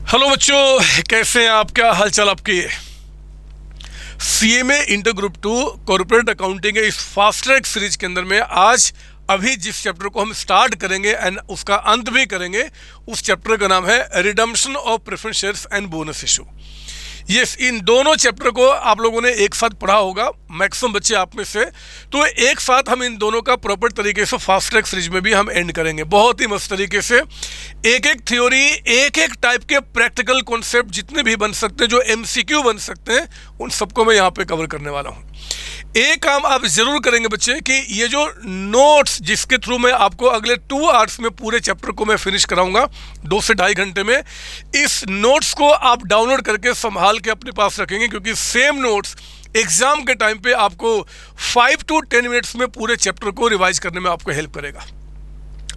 Hello बच्चों, कैसे हैं आप? क्या हाल चाल आपकी? CMA inter group 2 corporate accounting के इस फास्ट ट्रैक सीरीज के अंदर में आज अभी जिस चैप्टर को हम स्टार्ट करेंगे एंड उसका अंत भी करेंगे, उस चैप्टर का नाम है redemption of preference shares and bonus issue. Yes, इन दोनों चैप्टर को आप लोगों ने एक साथ पढ़ा होगा, मैक्सिमम बच्चे आप में से। तो एक साथ हम इन दोनों का प्रॉपर तरीके से फास्ट ट्रैक सीरीज में भी हम एंड करेंगे, बहुत ही मस्त तरीके से। एक एक थ्योरी, एक एक टाइप के प्रैक्टिकल कॉन्सेप्ट जितने भी बन सकते हैं, जो एमसीक्यू बन सकते हैं, उन सबको मैं यहाँ पे कवर करने वाला हूँ। एक काम आप जरूर करेंगे बच्चे कि ये जो नोट्स जिसके थ्रू मैं आपको अगले 2 आवर्स में पूरे चैप्टर को मैं फिनिश कराऊंगा, 2 से ढाई घंटे में, इस नोट्स को आप डाउनलोड करके संभाल के अपने पास रखेंगे, क्योंकि सेम नोट्स एग्जाम के टाइम पे आपको 5 to 10 मिनट्स में पूरे चैप्टर को रिवाइज करने में आपको हेल्प करेगा।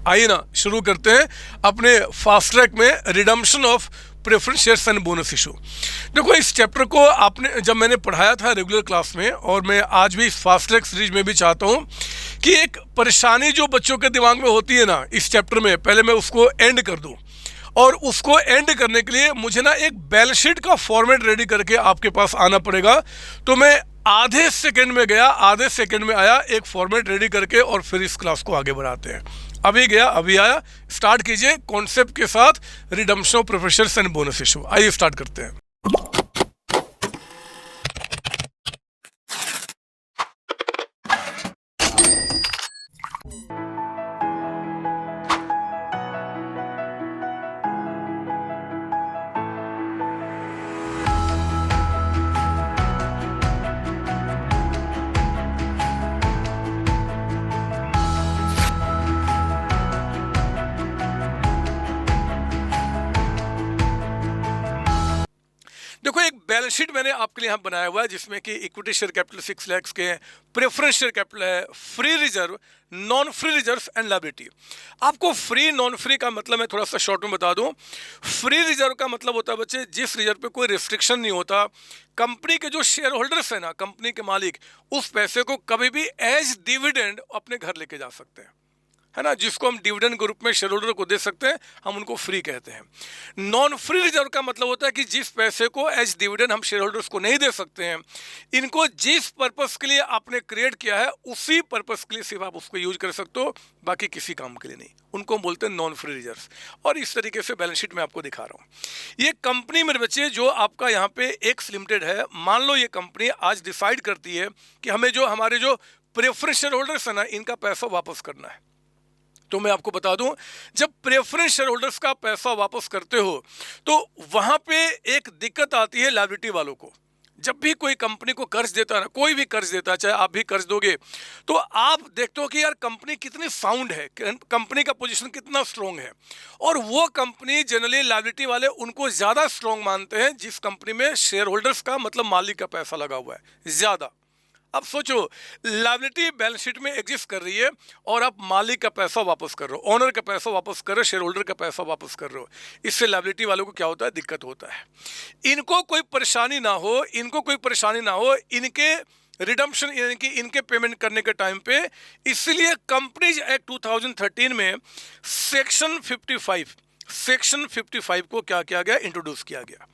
आइए ना, शुरू करते हैं अपने फास्ट ट्रैक में redemption of preference shares and bonus issue. देखो, इस चैप्टर को आपने जब मैंने पढ़ाया था रेगुलर क्लास में, और मैं आज भी इस फास्ट ट्रैक सीरीज में भी चाहता हूँ कि एक परेशानी जो बच्चों के दिमाग में होती है ना इस चैप्टर में, पहले मैं उसको एंड कर दूँ। और उसको एंड करने के लिए मुझे ना एक बैलेंस शीट का फॉर्मेट रेडी करके आपके पास आना पड़ेगा। तो मैं आधे सेकंड में गया, आधे सेकंड में आया, एक फॉर्मेट रेडी करके, और फिर इस क्लास को आगे बढ़ाते हैं। अभी गया, अभी आया। स्टार्ट कीजिए कॉन्सेप्ट के साथ, redemption of preference shares and bonus issue. आइए स्टार्ट करते हैं। देखो, एक बैलेंस शीट मैंने आपके लिए यहाँ बनाया हुआ है, जिसमें कि इक्विटी शेयर कैपिटल 6 लाख के हैं, प्रेफरेंस शेयर कैपिटल है, free reserve, non free reserve and liability. आपको फ्री नॉन फ्री का मतलब मैं थोड़ा सा शॉर्ट में बता दूं। फ्री रिजर्व का मतलब होता है बच्चे, जिस रिजर्व पे कोई रिस्ट्रिक्शन नहीं होता। कंपनी के जो शेयर होल्डर्स है ना, कंपनी के मालिक, उस पैसे को कभी भी एज डिविडेंड अपने घर लेके जा सकते हैं, है ना, जिसको हम डिविडेंड के रूप में शेयर होल्डर को दे सकते हैं, हम उनको फ्री कहते हैं। नॉन फ्री रिजर्व का मतलब होता है कि जिस पैसे को एज डिविडेंड हम शेयर होल्डर्स को नहीं दे सकते हैं, इनको जिस पर्पस के लिए आपने क्रिएट किया है उसी पर्पस के लिए सिर्फ आप उसको यूज कर सकते हो, बाकी किसी काम के लिए नहीं। उनको हम बोलते हैं नॉन फ्री रिजर्व। और इस तरीके से बैलेंस शीट में आपको दिखा रहा हूँ। ये कंपनी मेरे बच्चे जो आपका यहाँ पे एक्स लिमिटेड है, मान लो ये कंपनी आज डिसाइड करती है कि हमें जो हमारे जो प्रेफरेंस शेयर होल्डर्स है ना, इनका पैसा वापस करना है। तो मैं आपको बता दूं, जब प्रेफरेंस शेयर होल्डर्स का पैसा वापस करते हो तो वहां पे एक दिक्कत आती है लायबिलिटी वालों को। जब भी कोई कंपनी को कर्ज देता है ना, कोई भी कर्ज देता है, चाहे आप भी कर्ज दोगे, तो आप देखते हो कि यार कंपनी कितनी साउंड है, कंपनी का पोजीशन कितना स्ट्रांग है। और वो कंपनी जनरली लायबिलिटी वाले उनको ज़्यादा स्ट्रांग मानते हैं जिस कंपनी में शेयर होल्डर्स का मतलब मालिक का पैसा लगा हुआ है ज़्यादा। अब सोचो, लायबिलिटी बैलेंस शीट में एग्जिस्ट कर रही है और आप मालिक का पैसा वापस कर रहे हो, ओनर का पैसा वापस कर रहे हो, शेयर होल्डर का पैसा वापस कर रहे हो। इससे लायबिलिटी वालों को क्या होता है, दिक्कत होता है। इनको कोई परेशानी ना हो, इनको कोई परेशानी ना हो इनके रिडम्पशन यानी कि इनके पेमेंट करने के टाइम पे। इसलिए कंपनीज एक्ट 2013 में सेक्शन 55 को क्या किया गया, इंट्रोड्यूस किया गया।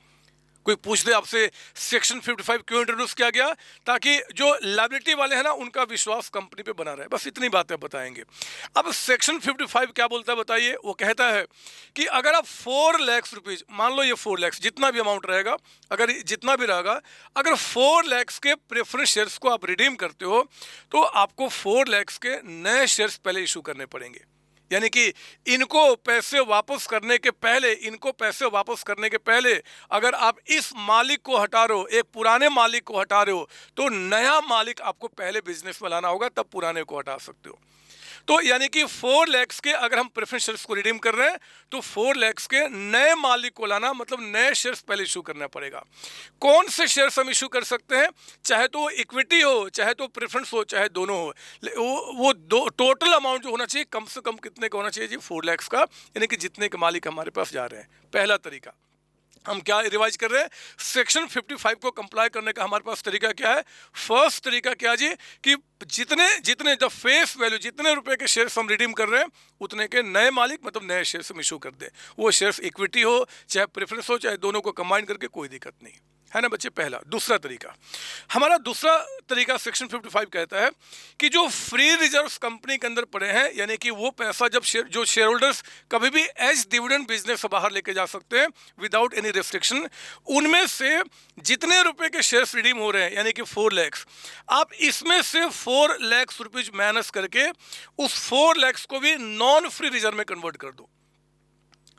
कोई पूछ दे आपसे सेक्शन 55 क्यों इंट्रोड्यूस किया गया, ताकि जो लायबिलिटी वाले हैं ना उनका विश्वास कंपनी पे बना रहे। बस इतनी बातें बताएंगे। अब सेक्शन 55 क्या बोलता है बताइए। वो कहता है कि अगर आप 4 लाख रुपीज, मान लो ये 4 लाख जितना भी अमाउंट रहेगा, अगर जितना भी रहेगा, अगर 4 लाख के प्रेफरेंस शेयर्स को आप रिडीम करते हो तो आपको 4 लाख के नए शेयर्स पहले इशू करने पड़ेंगे। यानी कि इनको पैसे वापस करने के पहले, अगर आप इस मालिक को हटा रहे हो, एक पुराने मालिक को हटा रहे हो, तो नया मालिक आपको पहले बिजनेस में लाना होगा, तब पुराने को हटा सकते हो। तो यानी कि 4 लाख के अगर हम प्रेफरेंस शेयर्स को रिडीम कर रहे हैं तो 4 लाख के नए मालिक को लाना मतलब नए शेयर्स पहले इशू करना पड़ेगा। कौन से शेयर्स हम इशू कर सकते हैं, चाहे तो इक्विटी हो, चाहे तो प्रेफरेंस हो, चाहे दोनों हो। वो दो टोटल अमाउंट जो होना चाहिए कम से कम कितने का होना चाहिए जी, 4 लाख का, यानी कि जितने के मालिक हमारे पास जा रहे हैं। पहला तरीका। हम क्या रिवाइज कर रहे हैं, सेक्शन 55 को कंप्लाई करने का हमारे पास तरीका क्या है। फर्स्ट तरीका क्या जी, कि जितने जितने द फेस वैल्यू, जितने रुपए के शेयर्स हम रिडीम कर रहे हैं उतने के नए मालिक मतलब नए शेयर्स हम इशू कर दें। वो शेयर्स इक्विटी हो चाहे प्रेफरेंस हो, चाहे दोनों को कंबाइन करके, कोई दिक्कत नहीं है ना बच्चे। पहला। दूसरा तरीका, हमारा दूसरा तरीका सेक्शन 55 कहता है कि जो फ्री रिजर्व्स कंपनी के अंदर पड़े हैं, यानी कि वो पैसा जब जो शेयर होल्डर्स कभी भी एज डिविडेंड बिजनेस से बाहर लेके जा सकते हैं विदाउट एनी रेस्ट्रिक्शन, उनमें से जितने रुपए के शेयर्स रिडीम हो रहे हैं यानी कि 4 लाख, आप इसमें से 4 लाख रुपीज माइनस करके उस 4 लाख को भी नॉन फ्री रिजर्व में कन्वर्ट कर दो।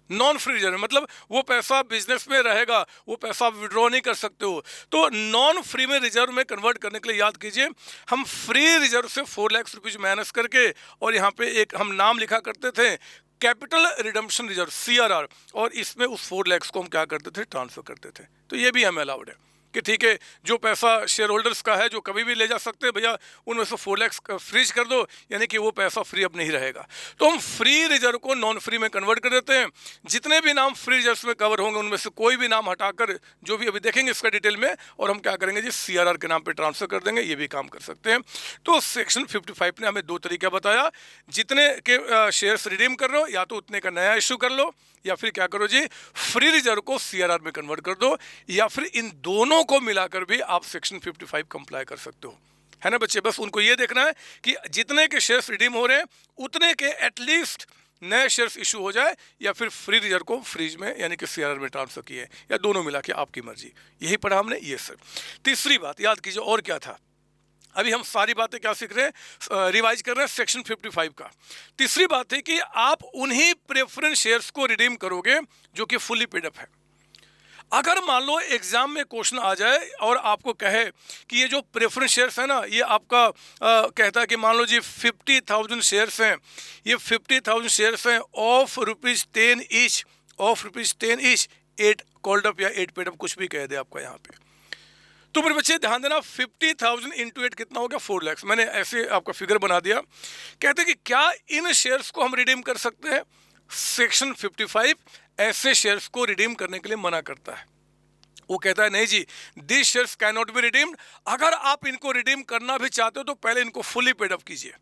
नॉन फ्री रिजर्व मतलब वो पैसा बिजनेस में रहेगा, वो पैसा आप विड्रॉ नहीं कर सकते हो। तो नॉन फ्री में रिजर्व में कन्वर्ट करने के लिए याद कीजिए, हम फ्री रिजर्व से 4 लाख रुपीज माइनस करके, और यहाँ पे एक हम नाम लिखा करते थे कैपिटल रिडम्पशन रिजर्व CRR, और इसमें उस 4 लाख को हम क्या करते थे, ट्रांसफर करते थे। तो ये भी हमें अलाउड है कि ठीक है, जो पैसा शेयर होल्डर्स का है जो कभी भी ले जा सकते हैं भैया, उनमें से 4 लाख फ्रीज कर दो, यानी कि वो पैसा फ्री अब नहीं रहेगा। तो हम फ्री रिजर्व को नॉन फ्री में कन्वर्ट कर देते हैं। जितने भी नाम फ्री रिजर्व में कवर होंगे उनमें से कोई भी नाम हटाकर, जो भी अभी देखेंगे इसका डिटेल में, और हम क्या करेंगे जी, CRR के नाम पे ट्रांसफर कर देंगे। ये भी काम कर सकते हैं। तो सेक्शन 55 ने हमें 2 तरीका बताया, जितने के शेयर्स रिडीम कर रहे हो या तो उतने का नया इशू कर लो, या फिर क्या करो जी, फ्री रिजर्व को CRR में कन्वर्ट कर दो, या फिर इन दोनों को मिलाकर भी आप सेक्शन 55 कंप्लाई कर सकते हो, है ना बच्चे। बस उनको ये देखना है कि जितने के शेयर्स रिडीम हो रहे हैं उतने के एटलीस्ट नए शेयर्स इशू हो जाए, या फिर फ्री रिजर्व को फ्रीज में यानी कि CRR में ट्रांसफर किए, या दोनों मिला के, आपकी मर्जी। यही पढ़ा हमने, ये सर। तीसरी बात याद कीजिए, और क्या था, अभी हम सारी बातें क्या सीख रहे हैं, रिवाइज कर रहे हैं सेक्शन 55 का। तीसरी बात है कि आप उन्हीं प्रेफरेंस शेयर्स को रिडीम करोगे जो कि फुली पेड अप है। अगर मान लो एग्जाम में क्वेश्चन आ जाए और आपको कहे कि ये जो प्रेफरेंस शेयर्स है ना, ये आपका कहता है कि मान लो जी 50,000 शेयर्स हैं, ये 50,000 शेयर्स हैं of ₹10 each, of ₹10 each, 8 called up या 8 पेड अप, कुछ भी कह दे आपका यहाँ पे। तो मेरे बच्चे ध्यान देना, 50,000 इंटू 8 कितना हो गया, 4 लाख। मैंने ऐसे आपका फिगर बना दिया। कहते हैं कि क्या इन शेयर्स को हम रिडीम कर सकते हैं। सेक्शन 55 ऐसे शेयर्स को रिडीम करने के लिए मना करता है। वो कहता है नहीं जी, this shares can not be redeemed. अगर आप इनको रिडीम करना भी चाहते हो तो पहले इनको फुली पेड अप कीजिए।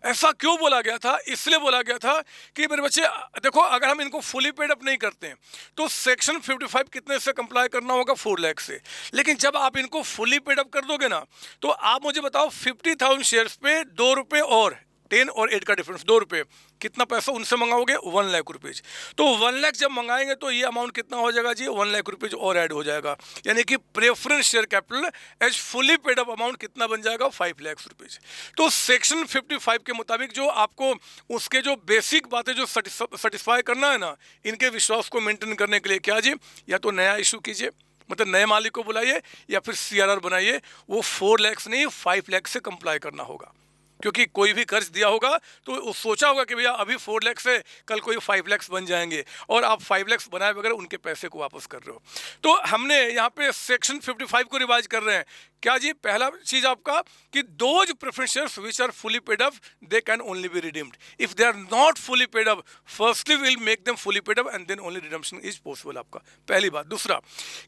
ऐसा क्यों बोला गया था, इसलिए बोला गया था कि मेरे बच्चे देखो, अगर हम इनको फुली पेड अप नहीं करते हैं तो सेक्शन 55 कितने से कंप्लाई करना होगा, 4 लाख से। लेकिन जब आप इनको फुली पेड अप कर दोगे ना, तो आप मुझे बताओ 50,000 शेयर्स पे ₹2 और 10 और 8 का डिफरेंस, ₹2, कितना पैसा उनसे मंगाओगे, 1 लाख रुपीज। तो 1 लाख जब मंगाएंगे तो ये अमाउंट कितना हो जाएगा जी, 1 लाख रुपीज और ऐड हो जाएगा, यानी कि preference share capital as fully paid up amount कितना बन जाएगा, 5 लाख रुपीज। तो सेक्शन 55 के मुताबिक जो आपको उसके जो बेसिक बातें जो सेटिस्फाई करना है ना, इनके विश्वास को मेंटेन करने के लिए क्या जी, या तो नया इशू कीजिए, मतलब नए मालिक को बुलाइए, या फिर CRR बनाइए। वो 4 लाख नहीं 5 लाख से कंप्लाई करना होगा, क्योंकि कोई भी कर्ज दिया होगा तो वो सोचा होगा कि भैया अभी 4 लाख से कल कोई 5 लाख बन जाएंगे, और आप 5 लाख बनाए बगैर उनके पैसे को वापस कर रहे हो। तो हमने यहाँ पे सेक्शन 55 को रिवाइज कर रहे हैं। क्या जी, पहला चीज आपका कि those preference shares which are fully paid up they can only be redeemed. If they are not fully paid up, firstly will make them fully paid up and then only redemption is possible, आपका पहली बात। दूसरा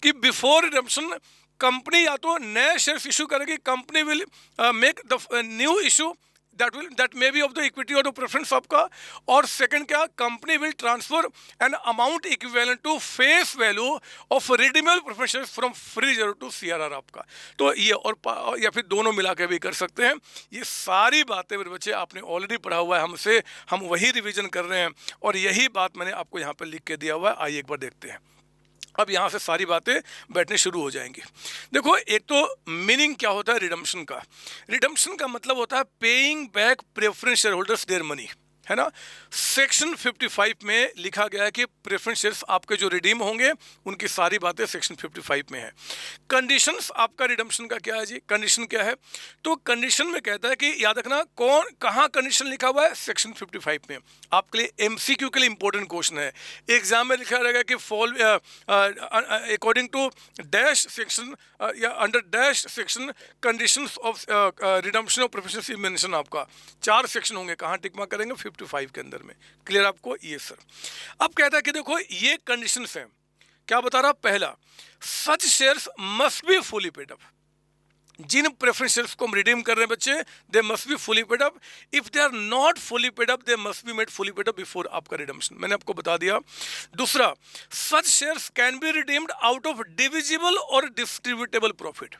कि before redemption company या तो नए shares issue करेगी, company will make the new issue that may be of the equity or the preference आपका। और सेकंड क्या, company will transfer an amount equivalent to face value of redeemable preference shares from free reserve to CRR आपका। तो ये और या फिर दोनों मिला के भी कर सकते हैं। ये सारी बातें मेरे बच्चे आपने ऑलरेडी पढ़ा हुआ है हमसे, हम वही रिवीजन कर रहे हैं, और यही बात मैंने आपको यहाँ पर लिख के दिया हुआ है। आइए एक बार देखते हैं। अब यहाँ से सारी बातें बैठने शुरू हो जाएंगी। देखो, एक तो मीनिंग क्या होता है रिडम्पशन का। रिडम्पशन का मतलब होता है paying back preference share holders their money, है ना। सेक्शन 55 में लिखा गया है कि प्रेफरेंस शेयर्स आपके जो रिडीम होंगे उनकी सारी बातें सेक्शन 55 में है। कंडीशंस आपका रिडम्पशन का क्या है जी, कंडीशन क्या है, तो कंडीशन में कहता है कि याद रखना कौन कहाँ कंडीशन लिखा हुआ है, सेक्शन 55 में। आपके लिए MCQ के लिए इंपॉर्टेंट क्वेश्चन है, एग्जाम में लिखा रहेगा कि fall according to dash section या under dash section conditions of redemption of preference shares mention. आपका 4 सेक्शन होंगे, कहाँ टिक मार्क करेंगे, 55 के अंदर में। क्लियर आपको, ये सर। अब कहता है कि देखो ये कंडीशंस हैं क्या बता रहा, पहला, such shares must be fully paid up. जिन प्रेफरेंस शेयर्स को हम रिडीम कर रहे हैं बच्चे, they must be fully paid up. If they are not fully paid up, they must be made fully paid up before आपका redemption. मैंने आपको बता दिया। दूसरा, such shares can be redeemed out of divisible और डिस्ट्रीब्यूटेबल प्रॉफिट।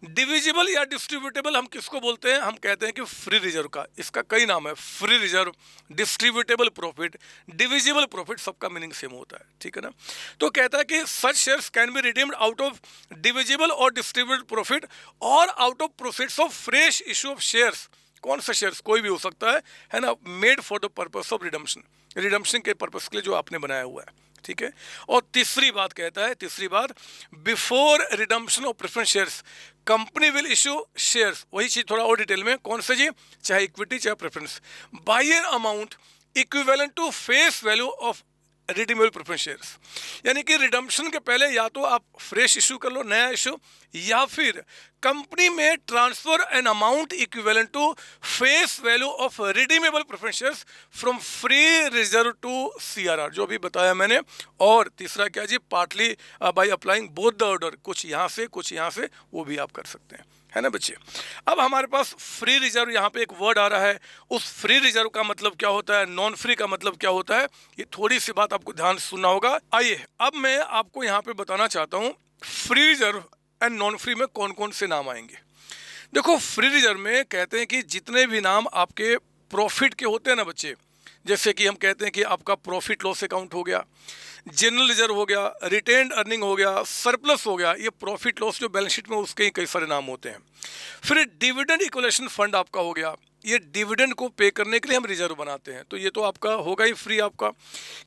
डिविजिबल या distributable हम किसको बोलते हैं, हम कहते हैं कि फ्री रिजर्व का, इसका कई नाम है, free reserve, distributable profit, divisible profit, सबका मीनिंग सेम होता है, ठीक है ना। तो कहता है कि such shares can be redeemed out of divisible और डिस्ट्रीब्यूटेड प्रॉफिट और out of profits of fresh issue of shares. कौन सा शेयर्स, कोई भी हो सकता है ना, made for the purpose of redemption, redemption के पर्पस के लिए जो आपने बनाया हुआ है, ठीक है। और तीसरी बात कहता है, तीसरी बात, before redemption of preference shares company will issue shares, वही चीज थोड़ा और डिटेल में, कौन सा जी, चाहे इक्विटी चाहे preference, by an amount equivalent to face value of redeemable preference shares. यानी कि रिडम्पशन के पहले या तो आप फ्रेश इशू कर लो, नया इशू, या फिर कंपनी में transfer an amount equivalent to face value of redeemable preference shares from free reserve to CRR, जो भी बताया मैंने। और तीसरा क्या जी, partly by applying both the order, कुछ यहाँ से कुछ यहाँ से, वो भी आप कर सकते हैं, है ना बच्चे। अब हमारे पास फ्री रिजर्व, यहाँ पे एक वर्ड आ रहा है, उस फ्री रिजर्व का मतलब क्या होता है, नॉन फ्री का मतलब क्या होता है, ये थोड़ी सी बात आपको ध्यान से सुनना होगा। आइए अब मैं आपको यहाँ पे बताना चाहता हूँ free reserve and non free में कौन कौन से नाम आएंगे। देखो, फ्री रिजर्व में कहते हैं कि जितने भी नाम आपके प्रॉफिट के होते हैं ना बच्चे, जैसे कि हम कहते हैं कि आपका प्रॉफिट लॉस अकाउंट हो गया, जनरल रिजर्व हो गया, रिटेन्ड अर्निंग हो गया, सरप्लस हो गया, ये प्रॉफिट लॉस जो बैलेंस शीट में उसके ही कई सारे नाम होते हैं। फिर डिविडेंड इक्वलेशन फंड आपका हो गया, ये डिविडेंड को पे करने के लिए हम रिजर्व बनाते हैं, तो ये तो आपका होगा ही फ्री आपका।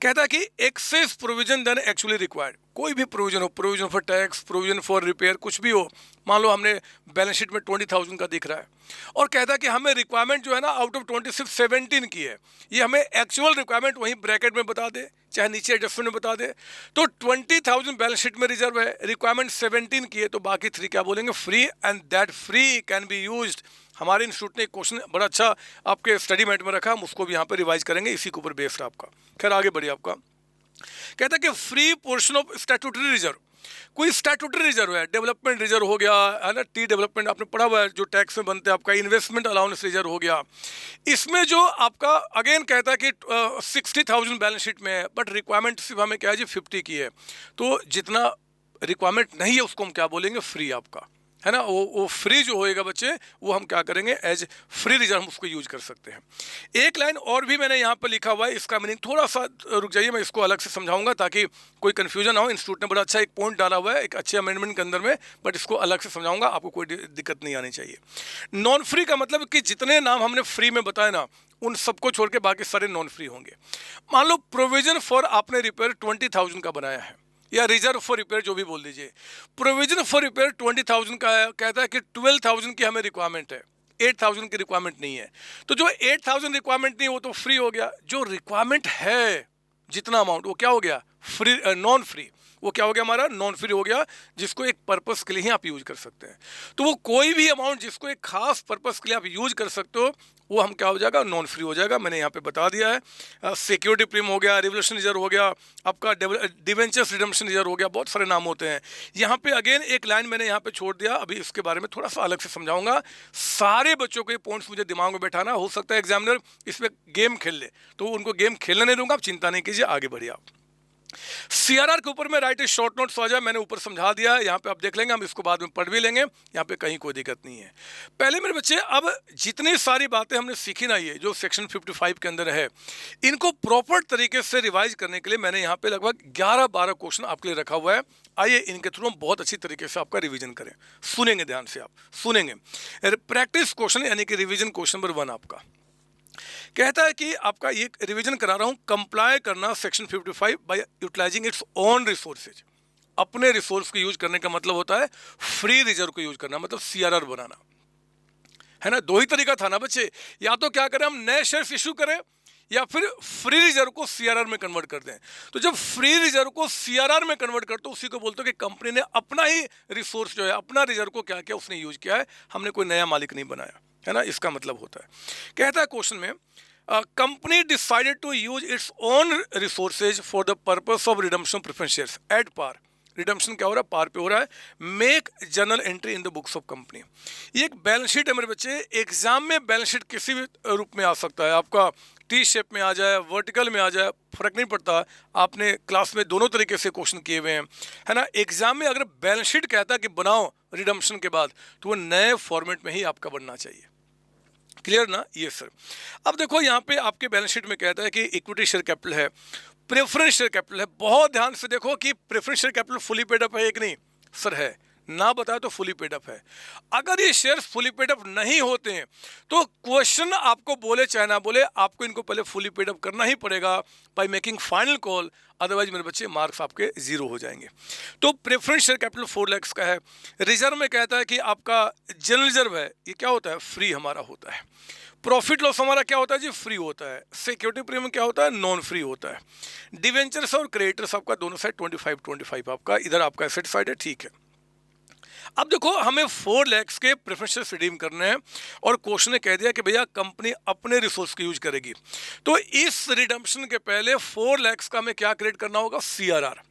कहता है कि excess provision then actually required, कोई भी प्रोविजन हो, provision for tax, provision for repair, कुछ भी हो, मान लो हमने बैलेंस शीट में 20,000 का दिख रहा है और कहता है कि हमें रिक्वायरमेंट जो है ना आउट ऑफ 26 17 की है, ये हमें एक्चुअल रिक्वायरमेंट वहीं ब्रैकेट में बता दे, चाहे नीचे एडजस्टमेंट में बता दे। तो 20,000 बैलेंस शीट में रिजर्व है, रिक्वायरमेंट 17 की है, तो बाकी 3 क्या बोलेंगे, free, and that free can be used. हमारे इंस्टीट्यूट ने एक क्वेश्चन बड़ा अच्छा आपके स्टडी मेट में रखा, हम उसको भी यहाँ पर रिवाइज करेंगे, इसी के ऊपर बेस्ड आपका। खैर आगे बढ़िए, आपका कहता है कि free portion of statutory reserve, कोई स्टैट्यूटरी रिजर्व है, डेवलपमेंट रिजर्व हो गया, है ना, टी डेवलपमेंट आपने पढ़ा हुआ है जो टैक्स में बनते हैं, आपका इन्वेस्टमेंट अलाउंस रिजर्व हो गया। इसमें जो आपका अगेन कहता है कि 60,000 बैलेंस शीट में है, बट रिक्वायरमेंट सिर्फ हमें क्या है जी 50 की है, तो जितना रिक्वायरमेंट नहीं है उसको हम क्या बोलेंगे, फ्री आपका, है ना। वो फ्री जो होएगा बच्चे, वो हम क्या करेंगे, एज फ्री रिजर्व हम उसको यूज कर सकते हैं। एक लाइन और भी मैंने यहाँ पर लिखा हुआ है, इसका मीनिंग थोड़ा सा रुक जाइए, मैं इसको अलग से समझाऊंगा ताकि कोई कंफ्यूजन ना हो। इंस्टीट्यूट ने बड़ा अच्छा एक पॉइंट डाला हुआ है एक अच्छे अमेंडमेंट के अंदर में, बट इसको अलग से समझाऊंगा, आपको कोई दिक्कत नहीं आनी चाहिए। नॉन फ्री का मतलब कि जितने नाम हमने फ्री में बताए ना, उन सबको छोड़ के बाकी सारे नॉन फ्री होंगे। मान लो प्रोविजन फॉर आपने रिपेयर 20,000 का बनाया है, या रिजर्व फॉर रिपेयर जो भी बोल दीजिए, प्रोविजन फॉर रिपेयर 20,000 का है, कहता है कि 12,000 की हमें रिक्वायरमेंट है, 8,000 की रिक्वायरमेंट नहीं है, तो जो 8,000 रिक्वायरमेंट नहीं है वो तो फ्री हो गया। जो रिक्वायरमेंट है जितना अमाउंट, वो क्या हो गया, फ्री, नॉन फ्री, वो क्या हो गया हमारा, नॉन फ्री हो गया, जिसको एक पर्पस के लिए ही आप यूज कर सकते हैं। तो वो कोई भी अमाउंट जिसको एक खास पर्पस के लिए आप यूज कर सकते हो, वो हम क्या हो जाएगा, नॉन फ्री हो जाएगा। मैंने यहाँ पे बता दिया है, सिक्योरिटी प्रीमियम हो गया, रिवोल्यूशन रिजर्व हो गया, आपका डिवेंचर्स रिडम्पशन रिजर्व हो गया, बहुत सारे नाम होते हैं। यहाँ पे अगेन एक लाइन मैंने यहाँ पे छोड़ दिया, अभी इसके बारे में थोड़ा सा अलग से समझाऊंगा। सारे बच्चों के पॉइंट्स मुझे दिमाग में बैठाना, हो सकता है एग्जामिनर इसमें गेम खेल ले, तो उनको गेम खेलने नहीं दूंगा, आप चिंता नहीं कीजिए, आगे बढ़िए आप। सीआरआर के ऊपर में राइट ए शॉर्ट नोट्स आ जाए, मैंने ऊपर समझा दिया है, यहाँ पे आप देख लेंगे, हम इसको बाद में पढ़ भी लेंगे, यहाँ पे कहीं कोई दिक्कत नहीं है। पहले मेरे बच्चे, अब जितनी सारी बातें हमने सीखी ना, ये जो सेक्शन 55 के अंदर है, इनको प्रॉपर तरीके से रिवाइज करने के लिए मैंने यहाँ पे लगभग 11-12 क्वेश्चन आपके लिए रखा हुआ है। आइए इनके थ्रू हम बहुत अच्छी तरीके से आपका रिविजन करें। सुनेंगे ध्यान से, आप सुनेंगे। प्रैक्टिस क्वेश्चन यानी कि रिविजन क्वेश्चन नंबर 1 आपका कहता है कि आपका ये रिवीजन करा रहा हूं, कंप्लाई करना section 55 by utilising its own resources. अपने रिसोर्स को यूज करने का मतलब होता है फ्री रिजर्व को यूज करना, मतलब सीआरआर बनाना, है ना। दो ही तरीका था ना बच्चे, या तो क्या करें हम नए शेयर्स इशू करें, या फिर फ्री रिजर्व को सीआरआर में कन्वर्ट कर दें। तो जब फ्री रिजर्व को सीआरआर में कन्वर्ट करते हो, उसी को बोलते हो कि कंपनी ने अपना ही रिसोर्स जो है, अपना रिजर्व को क्या किया, उसने यूज किया है, हमने कोई नया मालिक नहीं बनाया, है ना, इसका मतलब होता है। कहता है क्वेश्चन में, company decided to use its own resources for the purpose of redemption preference shares at par. Redemption क्या हो रहा है, पार पे हो रहा है। Make journal entry in the books of company. ये एक बैलेंस शीट है मेरे बच्चे। एग्जाम में बैलेंस शीट किसी भी रूप में आ सकता है, आपका टी शेप में आ जाए, वर्टिकल में आ जाए, फर्क नहीं पड़ता। आपने क्लास में दोनों तरीके से क्वेश्चन किए हुए हैं, है ना। एग्जाम में अगर बैलेंस शीट कहता है कि बनाओ रिडम्पशन के बाद, तो वो नए फॉर्मेट में ही आपका बनना चाहिए। क्लियर ना? ये सर। अब देखो यहाँ पे आपके बैलेंस शीट में कहता है कि इक्विटी शेयर कैपिटल है, प्रेफरेंस शेयर कैपिटल है। बहुत ध्यान से देखो कि preference share capital fully paid up है कि नहीं। सर है, ना बताया तो फुली पेड अप है। अगर ये शेयर्स फुली पेड अप नहीं होते हैं तो क्वेश्चन आपको बोले चाहे ना बोले, आपको इनको पहले फुली पेड अप करना ही पड़ेगा by making final call, otherwise मेरे बच्चे मार्क्स आपके जीरो हो जाएंगे। तो प्रेफरेंस शेयर कैपिटल 4 लाख का है। रिजर्व में कहता है कि आपका जनरल रिजर्व है, ये क्या होता है, फ्री हमारा होता है। प्रॉफिट लॉस हमारा क्या होता है जी, फ्री होता है। सिक्योरिटी प्रीमियम क्या होता है, नॉन फ्री होता है। डिवेंचर्स और क्रेडिटर्स आपका दोनों साइड 25-25 आपका, इधर आपका एसेट साइड है, ठीक है। अब देखो हमें 4 लाख के प्रेफरेंस रिडीम करने हैं और क्वेश्चन ने कह दिया कि भैया कंपनी अपने रिसोर्स की यूज करेगी। तो इस रिडम्पशन के पहले 4 लाख का हमें क्या क्रिएट करना होगा, सीआरआर।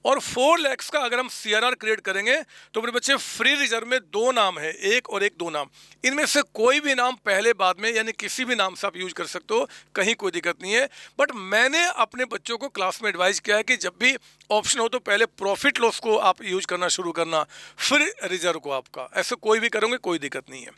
और 4 लाख का अगर हम सीआरआर क्रिएट करेंगे तो मेरे बच्चे फ्री रिजर्व में 2 नाम है, एक और एक 2 नाम। इनमें से कोई भी नाम पहले बाद में यानी किसी भी नाम से आप यूज कर सकते हो, कहीं कोई दिक्कत नहीं है। बट मैंने अपने बच्चों को क्लास में एडवाइस किया है कि जब भी ऑप्शन हो तो पहले प्रॉफिट लॉस को आप यूज करना शुरू करना, फिर रिजर्व को आपका। ऐसे कोई भी करोगे कोई दिक्कत नहीं है।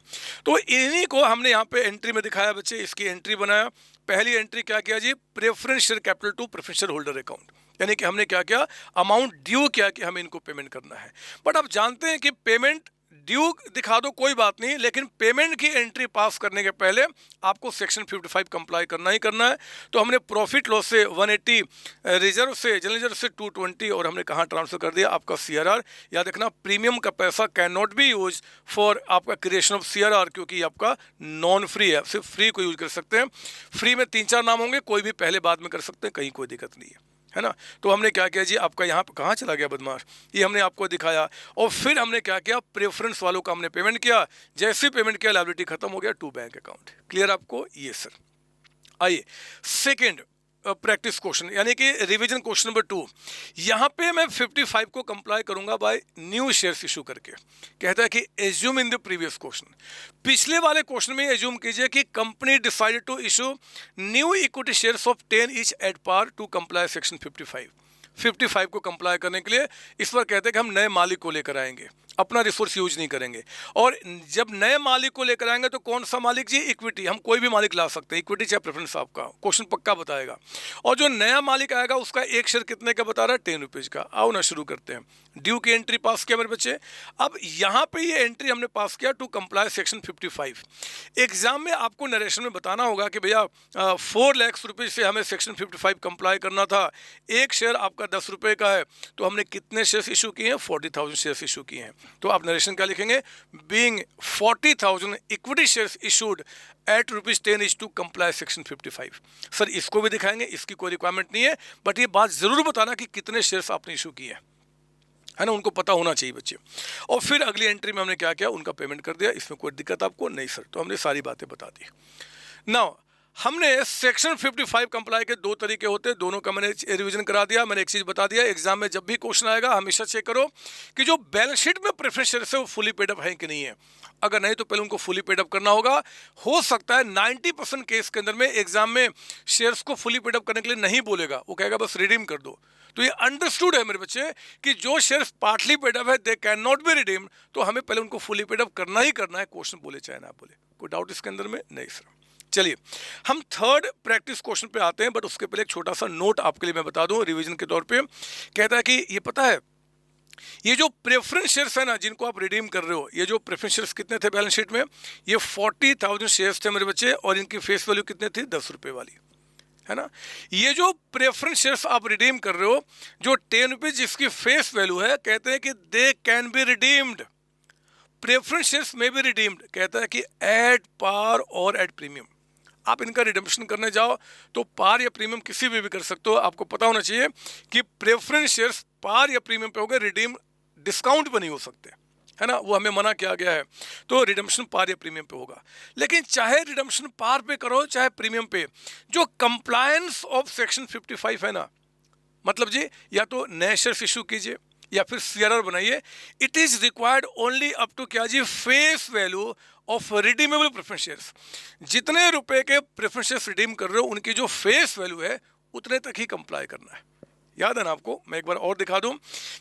तो इन्हीं को हमने यहाँ पे एंट्री में दिखाया बच्चे, इसकी एंट्री बनाया। पहली एंट्री क्या किया जी, preference share capital to preference share holder account, यानी कि हमने क्या किया, अमाउंट ड्यू किया कि हमें इनको पेमेंट करना है। बट आप जानते हैं कि पेमेंट ड्यू दिखा दो कोई बात नहीं, लेकिन पेमेंट की एंट्री पास करने के पहले आपको सेक्शन 55 कंप्लाई करना ही करना है। तो हमने प्रॉफिट लॉस से 180, रिजर्व से जनरल रिजर्व से 220 और हमने कहाँ ट्रांसफर कर दिया, आपका सीआरआर। याद रखना प्रीमियम का पैसा can not B use for आपका क्रिएशन ऑफ सीआरआर, क्योंकि आपका नॉन फ्री है, सिर्फ फ्री को यूज कर सकते हैं। फ्री में 3-4 नाम होंगे, कोई भी पहले बाद में कर सकते हैं, कहीं कोई दिक्कत नहीं है ना। तो हमने क्या किया जी, आपका यहाँ पे कहाँ चला गया बदमाश, ये हमने आपको दिखाया। और फिर हमने क्या किया, प्रेफरेंस वालों का हमने पेमेंट किया। जैसे पेमेंट किया लायबिलिटी खत्म हो गया, टू बैंक अकाउंट। क्लियर आपको? ये सर। आइए सेकंड प्रैक्टिस क्वेश्चन, यानी कि रिवीजन क्वेश्चन नंबर 2। यहाँ पे मैं 55 को कंप्लाई करूंगा बाय न्यू शेयर्स इशू करके। कहता है कि assume in the previous question, पिछले वाले क्वेश्चन में एज्यूम कीजिए कि company decided to issue new equity shares of 10 each at par to comply section 55 को कंप्लाई करने के लिए इस पर कहते हैं कि हम नए मालिक को लेकर आएंगे, अपना रिसोर्स यूज नहीं करेंगे। और जब नए मालिक को लेकर आएंगे तो कौन सा मालिक जी, इक्विटी। हम कोई भी मालिक ला सकते हैं, इक्विटी चाहे प्रेफरेंस, आपका क्वेश्चन पक्का बताएगा। और जो नया मालिक आएगा उसका एक शेयर कितने का बता रहा है, 10 रुपीज़ का। आओ ना शुरू करते हैं। ड्यू की एंट्री पास किया मेरे बच्चे। अब यहाँ पे ये एंट्री हमने पास किया टू कंप्लाई सेक्शन 55। एग्जाम में आपको नरेशन में बताना होगा कि भैया 4 लाख रुपये से हमें सेक्शन 55 कंप्लाई करना था, एक शेयर आपका 10 रुपये का है, तो हमने कितने शेयर्स इशू किए हैं, 40,000 शेयर्स इशू किए हैं। तो आप नरेशन क्या लिखेंगे, being 40,000 equity shares issued at ₹10 is to comply section 55। Sir इसको भी दिखाएंगे, इसकी कोई रिक्वायरमेंट नहीं है, बट ये बात जरूर बताना कि कितने शेयर्स आपने इशू किए हैं, है ना, उनको पता होना चाहिए बच्चे। और फिर अगली एंट्री में हमने क्या किया, उनका पेमेंट कर दिया। इसमें कोई दिक्कत आपको नहीं सर, तो हमने सारी बातें बता दी। नाउ हमने सेक्शन 55 कंप्लाई के 2 तरीके होते हैं, दोनों का मैंने रिवीजन करा दिया। मैंने एक चीज़ बता दिया, एग्जाम में जब भी क्वेश्चन आएगा हमेशा चेक करो कि जो बैलेंस शीट में प्रेफरेंस शेयर्स है वो फुली पेड अप है कि नहीं है। अगर नहीं तो पहले उनको फुली पेड अप करना होगा। हो सकता है 90% केस के अंदर में एग्जाम में शेयर्स को फुली पेड अप करने के लिए नहीं बोलेगा, वो कहेगा बस रिडीम कर दो। तो ये अंडरस्टूड है मेरे बच्चे कि जो शेयर्स पार्टली पेड अप है they can not be redeemed, तो हमें पहले उनको फुली पेड अप करना ही करना है, क्वेश्चन बोले चाहे ना बोले। कोई डाउट इसके अंदर में? नहीं सर। चलिए हम थर्ड प्रैक्टिस क्वेश्चन पे आते हैं, बट उसके पहले एक छोटा सा नोट आपके लिए मैं बता दूं रिवीजन के तौर पे। कहता है कि ये पता है, ये जो प्रेफरेंस शेयर्स है ना जिनको आप रिडीम कर रहे हो, ये जो प्रेफरेंस शेयर्स कितने थे बैलेंस शीट में, ये 40,000 शेयर्स थे मेरे बच्चे, और इनकी फेस वैल्यू कितने थी, 10 रुपये वाली, है ना। ये जो प्रेफरेंस शेयर्स आप रिडीम कर रहे हो, जो 10 रुपीज जिसकी फेस वैल्यू है, कहते हैं कि they can be redeemed, preference shares में बी रिडीम्ड, कहता है कि एट पार और एट प्रीमियम। आप इनका रिडम्पशन करने जाओ तो पार या प्रीमियम किसी भी कर सकते हो। आपको पता होना चाहिए कि प्रेफरेंस शेयर्स पार या प्रीमियम पे हो गए, रिडीम डिस्काउंट पर नहीं हो सकते। है ना, वो हमें मना किया गया है। तो रिडम्पशन पार या प्रीमियम पे होगा। लेकिन चाहे रिडम्पशन पार पे करो चाहे प्रीमियम पे, जो कंप्लायंस ऑफ सेक्शन 55 है ना, मतलब जी या तो नए शेयर्स इशू कीजिए या फिर सीआरआर बनाइए। It is required only up to क्या जी, face value of redeemable preference shares. जितने रुपए के प्रेफरेंस शेयर्स रिडीम कर रहे हो उनकी जो फेस वैल्यू है उतने तक ही कंप्लाई करना है। याद है ना आपको? मैं एक बार और दिखा दूं।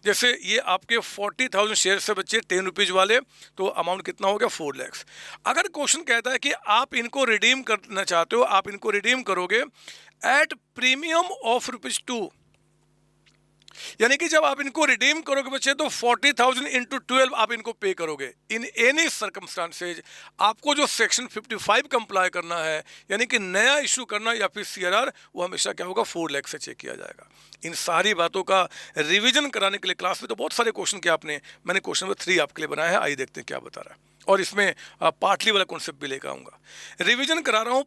जैसे ये आपके 40,000 शेयर से बच्चे 10 रुपीज वाले, तो अमाउंट कितना हो गया? 4 लैक्स। अगर क्वेश्चन कहता है कि आप इनको रिडीम करना चाहते हो, आप इनको रिडीम करोगे एट प्रीमियम ऑफ ₹2, यानी कि जब आप इनको रिडीम करोगे बच्चे तो 40,000 इंटू 12 आप इनको पे करोगे। इन एनी सर्कमस्टांसेज आपको जो सेक्शन 55 कंप्लाई करना है, यानी कि नया इशू करना या फिर सीआरआर, वो हमेशा क्या होगा? 4 लाख से चेक किया जाएगा। इन सारी बातों का रिवीजन कराने के लिए क्लास में तो बहुत सारे क्वेश्चन किया आपने, मैंने क्वेश्चन नंबर 3 आपके लिए बनाया है। आइए देखते हैं क्या बता रहा है, और इसमें पार्टली वाला कॉन्सेप्ट भी लेकर आऊंगा। रिविजन करा रहा हूँ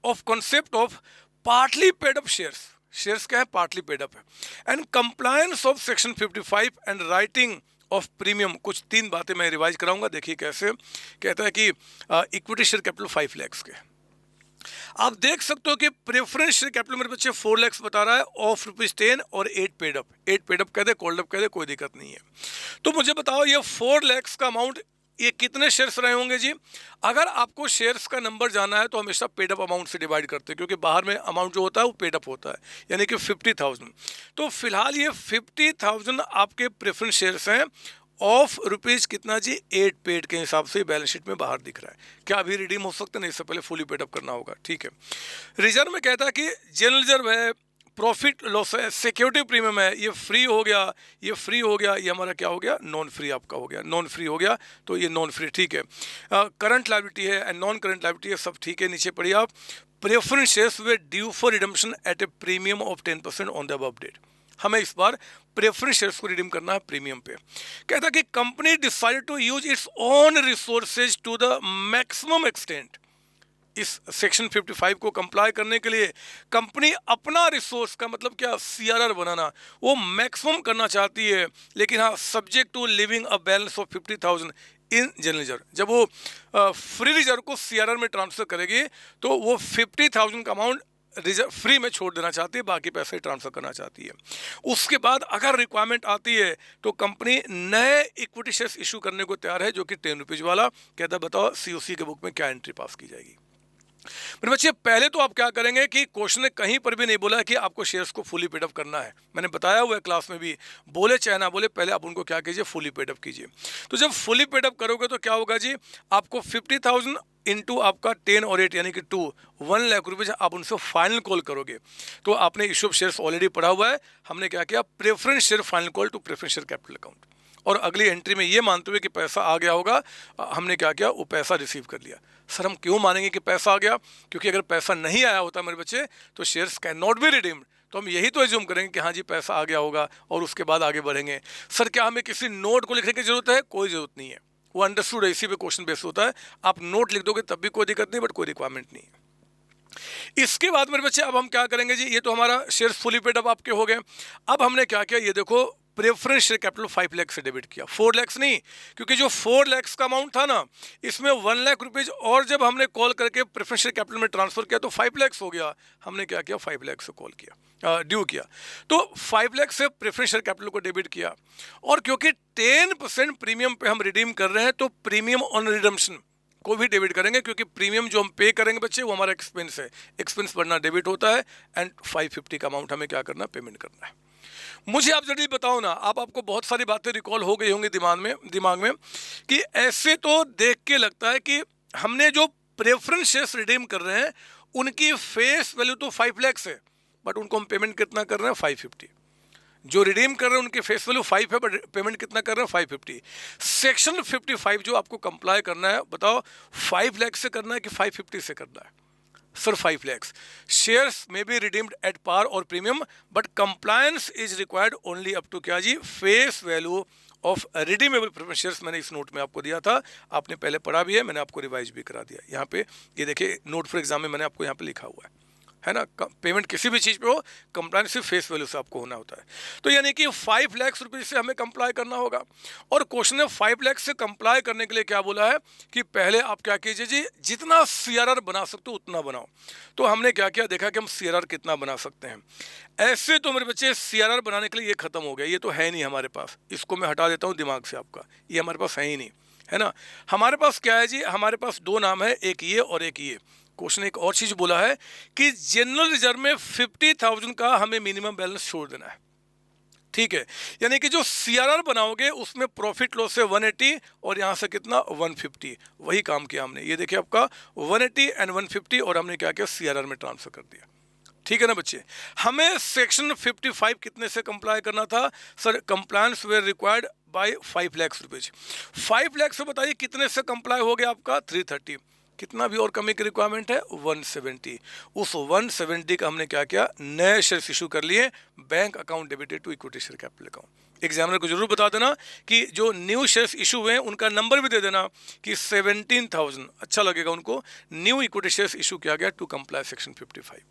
of concept of partly paid up shares. Shares क्या है? पार्टली पेड अप है। And compliance of section 55 and writing off premium. कुछ 3 बातें मैं रिवाइज कराऊंगा। देखिए कैसे कहता है कि इक्विटी शेयर कैपिटल 5 लाख के, आप देख सकते हो कि प्रेफरेंस शेयर कैपिटल मेरे बच्चे 4 लाख बता रहा है ऑफ ₹10 और 8 पेड अप। 8 पेड अप कह दे, कोल्ड अप कह दे, कोई दिक्कत नहीं है। तो मुझे बताओ ये 4 लाख का अमाउंट ये कितने शेयर्स रहे होंगे जी? अगर आपको शेयर्स का नंबर जानना है तो हमेशा पेड अप अमाउंट से डिवाइड करते हैं, क्योंकि बाहर में अमाउंट जो होता है वो पेड अप होता है, यानी कि 50,000। तो फिलहाल ये 50,000 आपके प्रेफरेंस शेयर्स हैं ऑफ रुपीज़ कितना जी? 8 पेड के हिसाब से बैलेंस शीट में बाहर दिख रहा है। क्या अभी रिडीम हो सकते? नहीं, इससे पहले फुली पेड अप करना होगा। ठीक है। रिजर्व में कहता है कि जनरल रिजर्व है, प्रॉफिट लॉस है, सिक्योरिटी प्रीमियम है, ये फ्री हो गया, ये फ्री हो गया, ये हमारा क्या हो गया? नॉन फ्री आपका हो गया। नॉन फ्री हो गया तो ये नॉन फ्री, ठीक है। करंट लायबिलिटी है एंड नॉन करंट लायबिलिटी है, सब ठीक है। नीचे पढ़िए आप, preference shares were due for redemption at a premium of 10% on the above date. हमें इस बार प्रेफरेंस शेयर्स को रिडीम करना है प्रीमियम पे। कहता है कि company decided to use its own resources to the maximum extent. इस सेक्शन 55 को कंप्लाई करने के लिए कंपनी अपना रिसोर्स का मतलब क्या? सीआरआर बनाना, वो मैक्सिमम करना चाहती है, लेकिन हाँ subject to living a balance of 50,000 in general reserve. जब वो फ्री रिजर्व को सीआरआर में ट्रांसफर करेगी तो वो 50,000 का अमाउंट रिजर्व फ्री में छोड़ देना चाहती है, बाकी पैसे ट्रांसफर करना चाहती है। उसके बाद अगर रिक्वायरमेंट आती है तो कंपनी नए इक्विटी शेयर्स इशू करने को तैयार है, जो कि 10 रुपीज वाला। कहता है बताओ सीओसी के बुक में क्या एंट्री पास की जाएगी? मेरे बच्चे पहले तो आप क्या करेंगे कि क्वेश्चन ने कहीं पर भी नहीं बोला कि आपको शेयर्स को फुली पेड अप करना है। मैंने बताया हुआ है क्लास में भी, बोले चाहे ना बोले, पहले आप उनको क्या कीजिए? फुली पेड अप कीजिए। तो जब फुली पेड अप करोगे तो क्या होगा जी? आपको 50,000 इंटू आपका 10 और 8 यानी कि 1 लाख रुपये आप उनसे फाइनल कॉल करोगे। तो आपने इशू ऑफ शेयर्स ऑलरेडी पढ़ा हुआ है। हमने क्या किया? Preference share final call to preference share capital account. और अगली एंट्री में ये मानते हुए कि पैसा आ गया होगा, हमने क्या किया? वो पैसा रिसीव कर लिया। सर हम क्यों मानेंगे कि पैसा आ गया? क्योंकि अगर पैसा नहीं आया होता मेरे बच्चे तो shares can not be redeemed. तो हम यही तो एज्यूम करेंगे कि हाँ जी पैसा आ गया होगा और उसके बाद आगे बढ़ेंगे। सर क्या हमें किसी नोट को लिखने की जरूरत है? कोई जरूरत नहीं है, वो अंडरस्टूड है, इसी पे क्वेश्चन बेस होता है। आप नोट लिख दोगे तब भी कोई दिक्कत नहीं, बट कोई रिक्वायरमेंट नहीं है। इसके बाद मेरे बच्चे अब हम क्या करेंगे जी? ये तो हमारा शेयर्स फुली पेड अप आपके हो गए। अब हमने क्या किया? ये देखो, प्रेफरेंस शेयर कैपिटल 5 लाख से डेबिट किया, 4 लाख नहीं, क्योंकि जो 4 लाख का अमाउंट था ना, इसमें 1 लाख रुपीज और जब हमने कॉल करके प्रेफरेंस शेयर कैपिटल में ट्रांसफर किया तो 5 लाख हो गया। हमने क्या किया? 5 लाख से कॉल किया, ड्यू किया, तो 5 लाख से प्रेफरेंस शेयर कैपिटल को डेबिट किया। और क्योंकि 10% प्रीमियम पे हम रिडीम कर रहे हैं तो प्रीमियम ऑन रिडम्पशन को भी डेबिट करेंगे, क्योंकि प्रीमियम जो हम पे करेंगे बच्चे वो हमारा एक्सपेंस है, एक्सपेंस बढ़ना डेबिट होता है। एंड 550 का अमाउंट हमें क्या करना? पेमेंट करना है। मुझे आप जल्दी बताओ ना, आपको बहुत सारी बातें रिकॉल हो गई होंगी दिमाग में कि ऐसे तो देख के लगता है कि हमने जो प्रेफरेंस शेयर्स रिडीम कर रहे हैं उनकी फेस वैल्यू तो 5 लाख है, बट उनको हम पेमेंट कितना कर रहे हैं? 550। जो रिडीम कर रहे हैं उनकी फेस वैल्यू 5 है, बट पेमेंट कितना कर रहे हैं? 550। सेक्शन 55 जो आपको कंप्लाई करना है, बताओ 5 लाख से करना है कि 550 से करना है? Sir 5 lakhs. Shares may be redeemed at par or premium, but compliance is required only up to क्या जी? Face value of redeemable preference shares. मैंने इस नोट में आपको दिया था, आपने पहले पढ़ा भी है, मैंने आपको रिवाइज भी करा दिया। यहाँ पे ये देखिए, नोट फॉर एग्जाम में मैंने आपको यहाँ पे लिखा हुआ है। है ना। पेमेंट किसी भी चीज़ पे हो, कंप्लायंस सिर्फ फेस वैल्यू से आपको होना होता है। तो यानी कि 5 लाख रुपये से हमें कंप्लाई करना होगा। और क्वेश्चन ने 5 लाख से कंप्लाई करने के लिए क्या बोला है कि पहले आप क्या कीजिए जी, जितना CRR बना सकते हो उतना बनाओ। तो हमने क्या किया, देखा कि हम CRR कितना बना सकते हैं। ऐसे तो मेरे बच्चे CRR बनाने के लिए ये खत्म हो गया, ये तो है नहीं हमारे पास, इसको मैं हटा देता हूँ दिमाग से आपका, ये हमारे पास है ही नहीं, है ना। हमारे पास क्या है जी, हमारे पास दो नाम है, एक ये और एक ये। क्वेश्चन एक और चीज बोला है कि जनरल रिजर्व में 50,000 का हमें मिनिमम बैलेंस छोड़ देना है, ठीक है। यानी कि जो CRR बनाओगे उसमें प्रॉफिट लॉस से 180 और यहां से कितना 150, वही काम किया हमने। ये देखिए आपका 180 एंड 150 और हमने क्या किया, CRR में ट्रांसफर कर दिया, ठीक है ना बच्चे। हमें सेक्शन 55 कितने से कंप्लाई करना था sir, compliance were required by 5 lakh rupees. 5 lakh से बताइए कितने से कंप्लाई हो गया आपका 330, कितना भी और कमी की रिक्वायरमेंट है 170। उस 170 का हमने क्या किया, नए शेयर्स इशू कर लिए, bank account debited to equity share capital account. Examiner को जरूर बता देना कि जो न्यू शेयर्स इशू हुए हैं उनका नंबर भी दे देना कि 17,000, अच्छा लगेगा उनको, न्यू इक्विटी शेयर्स इशू किया गया टू कंप्लाई सेक्शन 55।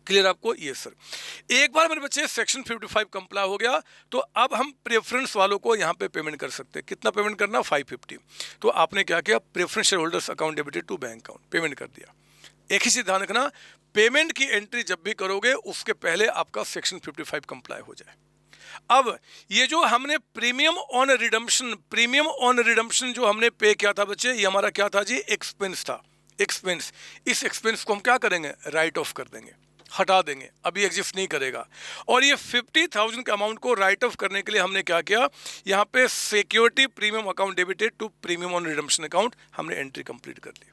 क्लियर आपको, ये सर। एक बार मेरे बच्चे सेक्शन 55 कंप्लाई हो गया तो अब हम प्रेफरेंस वालों को यहाँ पे पेमेंट कर सकते हैं। कितना पेमेंट करना, 550। तो आपने क्या किया, preference shareholders account debited to bank account, payment कर दिया। एक ही चीज ध्यान रखना, पेमेंट की एंट्री जब भी करोगे उसके पहले आपका सेक्शन 55 कंप्लाई हो जाए। अब ये जो हमने प्रीमियम ऑन रिडम्पशन जो हमने पे किया था बच्चे, ये हमारा क्या था जी, एक्सपेंस था, एक्सपेंस। इस एक्सपेंस को हम क्या करेंगे, राइट ऑफ कर देंगे, हटा देंगे, अभी एग्जिस्ट नहीं करेगा। और ये 50,000 के अमाउंट को राइट ऑफ करने के लिए हमने क्या किया, यहाँ पे security premium account debited to premium on redemption account हमने एंट्री कंप्लीट कर ली।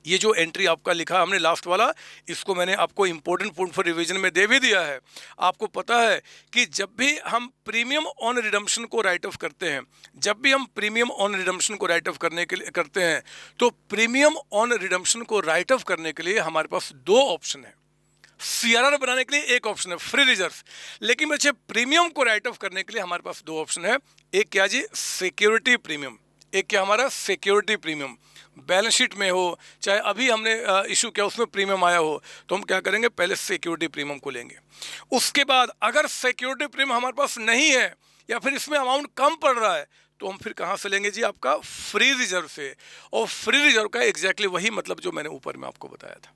ये जो एंट्री आपका लिखा हमने लास्ट वाला, इसको मैंने आपको इंपॉर्टेंट पॉइंट फॉर रिवीजन में दे भी दिया है। आपको पता है कि जब भी हम प्रीमियम ऑन रिडम्पशन को राइट ऑफ करते हैं, जब भी हम प्रीमियम ऑन रिडम्पशन को राइट ऑफ करने के लिए करते हैं, तो प्रीमियम ऑन रिडम्पशन को राइट ऑफ करने के लिए हमारे पास दो ऑप्शन है। CRR बनाने के लिए एक ऑप्शन है फ्री रिजर्व, लेकिन बच्चे प्रीमियम को राइट ऑफ करने के लिए हमारे पास दो ऑप्शन है। एक क्या जी, सिक्योरिटी प्रीमियम, एक क्या हमारा सिक्योरिटी प्रीमियम। बैलेंस शीट में हो चाहे अभी हमने इशू किया उसमें प्रीमियम आया हो, तो हम क्या करेंगे, पहले सिक्योरिटी प्रीमियम को लेंगे। उसके बाद अगर सिक्योरिटी प्रीमियम हमारे पास नहीं है या फिर इसमें अमाउंट कम पड़ रहा है, तो हम फिर कहाँ से लेंगे जी, आपका फ्री रिजर्व से। और फ्री रिजर्व का एग्जैक्टली वही मतलब जो मैंने ऊपर में आपको बताया था,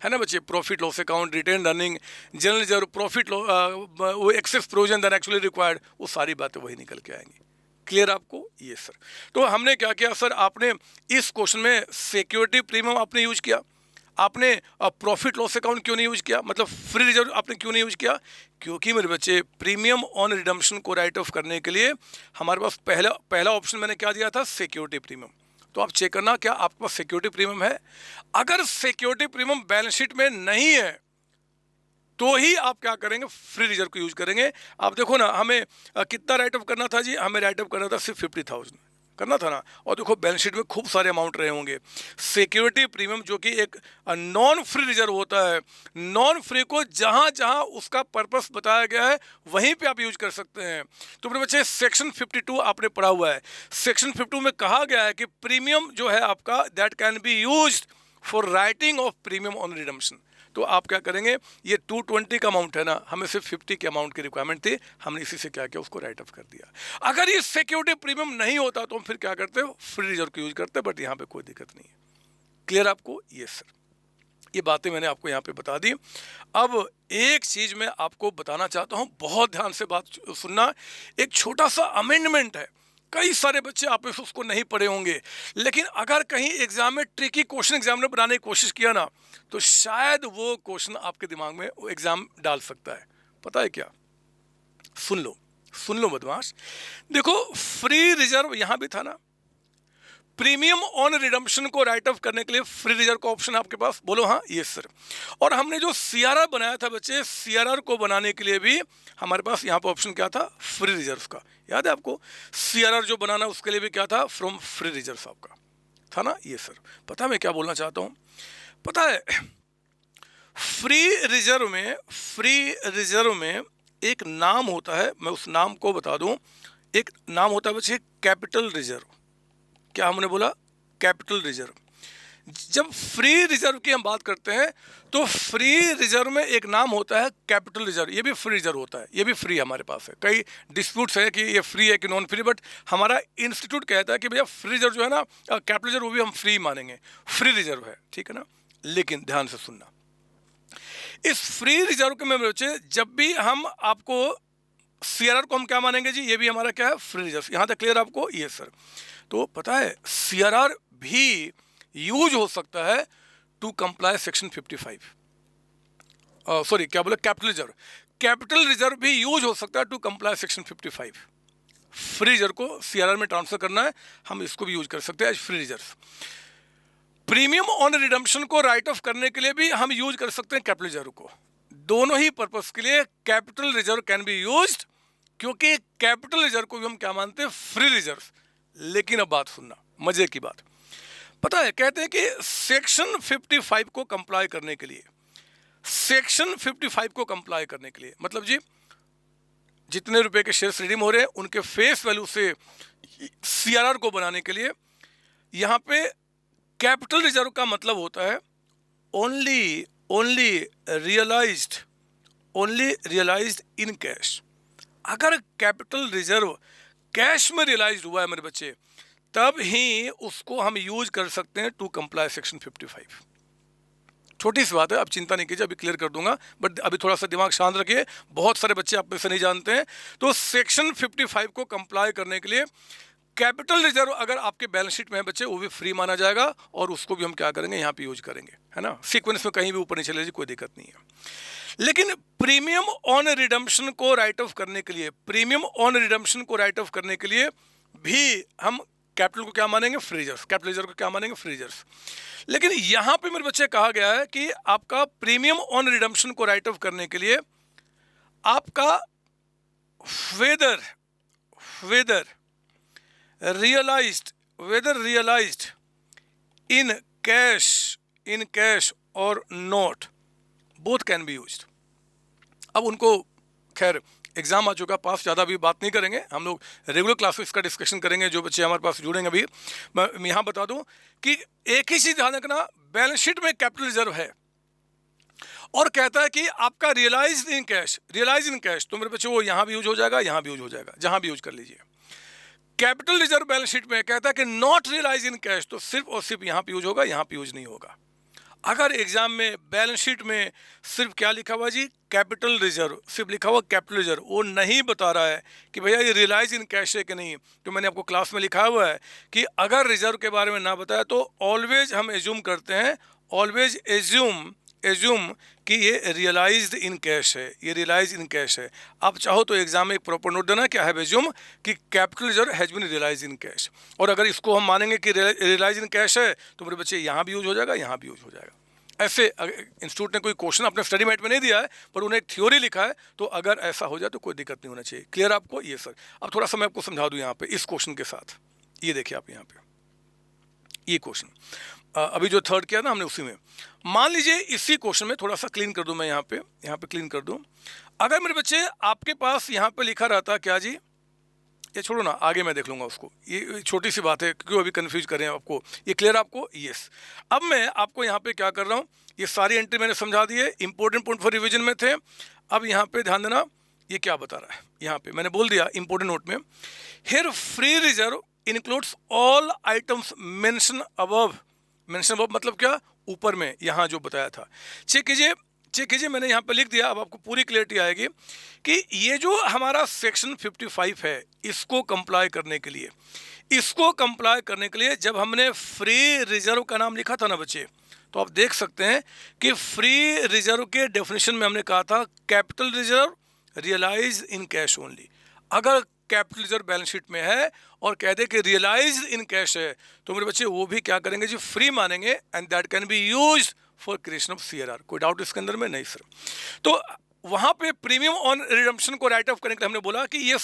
है ना बच्चे। Profit loss account, retain earning, general reserve, profit वो excess provision that actually required, वो सारी बातें वही निकल के आएंगी। क्लियर आपको, ये सर। तो हमने क्या किया सर, आपने इस क्वेश्चन में सिक्योरिटी प्रीमियम आपने यूज किया, आपने प्रॉफिट लॉस अकाउंट क्यों नहीं यूज किया, मतलब फ्री रिजर्व आपने क्यों नहीं यूज किया, क्योंकि मेरे बच्चे प्रीमियम ऑन रिडम्पशन को राइट ऑफ करने के लिए हमारे पास पहला ऑप्शन मैंने क्या दिया था, सिक्योरिटी प्रीमियम। तो आप चेक करना क्या आपके पास सिक्योरिटी प्रीमियम है। अगर सिक्योरिटी प्रीमियम बैलेंस शीट में नहीं है तो ही आप क्या करेंगे, फ्री रिजर्व को यूज करेंगे। आप देखो ना, हमें कितना राइट ऑफ करना था जी, हमें राइट ऑफ करना था सिर्फ 50,000 करना था ना। और देखो बैलेंस शीट में खूब सारे अमाउंट रहे होंगे। सिक्योरिटी प्रीमियम जो कि एक नॉन फ्री रिजर्व होता है, नॉन फ्री को जहां जहां उसका पर्पस बताया गया है वहीं पे आप यूज कर सकते हैं। तो मेरे बच्चे सेक्शन 52 आपने पढ़ा हुआ है। सेक्शन 52 में कहा गया है कि प्रीमियम जो है आपका, that can be used for writing off premium on redemption. तो आप क्या करेंगे, ये 220 का अमाउंट है ना, हमें सिर्फ 50 के अमाउंट की रिक्वायरमेंट थी, हमने इसी से क्या किया, उसको राइट ऑफ कर दिया। अगर ये सिक्योरिटी प्रीमियम नहीं होता तो हम फिर क्या करते हो, फ्री रिजर्व को यूज करते, बट यहाँ पे कोई दिक्कत नहीं है। क्लियर आपको, ये सर। ये बातें मैंने आपको यहाँ पे बता दी। अब एक चीज मैं आपको बताना चाहता हूँ, बहुत ध्यान से बात सुनना। एक छोटा सा अमेंडमेंट है, कई सारे बच्चे आप उसको नहीं पढ़े होंगे, लेकिन अगर कहीं एग्जाम में ट्रिकी क्वेश्चन एग्जामिनर बनाने की कोशिश किया ना, तो शायद वो क्वेश्चन आपके दिमाग में वो एग्जाम डाल सकता है। पता है क्या, सुन लो बदमाश। देखो फ्री रिजर्व यहां भी था ना, प्रीमियम ऑन रिडम्पशन को राइट ऑफ करने के लिए फ्री रिजर्व का ऑप्शन आपके पास, बोलो हाँ, ये सर। और हमने जो CRR बनाया था बच्चे, CRR को बनाने के लिए भी हमारे पास यहाँ पर ऑप्शन क्या था, फ्री रिजर्व का। याद है आपको, CRR जो बनाना उसके लिए भी क्या था, फ्रॉम फ्री रिजर्व आपका था ना, ये सर। पता मैं क्या बोलना चाहता हूँ, पता है फ्री रिजर्व में एक नाम होता है, मैं उस नाम को बता दूं। एक नाम होता है बच्चे कैपिटल रिजर्व। क्या हमने बोला, कैपिटल रिजर्व। जब फ्री रिजर्व की हम बात करते हैं तो फ्री रिजर्व में एक नाम होता है कैपिटल रिजर्व, ये भी फ्री रिजर्व होता है, ये भी फ्री हमारे पास है। कई डिस्प्यूट्स है कि ये फ्री है कि नॉन फ्री, बट हमारा इंस्टीट्यूट कहता है कि भैया फ्री रिजर्व जो है ना, कैपिटल रिजर्व, वो भी हम फ्री मानेंगे, फ्री रिजर्व है, ठीक है ना। लेकिन ध्यान से सुनना, इस फ्री रिजर्व के में बच्चे जब भी हम आपको सीआरआर को हम क्या मानेंगे जी, ये भी हमारा क्या है, फ्री रिजर्व। यहाँ तक क्लियर आपको? ये सर, तो पता है सीआरआर भी यूज हो सकता है टू कंप्लाई सेक्शन 55, सॉरी क्या बोले, कैपिटल रिजर्व। कैपिटल रिजर्व भी यूज हो सकता है to comply section 55। Free reserve को सीआरआर में ट्रांसफर करना है, हम इसको भी यूज कर सकते हैं as free reserve. Premium on redemption को राइट ऑफ करने के लिए भी हम यूज कर सकते हैं कैपिटल रिजर्व को। दोनों ही पर्पस के लिए capital reserve can be used, क्योंकि कैपिटल रिजर्व को भी हम क्या मानते हैं, फ्री रिजर्व। लेकिन अब बात सुनना, मजे की बात, पता है कहते हैं कि सेक्शन 55 को कंप्लाई करने के लिए, सेक्शन 55 को कंप्लाई करने के लिए मतलब जी जितने रुपए के शेयर्स रिडीम हो रहे हैं उनके फेस वैल्यू से सीआरआर को बनाने के लिए यहाँ पे कैपिटल रिजर्व का मतलब होता है ओनली रियलाइज्ड इन कैश। अगर कैपिटल रिजर्व कैश में रियलाइज हुआ है मेरे बच्चे, तब ही उसको हम यूज कर सकते हैं टू कंप्लाई सेक्शन 55। छोटी सी बात है, अब चिंता नहीं कीजिए, अभी क्लियर कर दूंगा, बट अभी थोड़ा सा दिमाग शांत रखिए, बहुत सारे बच्चे आप में से नहीं जानते हैं। तो सेक्शन 55 को कंप्लाई करने के लिए कैपिटल रिजर्व अगर आपके बैलेंस शीट में है बच्चे, वो भी फ्री माना जाएगा और उसको भी हम क्या करेंगे, यहाँ पे यूज करेंगे, है ना। सीक्वेंस में कहीं भी ऊपर नहीं चले जी, कोई दिक्कत नहीं है। लेकिन प्रीमियम ऑन रिडम्पशन को राइट ऑफ करने के लिए, प्रीमियम ऑन रिडम्पशन को राइट ऑफ करने के लिए भी हम कैपिटल को क्या मानेंगे, फ्री रिजर्व, कैपिटल रिजर्व को क्या मानेंगे, फ्री रिजर्व। लेकिन यहाँ पे मेरे बच्चे कहा गया है कि आपका प्रीमियम ऑन रिडम्पशन को राइट ऑफ करने के लिए आपका वेदर रियलाइज्ड इन कैश और note, both can be used. अब उनको खैर एग्जाम आ चुका, पास ज़्यादा भी बात नहीं करेंगे, हम लोग रेगुलर क्लास में इसका डिस्कशन करेंगे। जो बच्चे हमारे पास जुड़ेंगे अभी, मैं यहाँ बता दूं कि एक ही चीज़ ध्यान रखना, बैलेंस शीट में कैपिटल रिजर्व है और कहता है कि आपका रियलाइज इन कैश, तो मेरे बच्चे वो यहाँ भी यूज हो जाएगा, यहाँ भी यूज हो जाएगा, जहाँ भी यूज कर लीजिए। कैपिटल रिजर्व बैलेंस शीट में कहता है कि नॉट रियलाइज इन कैश, तो सिर्फ और सिर्फ यहाँ पे यूज होगा, यहाँ पे यूज नहीं होगा। अगर एग्जाम में बैलेंस शीट में सिर्फ क्या लिखा हुआ जी, कैपिटल रिजर्व, सिर्फ लिखा हुआ कैपिटल रिजर्व, वो नहीं बता रहा है कि भैया ये रियलाइज इन कैश है कि नहीं, तो मैंने आपको क्लास में लिखा हुआ है कि अगर रिजर्व के बारे में ना बताया तो ऑलवेज हम एज्यूम करते हैं, ऑलवेज एज्यूम कि ये रियलाइज्ड इन कैश है, ये रियलाइज इन कैश है। आप चाहो तो एग्जाम में एक प्रॉपर नोट देना क्या है, एज्यूम कि capital reserve has been realise in cash. और अगर इसको हम मानेंगे कि रियलाइज इन कैश है, तो मेरे बच्चे यहाँ भी यूज हो जाएगा, यहाँ भी यूज हो जाएगा। ऐसे इंस्टीट्यूट ने कोई क्वेश्चन अपने स्टडी मेट में नहीं दिया है, पर उन्हें एक थ्योरी लिखा है, तो अगर ऐसा हो जाए तो कोई दिक्कत नहीं होना चाहिए। क्लियर आपको? ये सर, अब थोड़ा सा मैं आपको समझा दूँ यहाँ पे इस क्वेश्चन के साथ। ये देखिए आप यहाँ पे ये क्वेश्चन अभी जो थर्ड किया ना हमने, उसी में मान लीजिए इसी क्वेश्चन में थोड़ा सा क्लीन कर दूं मैं, यहाँ पे क्लीन कर दूं। अगर मेरे बच्चे आपके पास यहाँ पे लिखा रहता क्या जी, ये छोड़ो ना, आगे मैं देख लूँगा उसको, ये छोटी सी बात है क्यों अभी कंफ्यूज करें आपको। ये क्लियर आपको? यस। अब मैं आपको यहाँ पे क्या कर रहा हूँ, ये सारी एंट्री मैंने समझा दी है, इंपॉर्टेंट पॉइंट फॉर रिविजन में थे। अब यहाँ पे ध्यान देना, ये क्या बता रहा है, यहाँ पे मैंने बोल दिया इंपॉर्टेंट नोट में, here free reserve includes all items mention above मतलब क्या, ऊपर में यहाँ जो बताया था। चेक कीजिए, मैंने यहाँ पे लिख दिया। अब आपको पूरी क्लियरिटी आएगी कि ये जो हमारा सेक्शन 55 है, इसको कंप्लाई करने के लिए जब हमने फ्री रिजर्व का नाम लिखा था ना बच्चे, तो आप देख सकते हैं कि फ्री रिजर्व के डेफिनेशन में हमने कहा था capital reserve realise in cash only. अगर कैपिटल रिजर्व बैलेंस शीट में है और कह दे कि रियलाइज इन कैश है, तो मेरे बच्चे वो भी क्या करेंगे जी, फ्री मानेंगे, and that can be used for creation of CRR. कोई डाउट इसके अंदर में? नहीं सर। तो वहां पे प्रीमियम ऑन रिडम्पशन को राइट ऑफ करने के लिए हमने बोला कि ये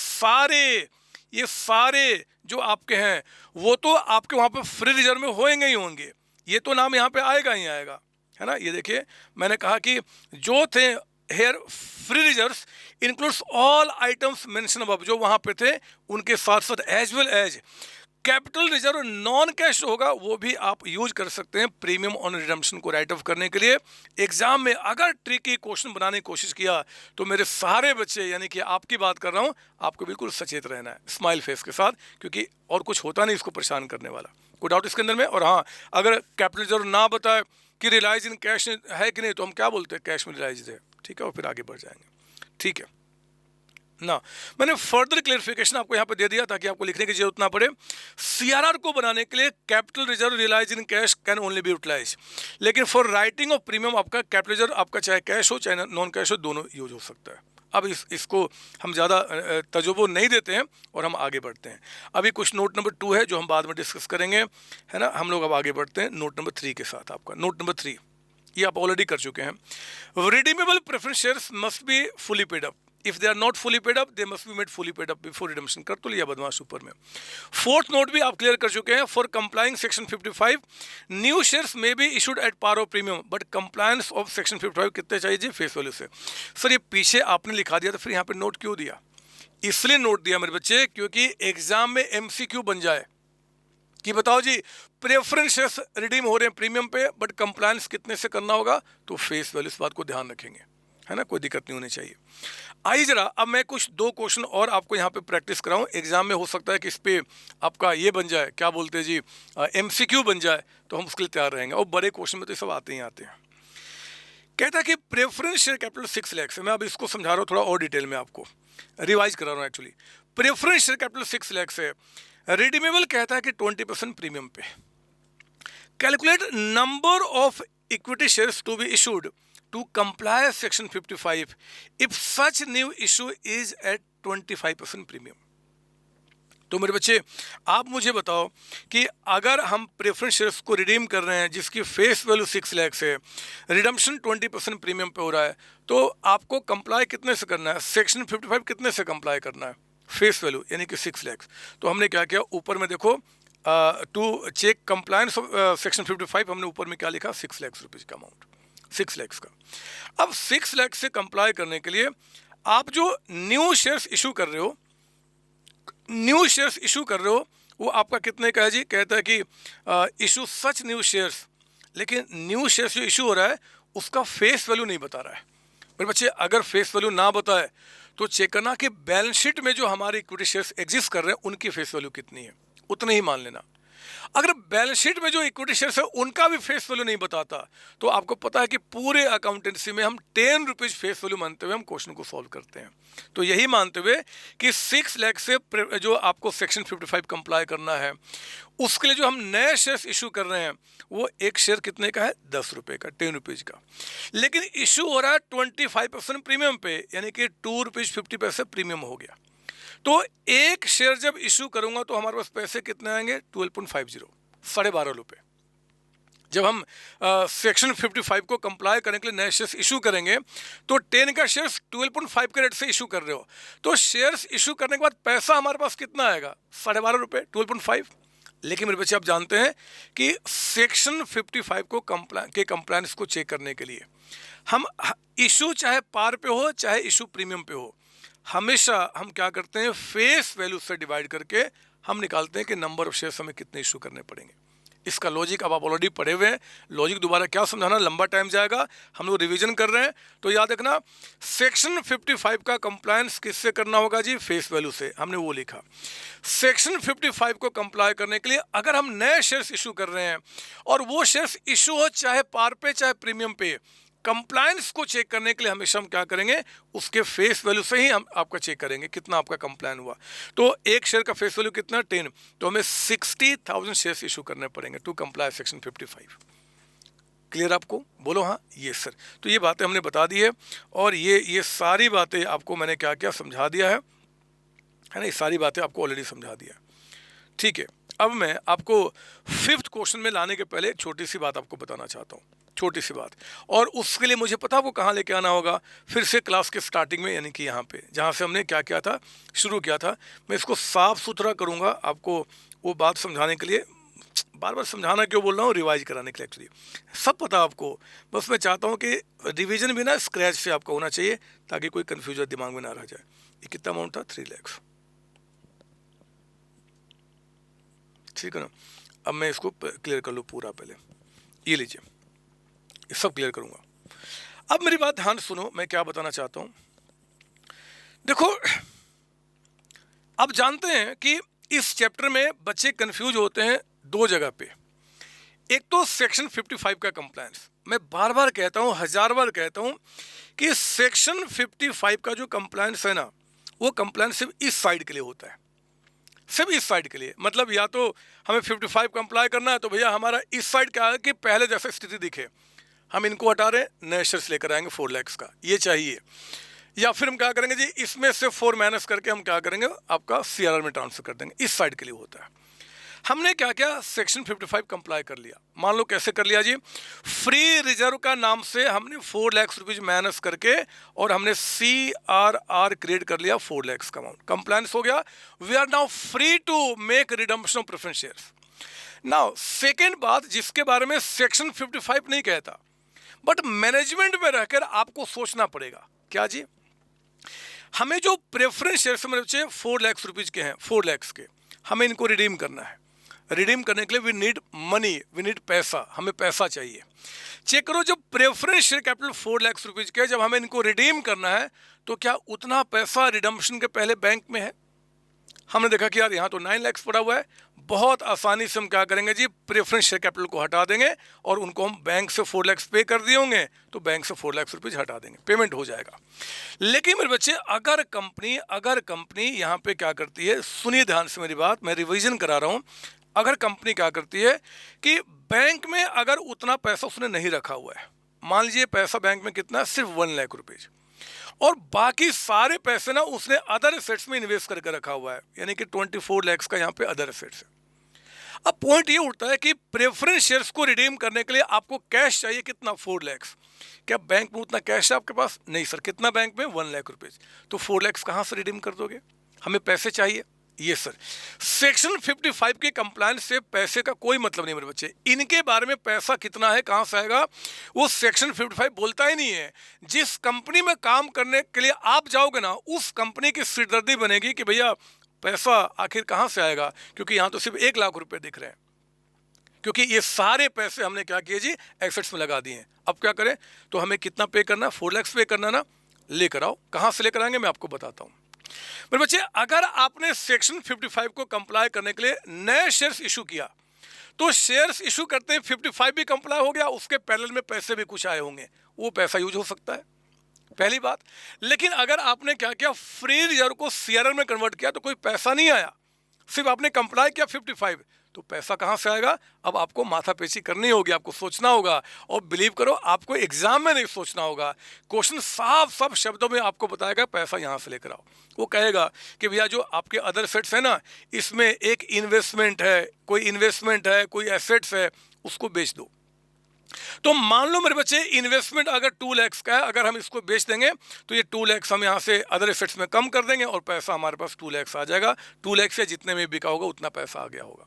सारे जो आपके हैं वो तो आपके वहां पे फ्री रिजर्व में होंगे ही होंगे, ये तो नाम यहाँ पे आएगा ही आएगा, है ना। ये देखिए मैंने कहा कि जो थे here free reserves includes all items mention above, जो वहाँ पे थे उनके साथ साथ as well as capital reserve non cash होगा वो भी आप यूज कर सकते हैं प्रीमियम ऑन रिडम्पशन को राइट ऑफ करने के लिए। एग्जाम में अगर ट्रिकी क्वेश्चन बनाने की कोशिश किया तो मेरे सारे बच्चे, यानी कि आपकी बात कर रहा हूं, आपको बिल्कुल सचेत रहना है स्माइल फेस के साथ, क्योंकि और कुछ होता नहीं इसको परेशान करने वाला, कोई डाउट इसके अंदर में। और हाँ, अगर कैपिटल रिजर्व ना बताए कि रिलाइज इन कैश है कि नहीं, तो हम क्या बोलते हैं, कैश में रिलाइज है, ठीक है, और फिर आगे बढ़ जाएंगे, ठीक है ना। मैंने फर्दर क्लेरिफिकेशन आपको यहाँ पे दे दिया ताकि आपको लिखने की जरूरत ना पड़े। सीआरआर को बनाने के लिए capital reserve realise in cash can only be utilise, लेकिन फॉर राइटिंग ऑफ प्रीमियम आपका कैपिटल रिजर्व आपका चाहे कैश हो चाहे नॉन कैश हो, दोनों यूज हो सकता है। अब इसको हम ज़्यादा तजुर्बा नहीं देते हैं और हम आगे बढ़ते हैं। अभी कुछ नोट नंबर 2 है जो हम बाद में डिस्कस करेंगे, है ना। हम लोग अब आगे बढ़ते हैं नोट नंबर 3 के साथ। आपका नोट नंबर 3 ये आप ऑलरेडी कर चुके हैं। Redeemable preference shares must be fully paid up. If they are not fully paid up they must be made fully paid up before redemption. कर तो लिया बदमाश ऊपर में। फोर्थ नोट भी आप क्लियर कर चुके हैं। For complying section 55 new shares में be issued at par of premium but compliance of section 55 कितने चाहिए जी, फेस वैल्यू से। सर ये पीछे आपने लिखा दिया, तो फिर यहाँ पे नोट क्यों दिया? इसलिए नोट दिया मेरे बच्चे क्योंकि एग्जाम में एमसीक्यू बन जाए कि बताओ जी प्रेफरेंस शेयर्स रिडीम हो रहे हैं प्रीमियम पे बट कंप्लायंस कितने से करना होगा, तो फेस वैल्यू, इस बात को ध्यान रखेंगे, है ना, कोई दिक्कत नहीं होनी चाहिए। आइए जरा अब मैं कुछ 2 क्वेश्चन और आपको यहाँ पे प्रैक्टिस कराऊं। एग्जाम में हो सकता है कि इस पे आपका ये बन जाए, क्या बोलते हैं जी, एमसीक्यू बन जाए, तो हम उसके लिए तैयार रहेंगे। और बड़े क्वेश्चन में तो सब आते ही आते हैं। कहता है कि प्रेफरेंस शेयर कैपिटल 6 लाख है। मैं अब इसको समझा रहा हूँ थोड़ा और डिटेल में, आपको रिवाइज करा रहा हूँ actually. Preference share capital 6 lakh है। रिडीमेबल कहता है कि 20% प्रीमियम पे। Calculate number of equity shares to be issued to comply section 55 if such new issue is at 25% premium। तो मेरे बच्चे आप मुझे बताओ कि अगर हम प्रेफरेंस शेयर्स को रिडीम कर रहे हैं जिसकी फेस वैल्यू 6 लाख है, रिडम्पशन 20% प्रीमियम पे हो रहा है, तो आपको कंप्लाई कितने से करना है? सेक्शन 55 कितने से कंप्लाई करना है? फेस वैल्यू यानी कि 6 लाख। तो हमने क्या किया, ऊपर में देखो टू चेक कंप्लायंस सेक्शन 55 हमने ऊपर में क्या लिखा, 6 लाख रुपीज़ का अमाउंट, 6 लाख का। अब 6 लाख से कंप्लाई करने के लिए आप जो न्यू शेयर्स इशू कर रहे हो, वो आपका कितने का है जी? कहता है कि इशू सच न्यू शेयर्स, लेकिन न्यू शेयर्स जो इशू हो रहा है उसका फेस वैल्यू नहीं बता रहा है। मेरे बच्चे अगर फेस वैल्यू ना बताए तो चेक करना कि बैलेंस शीट में जो हमारे इक्विटी शेयर्स एग्जिस्ट कर रहे हैं उनकी फेस वैल्यू कितनी है, उतने ही मान लेना। अगर बैलेंस शीट में जो इक्विटी शेयर्स है उनका भी फेस वैल्यू नहीं बताता, तो आपको पता है कि पूरे अकाउंटेंसी में हम 10 रुपीज़ फेस वैल्यू मानते हुए हम क्वेश्चन को सॉल्व करते हैं। तो यही मानते हुए कि 6 लाख से जो आपको सेक्शन 55 कंप्लाई करना है, उसके लिए जो हम नए शेयर्स इशू कर रहे हैं वो एक शेयर कितने का है, 10 रुपये का, 10 रुपीज़ का। लेकिन इशू हो रहा है 25% प्रीमियम पे, यानी कि 2 रुपीज़ 50 पैसे प्रीमियम हो गया। तो एक शेयर जब इशू करूंगा तो हमारे पास पैसे कितने आएंगे, 12.50, 12.5 रुपये। जब हम सेक्शन 55 को कंप्लाई करने के लिए नए शेयर्स इशू करेंगे तो 10 का शेयर्स 12.5 के रेट से इशू कर रहे हो, तो शेयर्स इशू करने के बाद पैसा हमारे पास कितना आएगा, 12.5 रुपये, 12.5। लेकिन मेरे बच्चे आप जानते हैं कि सेक्शन 55 को कंप्लायंस को चेक करने के लिए हम इशू चाहे पार पे हो चाहे इशू प्रीमियम पे हो, हमेशा हम क्या करते हैं, फेस वैल्यू से डिवाइड करके हम निकालते हैं कि नंबर ऑफ शेयर्स हमें कितने इशू करने पड़ेंगे। इसका लॉजिक अब आप ऑलरेडी पढ़े हुए हैं, लॉजिक दोबारा क्या समझाना, लंबा टाइम जाएगा, हम लोग रिवीजन कर रहे हैं। तो याद रखना सेक्शन 55 का कंप्लायंस किससे करना होगा जी, फेस वैल्यू से, हमने वो लिखा। सेक्शन 55 को कंप्लाई करने के लिए अगर हम नए शेयर्स इशू कर रहे हैं और वो शेयर्स इशू हो चाहे पार पे चाहे प्रीमियम पे, कंप्लायंस को चेक करने के लिए हमेशा हम क्या करेंगे, उसके फेस वैल्यू से ही हम आपका चेक करेंगे कितना आपका कंप्लायन हुआ। तो एक शेयर का फेस वैल्यू कितना, 10, तो हमें 60,000 शेयर्स इशू करने पड़ेंगे टू कंप्लाई सेक्शन 55। क्लियर आपको? बोलो हाँ, ये सर। तो ये बातें हमने बता दी है और ये सारी बातें आपको मैंने क्या क्या समझा दिया है ना, ये सारी बातें आपको ऑलरेडी समझा दिया। ठीक है, अब मैं आपको 5th क्वेश्चन में लाने के पहले छोटी सी बात आपको बताना चाहता हूँ, छोटी सी बात। और उसके लिए मुझे पता वो कहाँ लेके आना होगा, फिर से क्लास के स्टार्टिंग में, यानी कि यहाँ पे जहाँ से हमने क्या किया था, शुरू किया था। मैं इसको साफ सुथरा करूँगा आपको वो बात समझाने के लिए। बार बार समझाना क्यों बोल रहा हूँ, रिवाइज कराने के लिए। एक्चुअली सब पता आपको, बस मैं चाहता हूँ कि रिविजन भी ना स्क्रैच से आपका होना चाहिए ताकि कोई कन्फ्यूजन दिमाग में ना रह जाए। ये कितना अमाउंट था, 3 लाख। ठीक है ना। अब मैं इसको क्लियर कर लूँ पूरा, पहले ये लीजिए, ये सब क्लियर करूँगा। अब मेरी बात ध्यान सुनो, मैं क्या बताना चाहता हूँ। देखो, आप जानते हैं कि इस चैप्टर में बच्चे कंफ्यूज होते हैं दो जगह पे। एक तो सेक्शन 55 का कंप्लायंस, मैं बार बार कहता हूँ, 1000 बार कहता हूँ कि सेक्शन 55 का जो कंप्लायंस है ना, वो कंप्लायंस सिर्फ इस साइड के लिए होता है, सिर्फ इस साइड के लिए। मतलब या तो हमें 55 कंप्लाई करना है तो भैया हमारा इस साइड क्या है कि पहले जैसे स्थिति दिखे, हम इनको हटा रहे हैं, नए शेयर्स लेकर आएंगे 4 लाख का, ये चाहिए। या फिर हम क्या करेंगे जी, इसमें से 4 माइनस करके हम क्या करेंगे, आपका CRR में ट्रांसफर कर देंगे, इस साइड के लिए होता है। हमने क्या क्या सेक्शन 55 कंप्लाई कर लिया। मान लो कैसे कर लिया जी, फ्री रिजर्व का नाम से हमने 4 लाख रुपीज माइनस करके और हमने CRR क्रिएट कर लिया 4 लाख का अमाउंट, कंप्लायंस हो गया। We are now free to make redemption of preference shares. Now second बात जिसके बारे में सेक्शन 55 नहीं कहता, बट मैनेजमेंट में रहकर आपको सोचना पड़ेगा, क्या जी, हमें जो प्रेफरेंस शेयर्स मेरे बच्चे 4 लाख रुपीज के हैं, 4 लाख के, हमें इनको रिडीम करना है। रिडीम करने के लिए we need money, we need पैसा, हमें पैसा चाहिए। चेक करो, जब preference share capital 4 lakh rupees के, जब हमें इनको रिडीम करना है तो क्या उतना पैसा रिडम्पशन के पहले बैंक में है? हमने देखा कि यार यहाँ तो 9 लाख पड़ा हुआ है, बहुत आसानी से हम क्या करेंगे जी, प्रेफरेंस शेयर कैपिटल को हटा देंगे और उनको हम बैंक से 4 लाख पे कर दिए होंगे तो बैंक से 4 लाख रुपीज हटा देंगे, पेमेंट हो जाएगा। लेकिन मेरे बच्चे, अगर कंपनी यहाँ पे क्या करती है, सुनिए ध्यान से मेरी बात, मैं रिवीजन करा रहा हूँ। अगर कंपनी क्या करती है कि बैंक में अगर उतना पैसा उसने नहीं रखा हुआ है, मान लीजिए पैसा बैंक में कितना है, सिर्फ 1 लाख रुपीज, और बाकी सारे पैसे ना उसने अदर एसेट्स में इन्वेस्ट करके रखा हुआ है, यानी कि 24 लाख का यहाँ पे अदर एसेट्स है। अब पॉइंट ये उठता है कि प्रेफरेंस शेयर्स को रिडीम करने के लिए आपको कैश चाहिए कितना, 4 लाख। क्या बैंक में उतना कैश है आपके पास? नहीं सर। कितना बैंक में? 1 लाख रुपीज। तो 4 लाख कहाँ से रिडीम कर दोगे? हमें पैसे चाहिए। ये सर, सेक्शन 55 के कंप्लायंस से पैसे का कोई मतलब नहीं मेरे बच्चे। इनके बारे में पैसा कितना है, कहाँ से आएगा, वो सेक्शन 55 बोलता ही नहीं है। जिस कंपनी में काम करने के लिए आप जाओगे ना, उस कंपनी की सिरदर्दी बनेगी कि भैया पैसा आखिर कहाँ से आएगा, क्योंकि यहाँ तो सिर्फ 1 लाख रुपए दिख रहे हैं, क्योंकि ये सारे पैसे हमने क्या किए जी, एसेट्स में लगा दिए हैं। अब क्या करें, तो हमें कितना पे करना, 4 लाख पे करना ना, लेकर आओ। कहाँ से लेकर आएंगे मैं आपको बताता हूँ मेरे बच्चे। अगर आपने सेक्शन 55 को कंप्लाई करने के लिए नए शेयर्स इशू किया, तो शेयर्स इशू करते हैं 55 भी कंप्लाई हो गया, उसके पैरेलल में पैसे भी कुछ आए होंगे, वो पैसा यूज हो सकता है, पहली बात। लेकिन अगर आपने क्या किया, फ्री रिजर्व को CRR में कन्वर्ट किया तो कोई पैसा नहीं आया, सिर्फ आपने कंप्लाई किया 55, तो पैसा कहाँ से आएगा? अब आपको माथापेची करनी होगी, आपको सोचना होगा, और बिलीव करो आपको एग्जाम में नहीं सोचना होगा। क्वेश्चन साफ साफ शब्दों में आपको बताएगा पैसा यहाँ से लेकर आओ। वो कहेगा कि भैया जो आपके अदर एसेट्स है ना, इसमें एक इन्वेस्टमेंट है, कोई एसेट्स है, उसको बेच दो। तो मान लो मेरे बच्चे, इन्वेस्टमेंट अगर 2 लाख का है, अगर हम इसको बेच देंगे तो ये 2 लाख हम यहाँ से अदर एसेट्स में कम कर देंगे और पैसा हमारे पास 2 लाख आ जाएगा। 2 लाख से जितने में बिका होगा उतना पैसा आ गया होगा।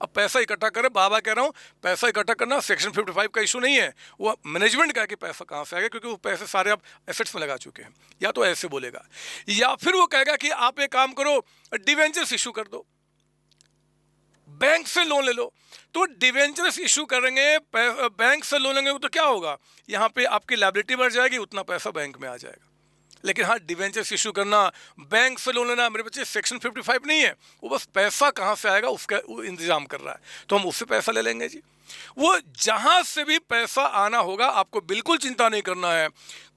अब पैसा इकट्ठा करें, बाबा कह रहा हूँ, पैसा इकट्ठा करना सेक्शन 55 का इशू नहीं है, वो मैनेजमेंट का कि पैसा कहाँ से आएगा, क्योंकि वो पैसे सारे आप एसेट्स में लगा चुके हैं। या तो ऐसे बोलेगा, या फिर वो कहेगा कि आप एक काम करो, डिवेंचर्स इशू कर दो, बैंक से लोन ले लो। तो डिवेंचर्स इशू करेंगे, बैंक से लोन लेंगे तो क्या होगा, यहाँ पे आपकी लायबिलिटी बढ़ जाएगी, उतना पैसा बैंक में आ जाएगा। लेकिन हाँ, डिवेंचर्स इशू करना, बैंक से लोन लेना, मेरे बच्चे सेक्शन 55 नहीं है, वो बस पैसा कहाँ से आएगा उसका वो इंतजाम कर रहा है, तो हम उससे पैसा ले लेंगे जी। वो जहाँ से भी पैसा आना होगा आपको बिल्कुल चिंता नहीं करना है,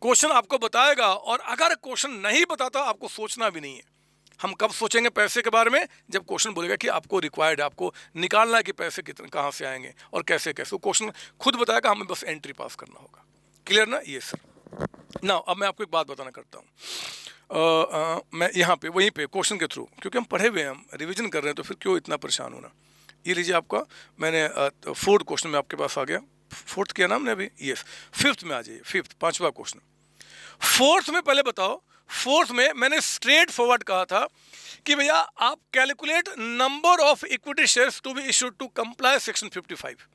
क्वेश्चन आपको बताएगा, और अगर क्वेश्चन नहीं बताता आपको सोचना भी नहीं है। हम कब सोचेंगे पैसे के बारे में, जब क्वेश्चन बोलेगा कि आपको रिक्वायर्ड है, आपको निकालना है कि पैसे कितने कहाँ से आएंगे और कैसे कैसे, क्वेश्चन खुद बताएगा, हमें बस एंट्री पास करना होगा। क्लियर ना? ये सर। ना अब मैं आपको एक बात बताना करता हूँ, मैं यहाँ पे वहीं पे क्वेश्चन के थ्रू, क्योंकि हम पढ़े हुए हैं, हम रिवीजन कर रहे हैं, तो फिर क्यों इतना परेशान होना। ये लीजिए आपका, मैंने 4th क्वेश्चन में आपके पास आ गया। 4th किया ना हमने अभी, यस। 5th में आ जाइए, 5th 5वां क्वेश्चन। 4th में पहले बताओ, 4th में मैंने स्ट्रेट फॉरवर्ड कहा था कि भैया आप calculate number of equity shares to be issued to comply section 55।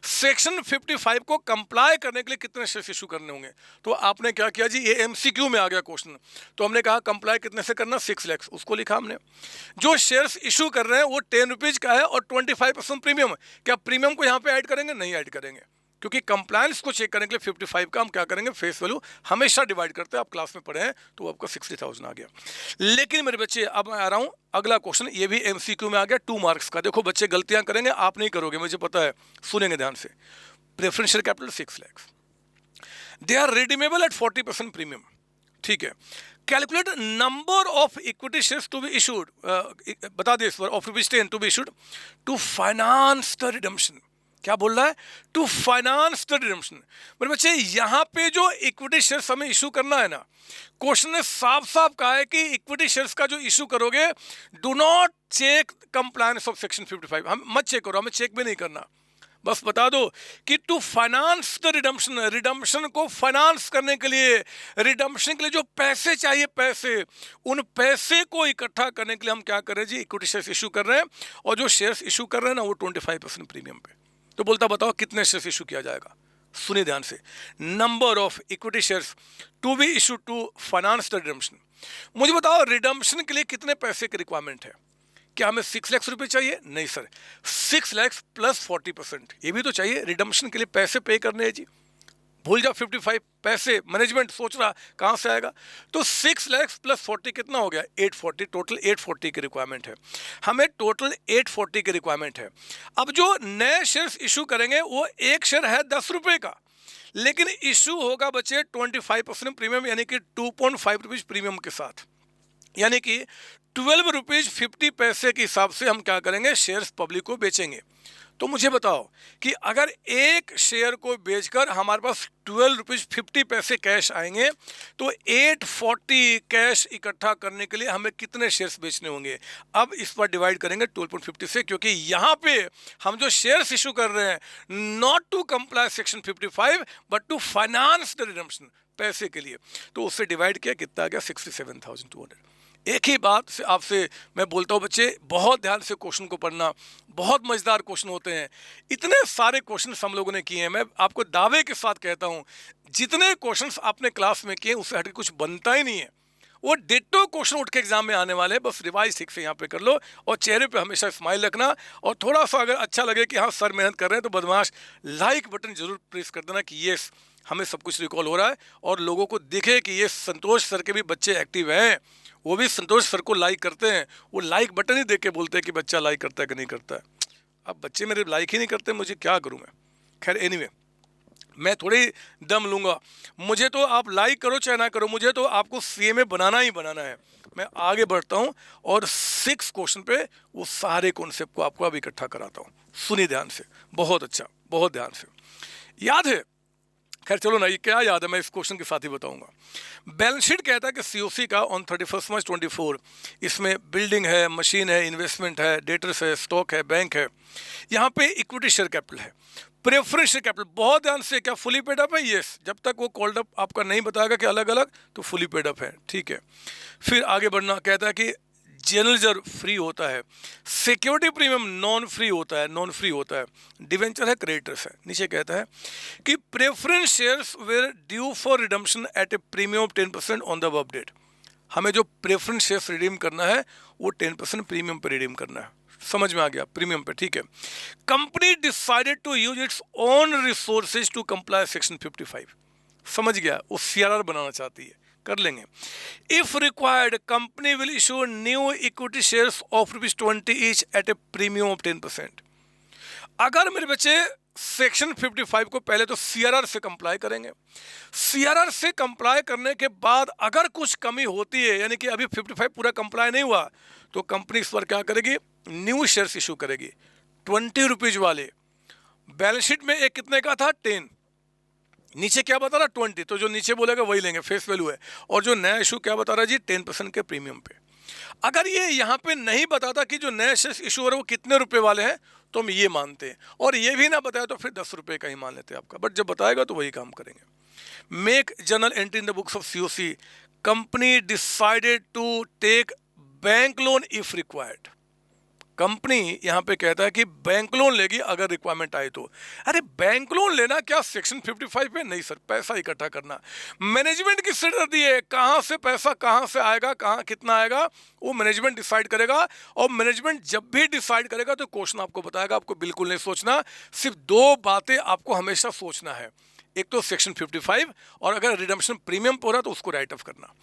Section 55 को कंप्लाई करने के लिए कितने शेयर्स इशू करने होंगे? तो आपने क्या किया जी, ये एमसीक्यू में आ गया क्वेश्चन, तो हमने कहा कंप्लाई कितने से करना, 6 लाख, उसको लिखा हमने। जो शेयर्स इशू कर रहे हैं वो 10 रुपीज का है और 25% प्रीमियम है। क्या प्रीमियम को यहाँ पे ऐड करेंगे? नहीं ऐड करेंगे, क्योंकि कंप्लायंस को चेक करने के लिए 55 का हम क्या करेंगे, फेस वैल्यू हमेशा डिवाइड करते हैं। आप क्लास में पढ़े हैं तो वो आपका 60,000 आ गया। लेकिन मेरे बच्चे अब मैं आ रहा हूं अगला क्वेश्चन, ये भी एमसीक्यू में आ गया, 2 मार्क्स का। देखो बच्चे गलतियां करेंगे, आप नहीं करोगे, मुझे पता है, सुनेंगे ध्यान से। Preferential capital 6 lakh, they are redeemable at 40% premium, ठीक है। Calculate number of equity shares to be issued, बता दे इस बार, of ₹10 to be issued to finance the redemption. क्या बोल रहा है? To finance the redemption. मेरे बच्चे यहाँ पे जो इक्विटी शेयर्स हमें इशू करना है ना, क्वेश्चन ने साफ साफ कहा है कि इक्विटी शेयर्स का जो इशू करोगे, do not check compliance of section 55। हम मत चेक करो, हमें चेक भी नहीं करना, बस बता दो कि to finance the redemption, redemption को फाइनेंस करने के लिए, रिडम्पशन के लिए जो पैसे चाहिए, पैसे, उन पैसे को इकट्ठा करने के लिए हम क्या कर रहे हैं जी, इक्विटी शेयर्स इशू कर रहे हैं। और जो शेयर्स इशू कर रहे हैं ना वो 25% प्रीमियम पे। तो बोलता बताओ कितने शेयर्स इशू किया जाएगा? सुनिए ध्यान से, number of equity shares to be issue to finance the redemption. मुझे बताओ रिडम्पशन के लिए कितने पैसे की रिक्वायरमेंट है? क्या हमें 6 लाख रुपए चाहिए? नहीं सर, 6 लाख प्लस 40%, ये भी तो चाहिए। रिडम्पशन के लिए पैसे पे करने हैं जी, भूल जाओ 55 पैसे, मैनेजमेंट सोच रहा कहाँ से आएगा। तो 6 लाख प्लस 40 कितना हो गया? 840, टोटल 840 की रिक्वायरमेंट है हमें, टोटल 840 की रिक्वायरमेंट है। अब जो नए शेयर्स इशू करेंगे वो एक शेयर है 10 रुपए का, लेकिन इशू होगा बच्चे 25% प्रीमियम, यानी कि 2.5 रुपीज प्रीमियम के साथ, यानी कि 12 रुपीज 50 पैसे के हिसाब से हम क्या करेंगे, शेयर्स पब्लिक को बेचेंगे। तो मुझे बताओ कि अगर एक शेयर को बेचकर हमारे पास 12 रुपीज 50 पैसे कैश आएंगे, तो 840 कैश इकट्ठा करने के लिए हमें कितने शेयर्स बेचने होंगे? अब इस पर डिवाइड करेंगे 12.50 से, क्योंकि यहाँ पे हम जो शेयर्स इशू कर रहे हैं, not to comply section 55 but to finance the redemption, पैसे के लिए, तो उससे डिवाइड किया, कितना आ गया? 67,200। एक ही बात से आपसे मैं बोलता हूँ बच्चे, बहुत ध्यान से क्वेश्चन को पढ़ना, बहुत मजेदार क्वेश्चन होते हैं। इतने सारे क्वेश्चन हम लोगों ने किए हैं, मैं आपको दावे के साथ कहता हूँ, जितने क्वेश्चंस आपने क्लास में किए उससे हटके कुछ बनता ही नहीं है। वो डिट्टो क्वेश्चन उठ के एग्जाम में आने वाले हैं, बस रिवाइज ठीक से यहाँ पे कर लो और चेहरे पे हमेशा स्माइल रखना। और थोड़ा सा अगर अच्छा लगे कि हाँ सर मेहनत कर रहे हैं, तो बदमाश लाइक बटन जरूर प्रेस कर देना कि ये हमें सब कुछ रिकॉल हो रहा है, और लोगों को दिखे कि ये संतोष सर के भी बच्चे एक्टिव हैं, वो भी संतोष सर को लाइक करते हैं। वो लाइक बटन ही देख के बोलते हैं कि बच्चा लाइक करता है कि नहीं करता है। अब बच्चे मेरे लाइक ही नहीं करते, मुझे क्या करूं मैं। खैर एनीवे, मैं थोड़ी दम लूंगा, मुझे तो आप लाइक करो चाहे ना करो, मुझे तो आपको सीएमए बनाना ही बनाना है। मैं आगे बढ़ता हूं और 6 क्वेश्चन पे वो सारे कॉन्सेप्ट को आपको अब इकट्ठा कराता हूं। सुनिए ध्यान से, बहुत अच्छा, बहुत ध्यान से। याद है? खैर चलो ना, ये क्या याद है मैं इस क्वेश्चन के साथ ही बताऊंगा। बैलेंस शीट कहता है कि सीओसी का ऑन 31 मार्च 24, इसमें बिल्डिंग है, मशीन है, इन्वेस्टमेंट है, डेटर्स है, स्टॉक है, बैंक है। यहाँ पे इक्विटी शेयर कैपिटल है, प्रेफरेंस शेयर कैपिटल। बहुत ध्यान से, क्या फुली पेड अप है? यस, जब तक वो कॉल्ड अप आपका नहीं बताएगा कि अलग अलग, तो फुली पेड अप है, ठीक है। फिर आगे बढ़ना, कहता है कि जनरल रिजर्व फ्री होता है, सिक्योरिटी प्रीमियम नॉन फ्री होता है, नॉन फ्री होता है, डिवेंचर है, क्रेडिटर्स है। नीचे कहता है कि preference shares were due for redemption at a premium of 10% on the above date. हमें जो प्रेफरेंस शेयर्स रिडीम करना है वो 10% प्रीमियम पर रिडीम करना है। समझ में आ गया? प्रीमियम पे, ठीक है। Company decided to use its own resources to comply section 55। समझ गया? वो सीआरआर बनाना चाहती है, कर लेंगे। If required company will issue new equity shares of ₹20 each eight a premium of 10%। अगर मेरे बच्चे सेक्शन 55 को पहले तो सीआरआर से कंप्लाई करेंगे, सीआरआर से कंप्लाई करने के बाद अगर कुछ कमी होती है, यानी कि अभी 55 पूरा कंप्लाई नहीं हुआ, तो कंपनी इस पर क्या करेगी? न्यू शेयर्स इशू करेगी, 20 रुपीज वाले। बैलेंस शीट में एक कितने का था? 10, नीचे क्या बता रहा? 20, तो जो नीचे बोलेगा वही लेंगे, फेस वैल्यू है। और जो नया इशू क्या बता रहा है जी? 10% के प्रीमियम पे। अगर ये यहाँ पे नहीं बताता कि जो नए शेयर्स इशू हो रहे हैं वो कितने रुपए वाले हैं, तो हम ये मानते हैं, और ये भी ना बताया तो फिर 10 रुपए का ही मान लेते हैं आपका, बट जब बताएगा तो वही काम करेंगे। Make journal entry in the books of COC, company decided to take bank loan if required. Company यहाँ पे कहता है कि बैंक लोन लेगी अगर रिक्वायरमेंट आए तो। अरे बैंक लोन लेना क्या सेक्शन 55 पे? नहीं सर, पैसा इकट्ठा करना मैनेजमेंट की सिरदर्दी है। कहाँ से पैसा कहाँ से आएगा, कहाँ कितना आएगा, वो मैनेजमेंट डिसाइड करेगा। और मैनेजमेंट जब भी डिसाइड करेगा तो क्वेश्चन आपको बताएगा। आपको बिल्कुल नहीं सोचना, सिर्फ दो बातें आपको हमेशा सोचना है, एक तो सेक्शन 55 और अगर रिडम्पशन प्रीमियम पे हो रहा तो उसको राइट ऑफ करना।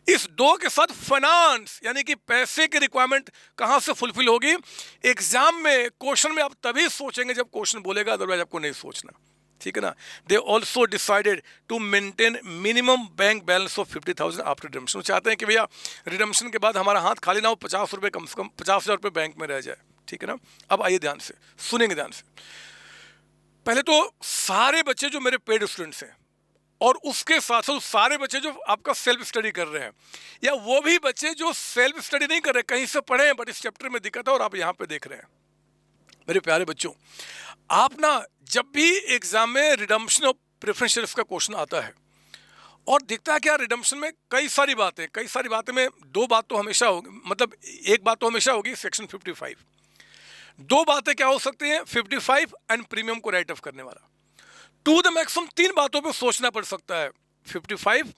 इस दो के साथ फाइनेंस यानी कि पैसे की रिक्वायरमेंट कहां से फुलफिल होगी? एग्जाम में क्वेश्चन में आप तभी सोचेंगे जब क्वेश्चन बोलेगा, अदरवाइज आपको नहीं सोचना, ठीक है ना। They also decided to maintain minimum bank balance of 50,000 after redemption. चाहते हैं कि भैया रिडम्पशन के बाद हमारा हाथ खाली ना हो, 50 रुपये कम से कम 50,000 रुपये बैंक में रह जाए, ठीक है ना। अब आइए ध्यान से सुनेंगे, ध्यान से। पहले तो सारे बच्चे जो मेरे पेड स्टूडेंट्स हैं और उसके साथ साथ सारे बच्चे जो आपका सेल्फ स्टडी कर रहे हैं, या वो भी बच्चे जो सेल्फ स्टडी नहीं कर रहे, कहीं से पढ़े हैं बट इस चैप्टर में दिक्कत है और आप यहाँ पे देख रहे हैं, मेरे प्यारे बच्चों, आप ना जब भी एग्जाम में रिडम्पशन और प्रेफरेंस शेयर्स का क्वेश्चन आता है और दिखता है क्या रिडम्पशन में कई सारी बातें में दो बात तो हमेशा होगी, मतलब एक बात तो हमेशा होगी सेक्शन 55। दो बातें क्या हो सकती हैं? 55 एंड प्रीमियम को राइट ऑफ करने वाला। टू द मैक्सिमम तीन बातों पे सोचना पड़ सकता है। 55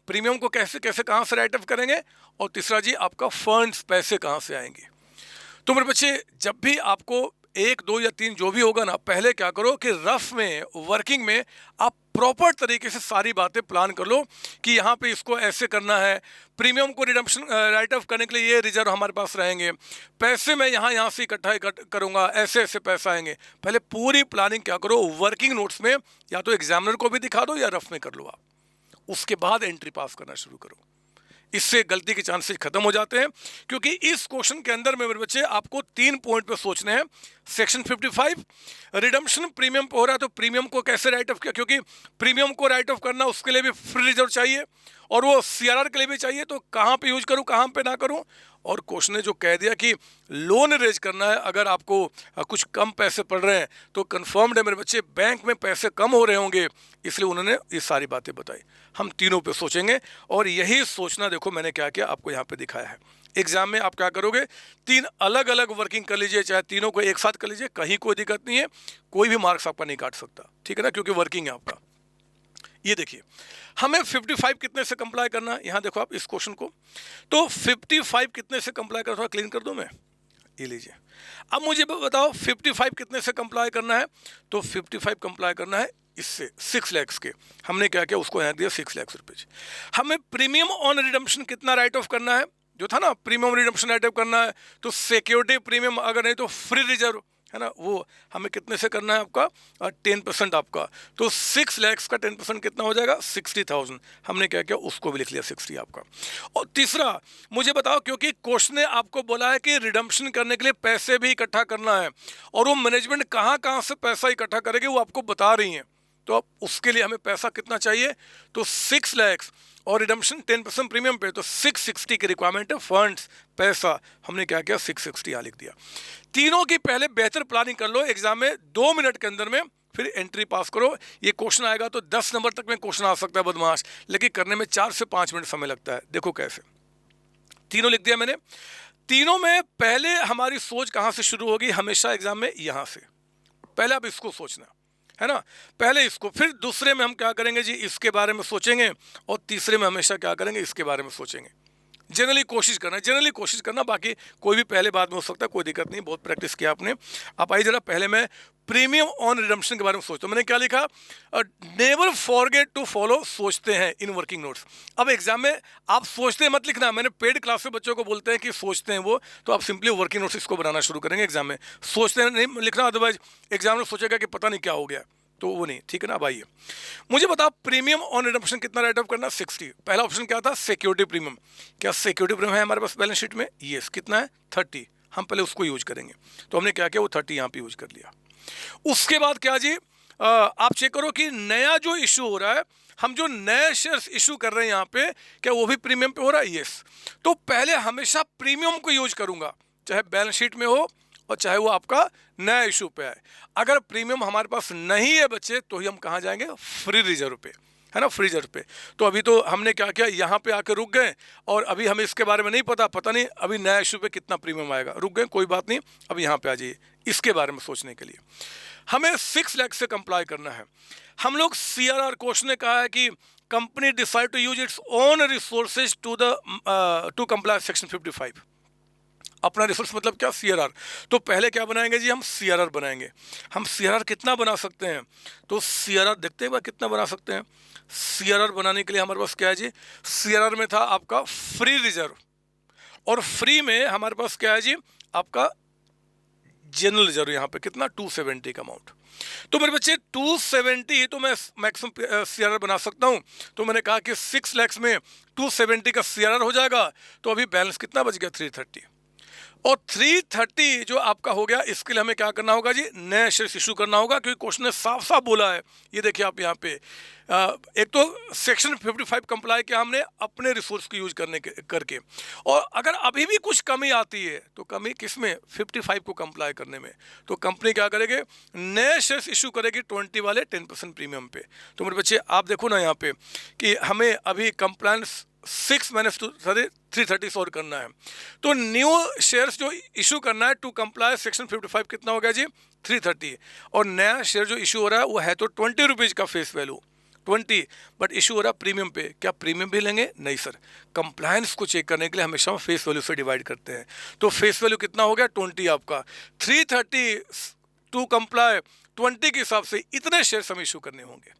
प्रीमियम को कैसे कैसे कहां से राइट ऑफ करेंगे, और तीसरा जी आपका फंड्स पैसे कहां से आएंगे। तो मेरे बच्चे, जब भी आपको एक दो या तीन जो भी होगा ना, पहले क्या करो कि रफ में वर्किंग में आप प्रॉपर तरीके से सारी बातें प्लान कर लो कि यहाँ पे इसको ऐसे करना है, प्रीमियम को रिडम्पशन राइट ऑफ करने के लिए ये रिजर्व हमारे पास रहेंगे, पैसे मैं यहाँ से इकट्ठा करूँगा, ऐसे ऐसे पैसा आएंगे। पहले पूरी प्लानिंग क्या करो, वर्किंग नोट्स में या तो एग्जामिनर को भी दिखा दो या रफ में कर लो आप, उसके बाद एंट्री पास करना शुरू करो। इससे गलती के चांसेस खत्म हो जाते हैं, क्योंकि इस क्वेश्चन के अंदर में मेरे बच्चे आपको 3 पॉइंट पे सोचने हैं। सेक्शन 55 रिडम्पशन प्रीमियम पे हो रहा है तो प्रीमियम को कैसे राइट ऑफ किया, क्योंकि प्रीमियम को राइट ऑफ करना उसके लिए भी फ्री रिजर्व चाहिए और वो सीआरआर के लिए भी चाहिए, तो कहाँ पे यूज करूँ कहाँ पे ना करूँ। और क्वेश्चन ने जो कह दिया कि लोन रेज करना है अगर आपको कुछ कम पैसे पड़ रहे हैं तो कंफर्म्ड है मेरे बच्चे बैंक में पैसे कम हो रहे होंगे, इसलिए उन्होंने ये सारी बातें बताई। हम तीनों पे सोचेंगे और यही सोचना, देखो मैंने क्या किया आपको यहाँ पे दिखाया है। एग्जाम में आप क्या करोगे, 3 अलग अलग वर्किंग कर लीजिए, चाहे तीनों को एक साथ कर लीजिए, कहीं कोई दिक्कत नहीं है, कोई भी मार्क्स आपका नहीं काट सकता, ठीक है ना, क्योंकि वर्किंग है आपका। ये देखिए हमें 55 कितने से कंप्लाई करना है, यहाँ देखो आप इस क्वेश्चन को, तो 55 कितने से कंप्लाई कर, थोड़ा क्लीन कर दूं मैं, ये लीजिए। अब मुझे बताओ 55 कितने से कंप्लाई करना है, तो 55 कंप्लाई करना है इससे 6 लाख के। हमने क्या किया, उसको यहाँ दिया 6 लाख रुपए। हमें प्रीमियम ऑन रिडम्पशन कितना राइट ऑफ करना है, जो था ना प्रीमियम रिडम्पशन राइट ऑफ करना है, तो सिक्योरिटी प्रीमियम, अगर नहीं तो फ्री रिजर्व है ना, वो हमें कितने से करना है आपका 10% आपका, तो 6 लाख का 10% कितना हो जाएगा 60,000। हमने क्या किया, उसको भी लिख लिया 60 आपका। और तीसरा मुझे बताओ, क्योंकि क्वेश्चन ने आपको बोला है कि रिडम्पशन करने के लिए पैसे भी इकट्ठा करना है और वो मैनेजमेंट कहाँ कहाँ से पैसा इकट्ठा करेगी वो आपको बता रही हैं, तो अब उसके लिए हमें पैसा कितना चाहिए, तो 6 लाख और रिडम्पशन 10% प्रीमियम पे, तो 660 की रिक्वायरमेंट है फंड्स पैसा। हमने क्या किया 660 यहाँ लिख दिया। तीनों की पहले बेहतर प्लानिंग कर लो एग्जाम में 2 मिनट के अंदर में, फिर एंट्री पास करो। ये क्वेश्चन आएगा तो 10 नंबर तक में क्वेश्चन आ सकता है बदमाश, लेकिन करने में 4 से 5 मिनट समय लगता है। देखो कैसे, तीनों लिख दिया मैंने। तीनों में पहले हमारी सोच कहाँ से शुरू होगी, हमेशा एग्जाम में यहाँ से, पहले आप इसको सोचना है ना, पहले इसको, फिर दूसरे में हम क्या करेंगे जी, इसके बारे में सोचेंगे, और तीसरे में हमेशा क्या करेंगे, इसके बारे में सोचेंगे। जनरली कोशिश करना, बाकी कोई भी पहले बाद में हो सकता है, कोई दिक्कत नहीं, बहुत प्रैक्टिस किया आपने। आप आइए जरा, पहले मैं प्रीमियम ऑन रिडम्पशन के बारे में सोचता हूँ। मैंने क्या लिखा, नेवर फॉरगेट टू फॉलो, सोचते हैं इन वर्किंग नोट्स। अब एग्जाम में आप सोचते हैं मत लिखना, मैंने पेड क्लास में बच्चों को बोलते हैं कि सोचते हैं वो, तो आप सिंपली वर्किंग नोट्स इसको बनाना शुरू करेंगे एग्जाम में। सोचते हैं नहीं लिखना, अदरवाइज एग्जामिनर सोचेगा कि पता नहीं क्या हो गया, तो वो नहीं, ठीक है ना। अब आइए मुझे बताओ प्रीमियम ऑन रिडम्पशन कितना राइट ऑफ करना, 60। पहला ऑप्शन क्या था, सिक्योरिटी प्रीमियम। क्या सिक्योरिटी प्रीमियम है हमारे पास बैलेंस शीट में, यस, कितना है 30। हम पहले उसको यूज करेंगे, तो हमने क्या किया, वो 30 यहाँ पे यूज कर लिया। उसके बाद क्या जी, आप चेक करो कि नया जो इशू हो रहा है, हम जो नए शेयर्स इशू कर रहे हैं यहाँ पे, क्या वो भी प्रीमियम पे हो रहा है, यस। तो पहले हमेशा प्रीमियम को यूज करूंगा, चाहे बैलेंस शीट में हो और चाहे वो आपका नया इशू पे आए। अगर प्रीमियम हमारे पास नहीं है बच्चे, तो ही हम कहाँ जाएंगे, फ्री रिजर्व पे। है ना, फ्री रिजर्व पे। तो अभी तो हमने क्या किया, यहाँ पे आके रुक गए और अभी हमें इसके बारे में नहीं पता नहीं अभी नया इशू पे कितना प्रीमियम आएगा, रुक गए, कोई बात नहीं, अब यहाँ पे आ जाइए इसके बारे में सोचने के लिए। हमें 6 लाख से कंप्लाई करना है। हम लोग CRR क्वेश्चन ने कहा है कि company decide to use its own resources to comply section 55। अपना रिसोर्स मतलब क्या, CRR। तो पहले क्या बनाएंगे जी, हम CRR बनाएंगे। हम CRR कितना बना सकते हैं, तो CRR देखते हैं कितना बना सकते हैं। CRR बनाने के लिए हमारे पास क्या है जी, CRR में था आपका फ्री रिजर्व, और फ्री में हमारे पास क्या है जी, आपका जनरल रिजर्व। यहाँ पे कितना, 270 का अमाउंट। तो मेरे बच्चे 270 तो मैं मैक्सिमम CRR बना सकता हूँ। तो मैंने कहा कि 6 लाख में 270 का CRR हो जाएगा, तो अभी बैलेंस कितना बच गया, 330। और 330 जो आपका हो गया, इसके लिए हमें क्या करना होगा जी, नया शेयर इशू करना होगा, क्योंकि क्वेश्चन ने साफ साफ बोला है। ये देखिए आप यहाँ पे एक तो सेक्शन 55 कंप्लाई किया हमने अपने रिसोर्स को यूज करके, और अगर अभी भी कुछ कमी आती है तो कमी किसमें, 55 को कंप्लाई करने में। तो कंपनी क्या करेगी, नए शेयर्स इशू करेगी 20 वाले 10% प्रीमियम पे। तो मेरे बच्चे आप देखो ना यहाँ पे कि हमें अभी कंप्लायंस 6 माइनस 330 और करना है। तो न्यू शेयर्स जो इशू करना है टू कंप्लाई सेक्शन 55 कितना हो गया जी, 330। और नया शेयर जो इशू हो रहा है वो है तो 20 रुपीज़ का फेस वैल्यू 20, बट इशू हो रहा है प्रीमियम पे। क्या प्रीमियम भी लेंगे, नहीं सर, कंप्लायंस को चेक करने के लिए हमेशा फेस वैल्यू से डिवाइड करते हैं। तो फेस वैल्यू कितना हो गया, 20 आपका, 330 टू कंप्लाई 20 के हिसाब से इतने शेयर्स हमें इशू करने होंगे।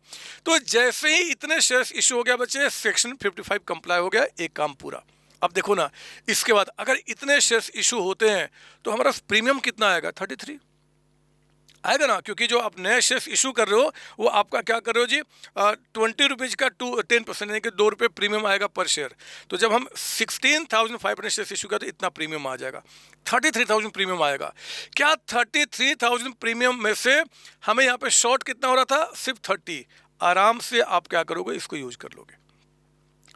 तो जैसे ही इतने शेयर्स इशू हो गया बच्चे, सेक्शन 55 कंप्लाई हो गया, एक काम पूरा। अब देखो ना, इसके बाद अगर इतने शेयर्स इशू होते हैं तो हमारा प्रीमियम कितना आएगा, 33 आएगा ना, क्योंकि जो आप नए शेयर्स इशू कर रहे हो वो आपका क्या कर रहे हो जी, 20 रुपीज़ का 10% यानी कि 2 रुपये प्रीमियम आएगा पर शेयर। तो जब हम 16,500 शेयर्स इशू करें तो इतना प्रीमियम आ जाएगा, 33,000 प्रीमियम आएगा। क्या 33,000 प्रीमियम में से हमें यहाँ पे शॉर्ट कितना हो रहा था, सिर्फ 30। आराम से आप क्या करोगे, इसको यूज कर लोगे,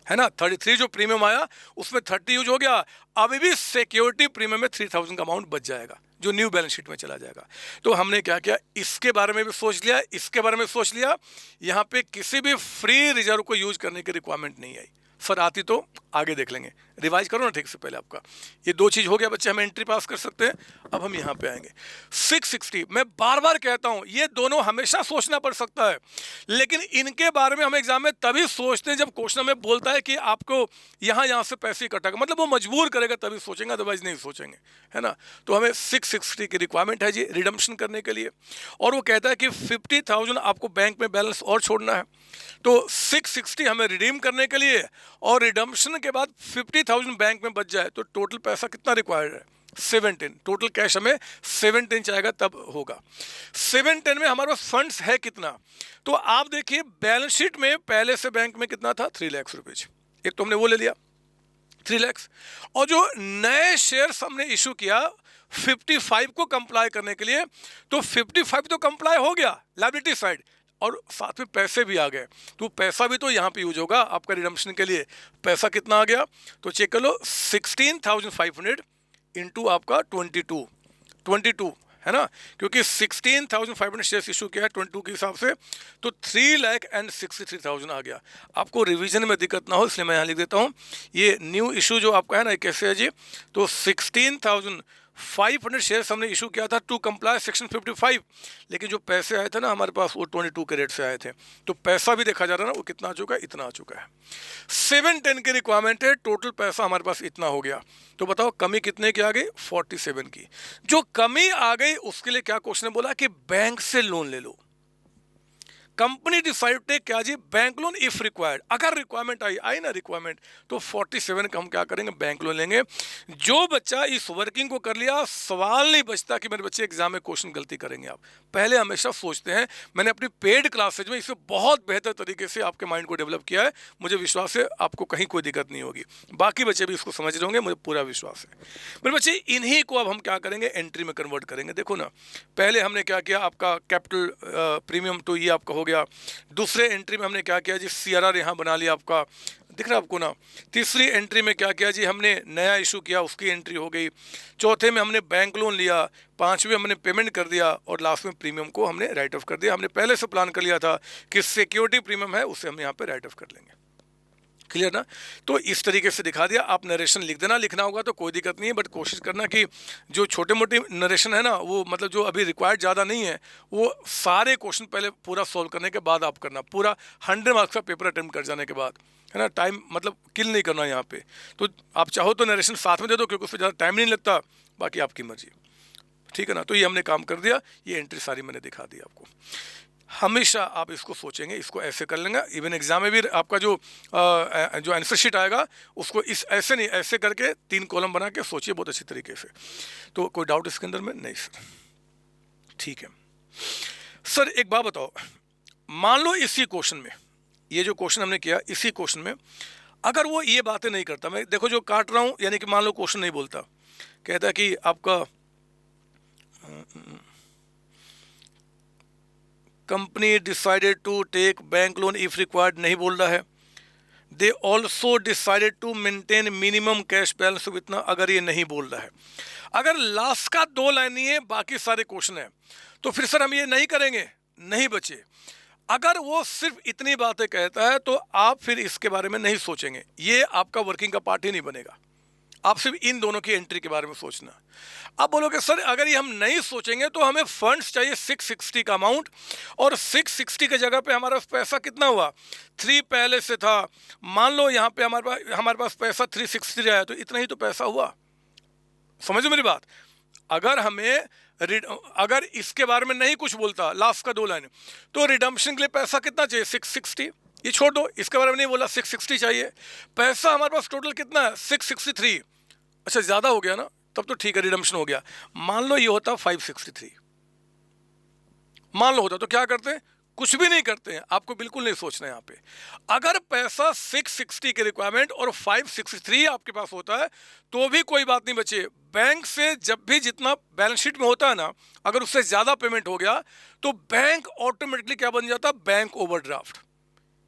है ना। 33 जो प्रीमियम आया उसमें 30 यूज हो गया, अभी भी सिक्योरिटी प्रीमियम में 3,000 का अमाउंट बच जाएगा जो न्यू बैलेंस शीट में चला जाएगा। तो हमने क्या किया, इसके बारे में भी सोच लिया, इसके बारे में सोच लिया। यहाँ पे किसी भी फ्री रिजर्व को यूज करने की रिक्वायरमेंट नहीं आई। सर आती तो आगे देख लेंगे, रिवाइज करो ना ठीक से पहले आपका। ये दो चीज़ हो गया बच्चे, हम एंट्री पास कर सकते हैं। अब हम यहाँ पे आएंगे 660। मैं बार बार कहता हूँ ये दोनों हमेशा सोचना पड़ सकता है, लेकिन इनके बारे में हम एग्जाम में तभी सोचते हैं जब क्वेश्चन में बोलता है कि आपको यहाँ से पैसे कटेगा, मतलब वो मजबूर करेगा तभी सोचेंगे, अदरवाइज नहीं सोचेंगे, है ना। तो हमें 660 की रिक्वायरमेंट है जी रिडम्पशन करने के लिए, और वो कहता है कि 50,000 आपको बैंक में बैलेंस और छोड़ना है। तो 660 हमें रिडीम करने के लिए, और रिडम्पशन के बाद 50,000 बैंक में बच जाए तो टोटल पैसा कितना रिक्वायर्ड है, 17। टोटल कैश हमें 17 चाहेगा तब होगा। 17 में हमारे पास फंड्स है कितना, तो आप देखिए बैलेंस शीट में पहले से बैंक में कितना था, 3 लाख रुपीज। एक तो हमने वो ले लिया 3 लाख, और जो नए शेयर्स हमने इशू किया 55 को कंप्लाई करने के लिए, तो 55 तो कंप्लाई हो गया लायबिलिटी साइड, और साथ में पैसे भी आ गए। तो पैसा भी तो यहाँ पे यूज होगा आपका रिडम्पशन के लिए। पैसा कितना आ गया, तो चेक कर लो, 16,500 इंटू आपका 22 है ना, क्योंकि 16,500 शेयर्स इशू किया है 22 के हिसाब से, तो 3,63,000 आ गया। आपको रिवीजन में दिक्कत ना हो इसलिए मैं यहाँ लिख देता हूँ। ये न्यू इशू जो आपका है ना, कैसे है जी, तो 16,500 शेयर्स हमने इशू किया था टू कंप्लाई सेक्शन 55, लेकिन जो पैसे आए थे ना हमारे पास वो 22 के रेट से आए थे, तो पैसा भी देखा जा रहा है ना, वो कितना आ चुका है, इतना आ चुका है। 710 की रिक्वायरमेंट है, टोटल पैसा हमारे पास इतना हो गया। तो बताओ कमी कितने की आ गई, 47 की। जो कमी आ गई उसके लिए क्या क्वेश्चन बोला कि बैंक से लोन ले लो। कंपनी डिसाइड टेक क्या जी, बैंक लोन इफ रिक्वायर्ड। अगर रिक्वायरमेंट आई ना रिक्वायरमेंट, तो 47 का हम क्या करेंगे, बैंक लोन लेंगे। जो बच्चा इस वर्किंग को कर लिया, सवाल नहीं बचता कि मेरे बच्चे एग्जाम में क्वेश्चन गलती करेंगे। आप पहले हमेशा सोचते हैं, मैंने अपनी पेड क्लासेज में इसे बहुत बेहतर तरीके से आपके माइंड को डेवलप किया है, मुझे विश्वास है आपको कहीं कोई दिक्कत नहीं होगी। बाकी बच्चे भी इसको समझ रहे होंगे, मुझे पूरा विश्वास है। मेरे बच्चे इन्हीं को अब हम क्या करेंगे, एंट्री में कन्वर्ट करेंगे। देखो ना, पहले हमने क्या किया, आपका कैपिटल प्रीमियम तो ये आपका हो गया। दूसरे एंट्री में हमने क्या किया जी, CRR यहाँ बना लिया आपका दिख रहा है आपको ना। तीसरी एंट्री में क्या किया जी, हमने नया इशू किया, उसकी एंट्री हो गई। चौथे में हमने बैंक लोन लिया। पांचवें हमने पेमेंट कर दिया और लास्ट में प्रीमियम को हमने राइट ऑफ कर दिया। हमने पहले से प्लान कर लिया था कि सिक्योरिटी प्रीमियम है उसे हम यहाँ पे राइट ऑफ कर लेंगे। क्लियर ना। तो इस तरीके से दिखा दिया। आप नरेशन लिख देना, लिखना होगा तो कोई दिक्कत नहीं है, बट कोशिश करना कि जो छोटे मोटे नरेशन है ना, वो मतलब जो अभी रिक्वायर्ड ज़्यादा नहीं है, वो सारे क्वेश्चन पहले पूरा सॉल्व करने के बाद आप करना, पूरा 100 मार्क्स का पेपर अटेम्प्ट कर जाने के बाद, है ना। टाइम मतलब किल नहीं करना यहाँ पे। तो आप चाहो तो नरेशन साथ में दे दो क्योंकि उसमें ज़्यादा टाइम नहीं लगता, बाकी आपकी मर्जी, ठीक है ना। तो ये हमने काम कर दिया, ये एंट्री सारी मैंने दिखा दी आपको। हमेशा आप इसको सोचेंगे, इसको ऐसे कर लेंगे। इवन एग्जाम में भी आपका जो आंसर शीट आएगा उसको इस ऐसे नहीं, ऐसे करके 3 कॉलम बना के सोचिए बहुत अच्छी तरीके से। तो कोई डाउट इसके अंदर में? नहीं सर, ठीक है। सर एक बात बताओ, मान लो इसी क्वेश्चन में, ये जो क्वेश्चन हमने किया इसी क्वेश्चन में अगर वो ये बातें नहीं करता, मैं देखो जो काट रहा हूँ, यानी कि मान लो क्वेश्चन नहीं बोलता, कहता है कि आपका company decided to take bank loan if required, नहीं बोल रहा है। They also decided to maintain minimum cash balance of इतना, अगर ये नहीं बोल रहा है। अगर लास्ट का 2 लाइन ही है, बाकी सारे क्वेश्चन है, तो फिर सर हम ये नहीं करेंगे, नहीं बचे। अगर वो सिर्फ इतनी बातें कहता है तो आप फिर इसके बारे में नहीं सोचेंगे, ये आपका वर्किंग का पार्ट ही नहीं बनेगा। आप सिर्फ इन दोनों की एंट्री के बारे में सोचना। अब बोलोगे सर अगर ये हम नहीं सोचेंगे तो हमें फंड्स चाहिए 660 का अमाउंट, और 660 की जगह पे हमारा पैसा कितना हुआ, 3 पहले से था। मान लो यहाँ पे हमारे पास पैसा 360 आया, तो इतना ही तो पैसा हुआ। समझो मेरी बात। अगर इसके बारे में नहीं कुछ बोलता, लास्ट का 2 लाइन, तो रिडम्पशन के लिए पैसा कितना चाहिए, 660। ये छोड़ दो, इसके बारे में नहीं बोला, 660 चाहिए। पैसा हमारे पास टोटल कितना है, 663। अच्छा ज़्यादा हो गया ना, तब तो ठीक है, रिडम्पशन हो गया। मान लो ये होता 563, मान लो होता, तो क्या करते हैं, कुछ भी नहीं करते हैं, आपको बिल्कुल नहीं सोचना है यहाँ पे। अगर पैसा 660 की रिक्वायरमेंट और 563 आपके पास होता है तो भी कोई बात नहीं बचे। बैंक से जब भी जितना बैलेंस शीट में होता है ना, अगर उससे ज़्यादा पेमेंट हो गया तो बैंक ऑटोमेटिकली क्या बन जाता है, बैंक ओवरड्राफ्ट।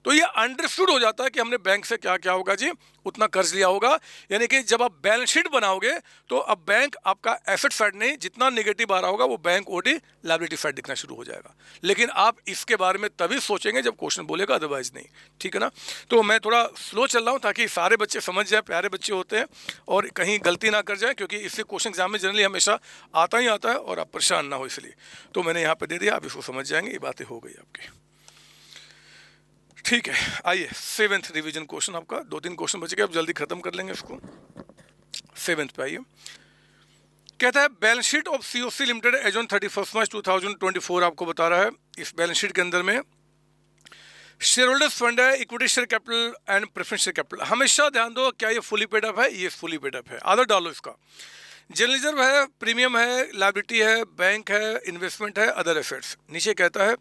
तो ये अंडरस्टूड हो जाता है कि हमने बैंक से क्या क्या होगा जी, उतना कर्ज लिया होगा। यानी कि जब आप बैलेंस शीट बनाओगे तो अब बैंक आपका एसेट साइड नहीं, जितना नेगेटिव आ रहा होगा वो बैंक ओडी लायबिलिटी साइड दिखना शुरू हो जाएगा। लेकिन आप इसके बारे में तभी सोचेंगे जब क्वेश्चन बोलेगा, अदरवाइज नहीं, ठीक है ना। तो मैं थोड़ा स्लो चल रहा हूँ ताकि सारे बच्चे समझ जाए, प्यारे बच्चे होते हैं और कहीं गलती ना कर जाए, क्योंकि इससे क्वेश्चन एग्जाम में जनरली हमेशा आता ही आता है और आप परेशान ना हो, इसलिए तो मैंने यहाँ पर दे दिया। आप इसको समझ जाएंगे, ये बातें हो गई आपकी, ठीक है। आइए 7th रिवीजन क्वेश्चन, आपका 2-3 क्वेश्चन बच गए, अब जल्दी खत्म कर लेंगे इसको। 7th पे आइए। कहता है balance sheet of COC limited as on 31 March 2024 आपको बता रहा है। इस बैलेंस शीट के अंदर में शेयर होल्डर्स फंड है, equity share capital and preference share capital. हमेशा ध्यान दो, क्या ये फुली पेड अप है, ये फुली पेड अप है, आदर डालो इसका। जनरल रिजर्व है, प्रीमियम है, लायबिलिटी है, बैंक है, इन्वेस्टमेंट है, अदर एसेट्स। नीचे कहता है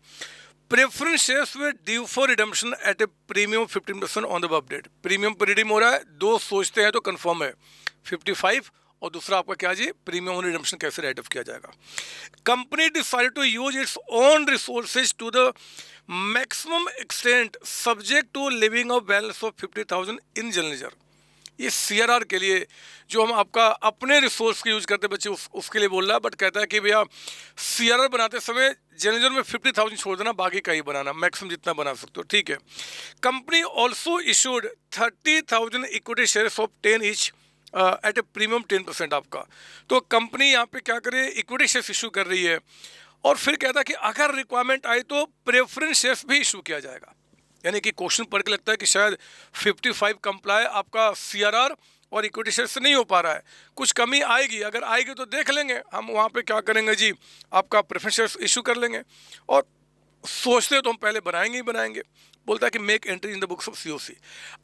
प्रेफरेंस शेयर्स में due for redemption at a premium 15% on the above date. Premium पर रिडीम हो रहा है, 2 सोचते हैं तो कंफर्म है 55, और दूसरा आपका क्या जी, प्रीमियम ऑन रिडम्पशन कैसे राइट ऑफ किया जाएगा। Company decided to use its own resources to the maximum extent subject to living of balance of 50,000 in general reserve. ये CRR के लिए जो हम आपका अपने रिसोर्स के यूज करते बच्चे उसके लिए बोल रहा है, बट कहता है कि भैया CRR बनाते समय जनरल में 50,000 छोड़ देना, बाकी का ही बनाना, मैक्सिमम जितना बना सकते हो, ठीक है। Company also issued 30,000 equity shares of 10 each eight a premium 10% आपका। तो कंपनी यहाँ पे क्या करे, इक्विटी शेयर्स इशू कर रही है, और फिर कहता है कि अगर रिक्वायरमेंट आई तो प्रेफरेंस शेयर्स भी इशू किया जाएगा। यानी कि क्वेश्चन पढ़ के लगता है कि शायद 55 कंप्लाई आपका CRR और इक्विटी शेयर से नहीं हो पा रहा है, कुछ कमी आएगी, अगर आएगी तो देख लेंगे हम, वहाँ पे क्या करेंगे जी, आपका प्रेफरेंस शेयर्स इशू कर लेंगे। और सोचते तो हम पहले बनाएंगे ही बनाएंगे। बोलता है कि make entry in the books of COC।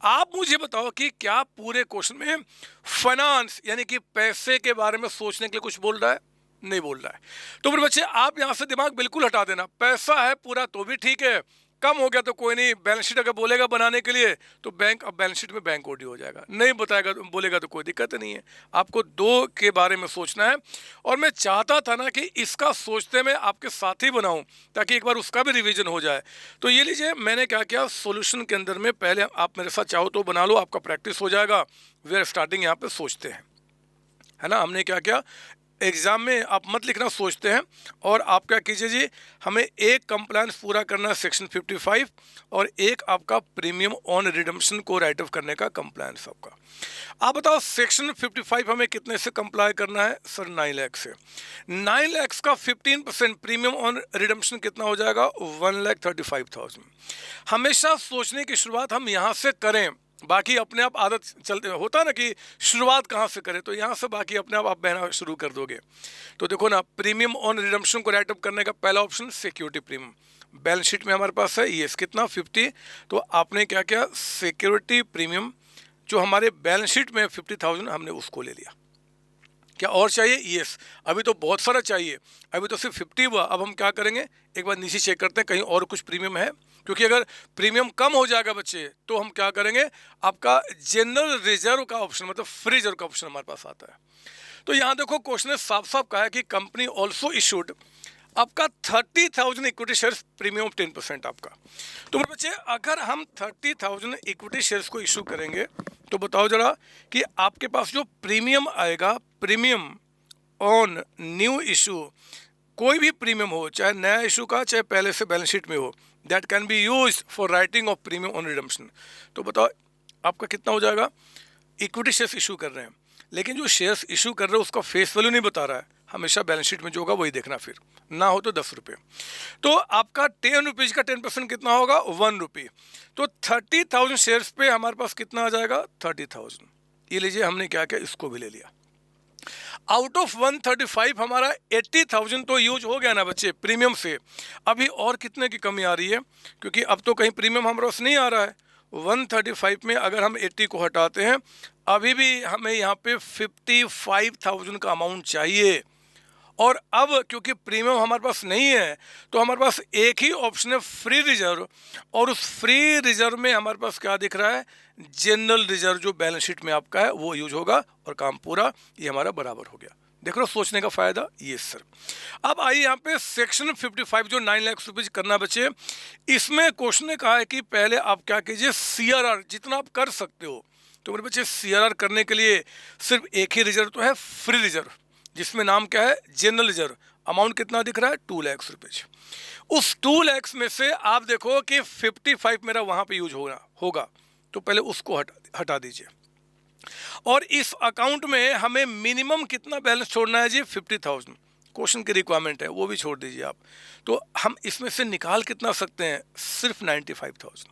आप मुझे बताओ कि क्या पूरे क्वेश्चन में फाइनेंस यानी कि पैसे के बारे में सोचने के लिए कुछ बोल रहा है, नहीं बोल रहा है। तो फिर बच्चे आप यहाँ से दिमाग बिल्कुल हटा देना, पैसा है पूरा तो भी ठीक है, कम हो गया तो कोई नहीं, बैलेंस शीट अगर बोलेगा बनाने के लिए तो बैंक, अब बैलेंस शीट में बैंक ओडी हो जाएगा, नहीं बताएगा बोलेगा तो कोई दिक्कत नहीं है। आपको दो के बारे में सोचना है, और मैं चाहता था ना कि इसका सोचते मैं आपके साथ ही बनाऊं ताकि एक बार उसका भी रिवीजन हो जाए। तो ये लीजिए मैंने क्या किया, सॉल्यूशन के अंदर में पहले आप मेरे साथ चाहो तो बना लो, आपका प्रैक्टिस हो जाएगा। वी आर स्टार्टिंग यहाँ पे सोचते हैं, है ना। हमने क्या किया, एग्ज़ाम में आप मत लिखना, सोचते हैं। और आप क्या कीजिए जी, हमें एक कंप्लायंस पूरा करना है सेक्शन 55, और एक आपका प्रीमियम ऑन रिडम्पशन को राइट ऑफ करने का कंप्लायंस आपका। आप बताओ सेक्शन 55 हमें कितने से कंप्लाई करना है सर? 9 लाख से। 9 लाख का 15% प्रीमियम ऑन रिडम्पशन कितना हो जाएगा? 1,35,000। हमेशा सोचने की शुरुआत हम यहाँ से करें, बाकी अपने आप आदत चलते होता है ना कि शुरुआत कहाँ से करें, तो यहाँ से बाकी अपने आप बहना शुरू कर दोगे। तो देखो ना, प्रीमियम ऑन रिडम्पशन को राइट अप करने का पहला option security premium, balance sheet में हमारे पास है यस कितना 50। तो आपने क्या किया, सिक्योरिटी प्रीमियम जो हमारे बैलेंस शीट में 50,000 हमने उसको ले लिया। क्या और चाहिए? यस, अभी तो बहुत सारा चाहिए, अभी तो सिर्फ 50 हुआ। अब हम क्या करेंगे, एक बार नीचे चेक करते हैं कहीं और कुछ प्रीमियम है, क्योंकि अगर प्रीमियम कम हो जाएगा बच्चे तो हम क्या करेंगे, आपका जनरल रिजर्व का ऑप्शन मतलब फ्री रिजर्व का ऑप्शन हमारे पास आता है। तो यहाँ देखो क्वेश्चन ने साफ साफ कहा है कि कंपनी ऑल्सो इशूड आपका 30,000 इक्विटी शेयर्स प्रीमियम 10% आपका। तो मेरे बच्चे अगर हम 30,000 इक्विटी शेयर्स को इशू करेंगे तो बताओ जरा कि आपके पास जो प्रीमियम आएगा, प्रीमियम ऑन न्यू इशू, कोई भी प्रीमियम हो, चाहे नया इशू का चाहे पहले से बैलेंस शीट में हो, that can be use for writing off premium on redemption. तो बताओ आपका कितना हो जाएगा? इक्विटी शेयर्स इशू कर रहे हैं, लेकिन जो शेयर्स इशू कर रहे हैं उसका फेस वैल्यू नहीं बता रहा है, हमेशा बैलेंस शीट में जो होगा वही देखना, फिर ना हो तो 10 रुपये। तो आपका 10 रुपीज़ का 10% कितना होगा? 1 रुपये। तो 30,000 शेयर्स पे हमारे पास कितना आ जाएगा? 30,000। ये लीजिए हमने क्या किया, इसको भी ले लिया। आउट ऑफ 135 हमारा 80,000 तो यूज हो गया ना बच्चे प्रीमियम से। अभी और कितने की कमी आ रही है, क्योंकि अब तो कहीं प्रीमियम हमारे पास नहीं आ रहा है। 135 में अगर हम 80 को हटाते हैं, अभी भी हमें यहाँ पे 55,000 का अमाउंट चाहिए। और अब क्योंकि प्रीमियम हमारे पास नहीं है तो हमारे पास एक ही ऑप्शन है फ्री रिजर्व, और उस फ्री रिजर्व में हमारे पास क्या दिख रहा है, जनरल रिजर्व जो बैलेंस शीट में आपका है वो यूज होगा, और काम पूरा ये हमारा बराबर हो गया। देख रहे हो सोचने का फायदा? ये सर। अब आइए यहाँ पे सेक्शन 55 जो 9 लाख रुपीज करना बचे, इसमें क्वेश्चन ने कहा है कि पहले आप क्या कीजिए, CRR जितना आप कर सकते हो। तो मेरे बच्चे CRR करने के लिए सिर्फ एक ही रिजर्व तो है, फ्री रिजर्व, जिसमें नाम क्या है, जनरल रिजर्व। अमाउंट कितना दिख रहा है? 2 लाख रुपये। उस 2 लाख में से आप देखो कि 55 मेरा वहाँ पे यूज होगा, तो पहले उसको हटा दीजिए। और इस अकाउंट में हमें मिनिमम कितना बैलेंस छोड़ना है जी? 50,000। क्वेश्चन की रिक्वायरमेंट है, वो भी छोड़ दीजिए आप। तो हम इसमें से निकाल कितना सकते हैं? सिर्फ 95,000।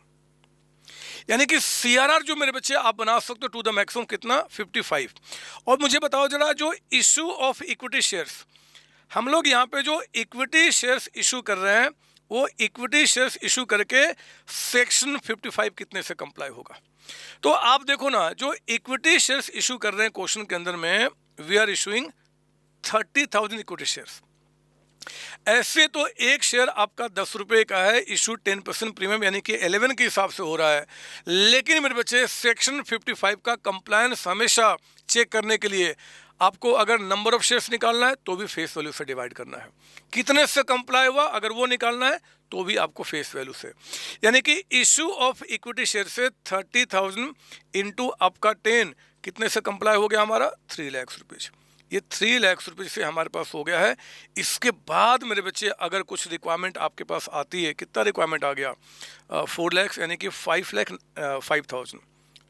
यानी कि CRR जो मेरे बच्चे आप बना सकते हो टू द मैक्सिमम कितना? 55। और मुझे बताओ जरा, जो इशू ऑफ इक्विटी शेयर्स, हम लोग यहाँ पे जो इक्विटी शेयर्स इशू कर रहे हैं, वो इक्विटी शेयर्स इशू करके सेक्शन 55 कितने से कंप्लाई होगा? तो आप देखो ना, जो इक्विटी शेयर्स इशू कर रहे हैं क्वेश्चन के अंदर में, we are issuing 30,000 equity shares. ऐसे तो एक शेयर आपका 10 रुपये का है, इशू 10% प्रीमियम यानी कि 11 के हिसाब से हो रहा है। लेकिन मेरे बच्चे सेक्शन 55 का कंप्लायंस हमेशा चेक करने के लिए आपको अगर नंबर ऑफ शेयर्स निकालना है तो भी फेस वैल्यू से डिवाइड करना है, कितने से कंप्लाई हुआ अगर वो निकालना है तो भी आपको फेस वैल्यू से। यानी कि इशू ऑफ इक्विटी शेयर से 30,000 इंटू आपका 10 कितने से कंप्लाई हो गया हमारा? 3 लाख रुपीज़। ये 3 लाख रुपये से हमारे पास हो गया है। इसके बाद मेरे बच्चे अगर कुछ रिक्वायरमेंट आपके पास आती है, कितना रिक्वायरमेंट आ गया? 4 लाख यानी कि 5,05,000।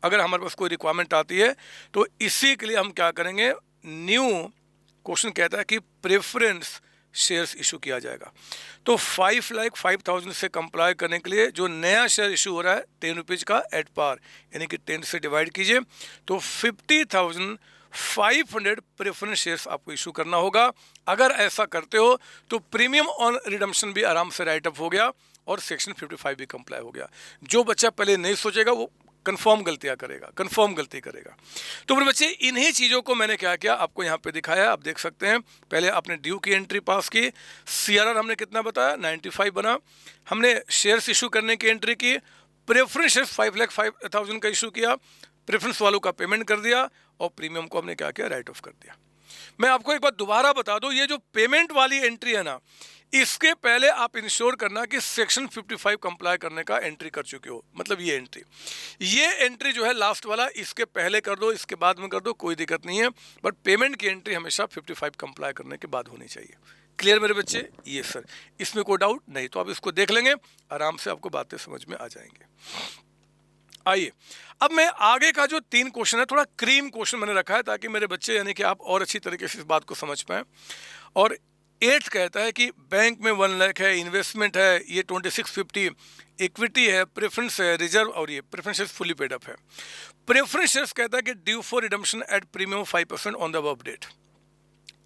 अगर हमारे पास कोई रिक्वायरमेंट आती है तो इसी के लिए हम क्या करेंगे, न्यू क्वेश्चन कहता है कि प्रेफरेंस शेयर्स इशू किया जाएगा। तो 5,05,000 से कंप्लाई करने के लिए जो नया शेयर इशू हो रहा है 10 रुपीज़ का एट पार, यानी कि 10 से डिवाइड कीजिए तो 50,500 प्रेफरेंस शेयर्स आपको इशू करना होगा। अगर ऐसा करते हो तो प्रीमियम ऑन रिडम्पशन भी आराम से राइट अप हो गया और सेक्शन 55 भी कंप्लाई हो गया। जो बच्चा पहले नहीं सोचेगा वो कंफर्म गलतियां करेगा, कंफर्म गलती करेगा। तो मेरे बच्चे इन्हीं चीज़ों को मैंने क्या किया आपको यहाँ पे दिखाया। आप देख सकते हैं पहले आपने ड्यू की एंट्री पास की, सीआरआर हमने कितना बताया 95 बना, हमने शेयर्स इशू करने की एंट्री की, प्रेफरेंस शेयर्स 5,05,000 का इशू किया, प्रेफरेंस वालों का पेमेंट कर दिया और प्रीमियम को हमने क्या किया राइट ऑफ कर दिया। मैं आपको एक बात दोबारा बता दूं, ये जो पेमेंट वाली एंट्री है ना, इसके पहले आप इंश्योर करना कि सेक्शन 55 कंप्लाई करने का एंट्री कर चुके हो। मतलब ये एंट्री जो है लास्ट वाला, इसके पहले कर दो, इसके बाद में कर दो, कोई दिक्कत नहीं है, बट पेमेंट की एंट्री हमेशा 55 कंप्लाई करने के बाद होनी चाहिए। क्लियर मेरे बच्चे? ये सर, इसमें कोई डाउट नहीं, तो आप इसको देख लेंगे, आराम से आपको बातें समझ में आ जाएंगे। आइए अब मैं आगे का जो 3 क्वेश्चन है, थोड़ा क्रीम क्वेश्चन मैंने रखा है ताकि मेरे बच्चे यानी कि आप और अच्छी तरीके से इस बात को समझ पाएं। और 8 कहता है कि बैंक में 1 लाख है, इन्वेस्टमेंट है ये 2650, इक्विटी है, प्रेफरेंस है, रिजर्व, और ये प्रेफरेंस फुली पेड अप है। प्रेफरेंस शेयर्स कहता है कि due for redemption at premium 5% on the above date.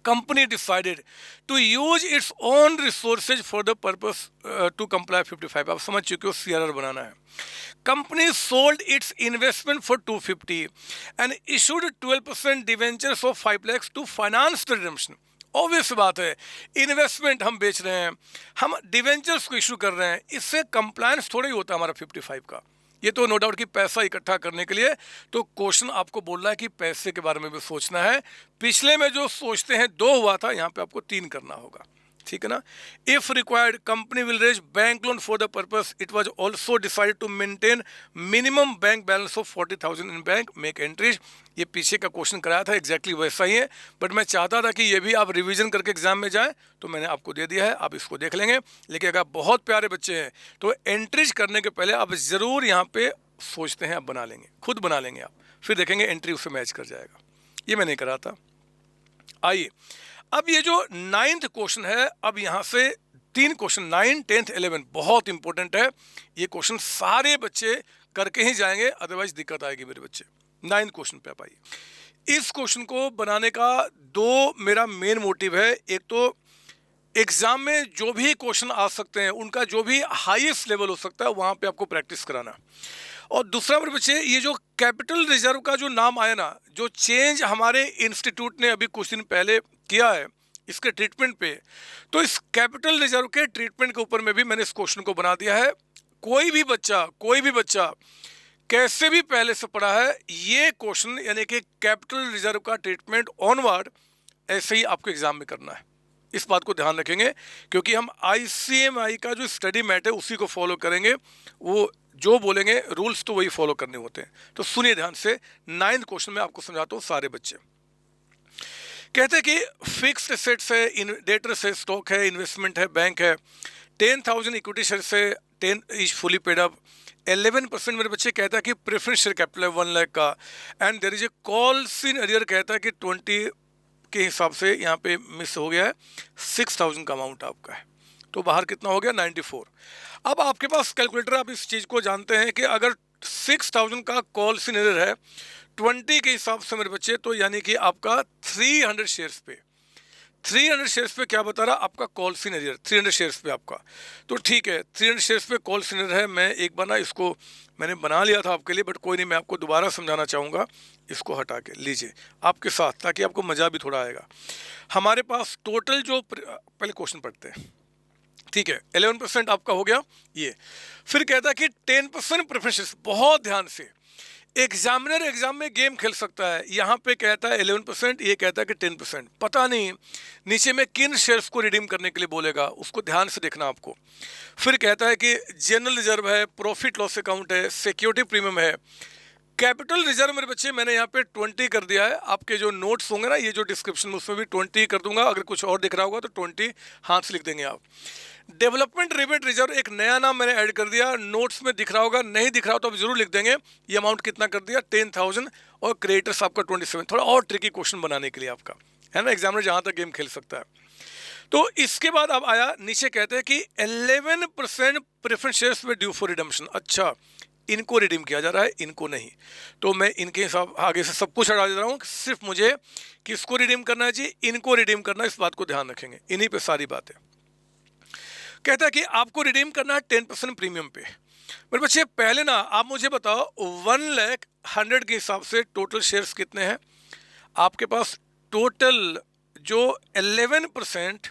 Company decided to use its own resources for the purpose to comply 55। आप समझ चुके हो सीआरआर बनाना है। Company sold its investment for 250 and issued 12% debentures of 5 lakhs to finance the redemption. Obvious बात है, investment हम बेच रहे हैं, हम डिवेंचर्स को इशू कर रहे हैं, इससे कंप्लायंस थोड़ा ही होता हमारा 55 का। ये तो नो डाउट कि पैसा इकट्ठा करने के लिए, तो क्वेश्चन आपको बोल रहा है कि पैसे के बारे में भी सोचना है। पिछले में जो सोचते हैं 2 हुआ था, यहाँ पे आपको 3 करना होगा, ठीक है ना। If required company will raise bank loan for the purpose, it was also decided to maintain minimum bank balance of 40,000 in bank, make entries. ये पीछे का क्वेश्चन कराया था, एग्जैक्टली वैसा ही है, बट मैं चाहता था कि ये भी आप रिवीजन करके एग्जाम में जाएं, तो मैंने आपको दे दिया है, आप इसको देख लेंगे। लेकिन अगर बहुत प्यारे बच्चे हैं तो एंट्रीज करने के पहले आप ज़रूर यहाँ पे सोचते हैं, आप बना लेंगे, खुद बना लेंगे आप, फिर देखेंगे एंट्री उससे मैच कर जाएगा। ये मैं नहीं करा था। आइए अब ये जो 9th क्वेश्चन है, अब यहाँ से 3 क्वेश्चन 9, 10th, 11 बहुत इंपॉर्टेंट है। ये क्वेश्चन सारे बच्चे करके ही जाएंगे, अदरवाइज दिक्कत आएगी मेरे बच्चे। 9th क्वेश्चन पे आप आइए। इस क्वेश्चन को बनाने का 2 मेरा मेन मोटिव है। एक तो एग्जाम में जो भी क्वेश्चन आ सकते हैं, उनका जो भी हाईएस्ट लेवल हो सकता है वहाँ पे आपको प्रैक्टिस कराना। और दूसरा मेरे बच्चे, ये जो कैपिटल रिजर्व का जो नाम आया ना, जो चेंज हमारे इंस्टीट्यूट ने अभी कुछ दिन पहले किया है इसके ट्रीटमेंट पे, तो इस कैपिटल रिजर्व के ट्रीटमेंट के ऊपर में भी मैंने इस क्वेश्चन को बना दिया है। कोई भी बच्चा कैसे भी पहले से पढ़ा है, ये क्वेश्चन यानी कि कैपिटल रिजर्व का ट्रीटमेंट ऑनवर्ड ऐसे ही आपको एग्जाम में करना है। इस बात को ध्यान रखेंगे, क्योंकि हम ICMI का जो स्टडी मैट है उसी को फॉलो करेंगे। वो जो बोलेंगे रूल्स तो वही फॉलो करने होते हैं। तो सुनिए ध्यान से, 9th क्वेश्चन में आपको समझाता हूँ सारे बच्चे। कहते हैं कि फिक्स्ड एसेट्स है, डेटर्स है, स्टॉक है, इन्वेस्टमेंट है, बैंक है, 10,000 इक्विटी शेयर्स है, 10 इज फुली पेड अप, 11% मेरे बच्चे कहता है कि प्रेफरेंस शेयर कैपिटल है 1 लाख का, and there is a calls in arrear कहता है कि 20 के हिसाब से यहाँ पे मिस हो गया है, 6,000 का अमाउंट आपका है, तो बाहर कितना हो गया 94। अब आपके पास कैलकुलेटर, आप इस चीज़ को जानते हैं कि अगर 6,000 का कॉल्स इन अरियर है 20 के हिसाब से मेरे बच्चे, तो यानी कि आपका 300 शेयर्स पे, 300 शेयर्स पे क्या बता रहा आपका कॉल सीनियर, 300 शेयर्स पे आपका। तो ठीक है, 300 शेयर्स पे कॉल सीनियर है। मैं एक बार ना इसको मैंने बना लिया था आपके लिए, बट कोई नहीं, मैं आपको दोबारा समझाना चाहूँगा। इसको हटा के लीजिए आपके साथ, ताकि आपको मज़ा भी थोड़ा आएगा। हमारे पास टोटल जो, पहले क्वेश्चन पढ़ते हैं, ठीक है। 11% आपका हो गया ये। फिर कहता है कि 10% प्रेफरेंस। बहुत ध्यान से, एग्जामिनर एग्जाम में गेम खेल सकता है। यहाँ पे कहता है 11%, ये कहता है कि 10%। पता नहीं नीचे में किन शेयर्स को रिडीम करने के लिए बोलेगा, उसको ध्यान से देखना आपको। फिर कहता है कि जनरल रिजर्व है, प्रॉफिट लॉस अकाउंट है, सिक्योरिटी प्रीमियम है, कैपिटल रिजर्व मेरे बच्चे मैंने यहाँ पे 20 कर दिया है। आपके जो नोट्स होंगे ना, ये जो डिस्क्रिप्शन में, उसमें भी 20 कर दूंगा। अगर कुछ और दिख रहा होगा तो 20 हाथ से लिख देंगे आप। डेवलपमेंट रिबेट रिजर्व एक नया नाम मैंने ऐड कर दिया, नोट्स में दिख रहा होगा, नहीं दिख रहा हो तो आप जरूर लिख देंगे। ये अमाउंट कितना कर दिया 10,000, और क्रिएटर्स आपका 27। थोड़ा और ट्रिकी क्वेश्चन बनाने के लिए आपका, है ना, एग्जामिनर जहाँ तक गेम खेल सकता है। तो इसके बाद अब आया नीचे, कहते हैं कि 11% प्रेफरेंस शेयर्स में ड्यू फॉर रिडम्पशन। अच्छा, इनको रिडीम किया जा रहा है, इनको नहीं, तो मैं इनके हिसाब आगे से सब कुछ हटा दे रहा हूँ। सिर्फ मुझे किसको रिडीम करना है जी, इनको रिडीम करना है। इस बात को ध्यान रखेंगे, इन्हीं पे सारी बातें। कहता है कि आपको रिडीम करना है 10% प्रीमियम पे। मेरे बच्चे पहले ना आप मुझे बताओ 1,00,100 के हिसाब से टोटल शेयर्स कितने हैं आपके पास? टोटल जो 11%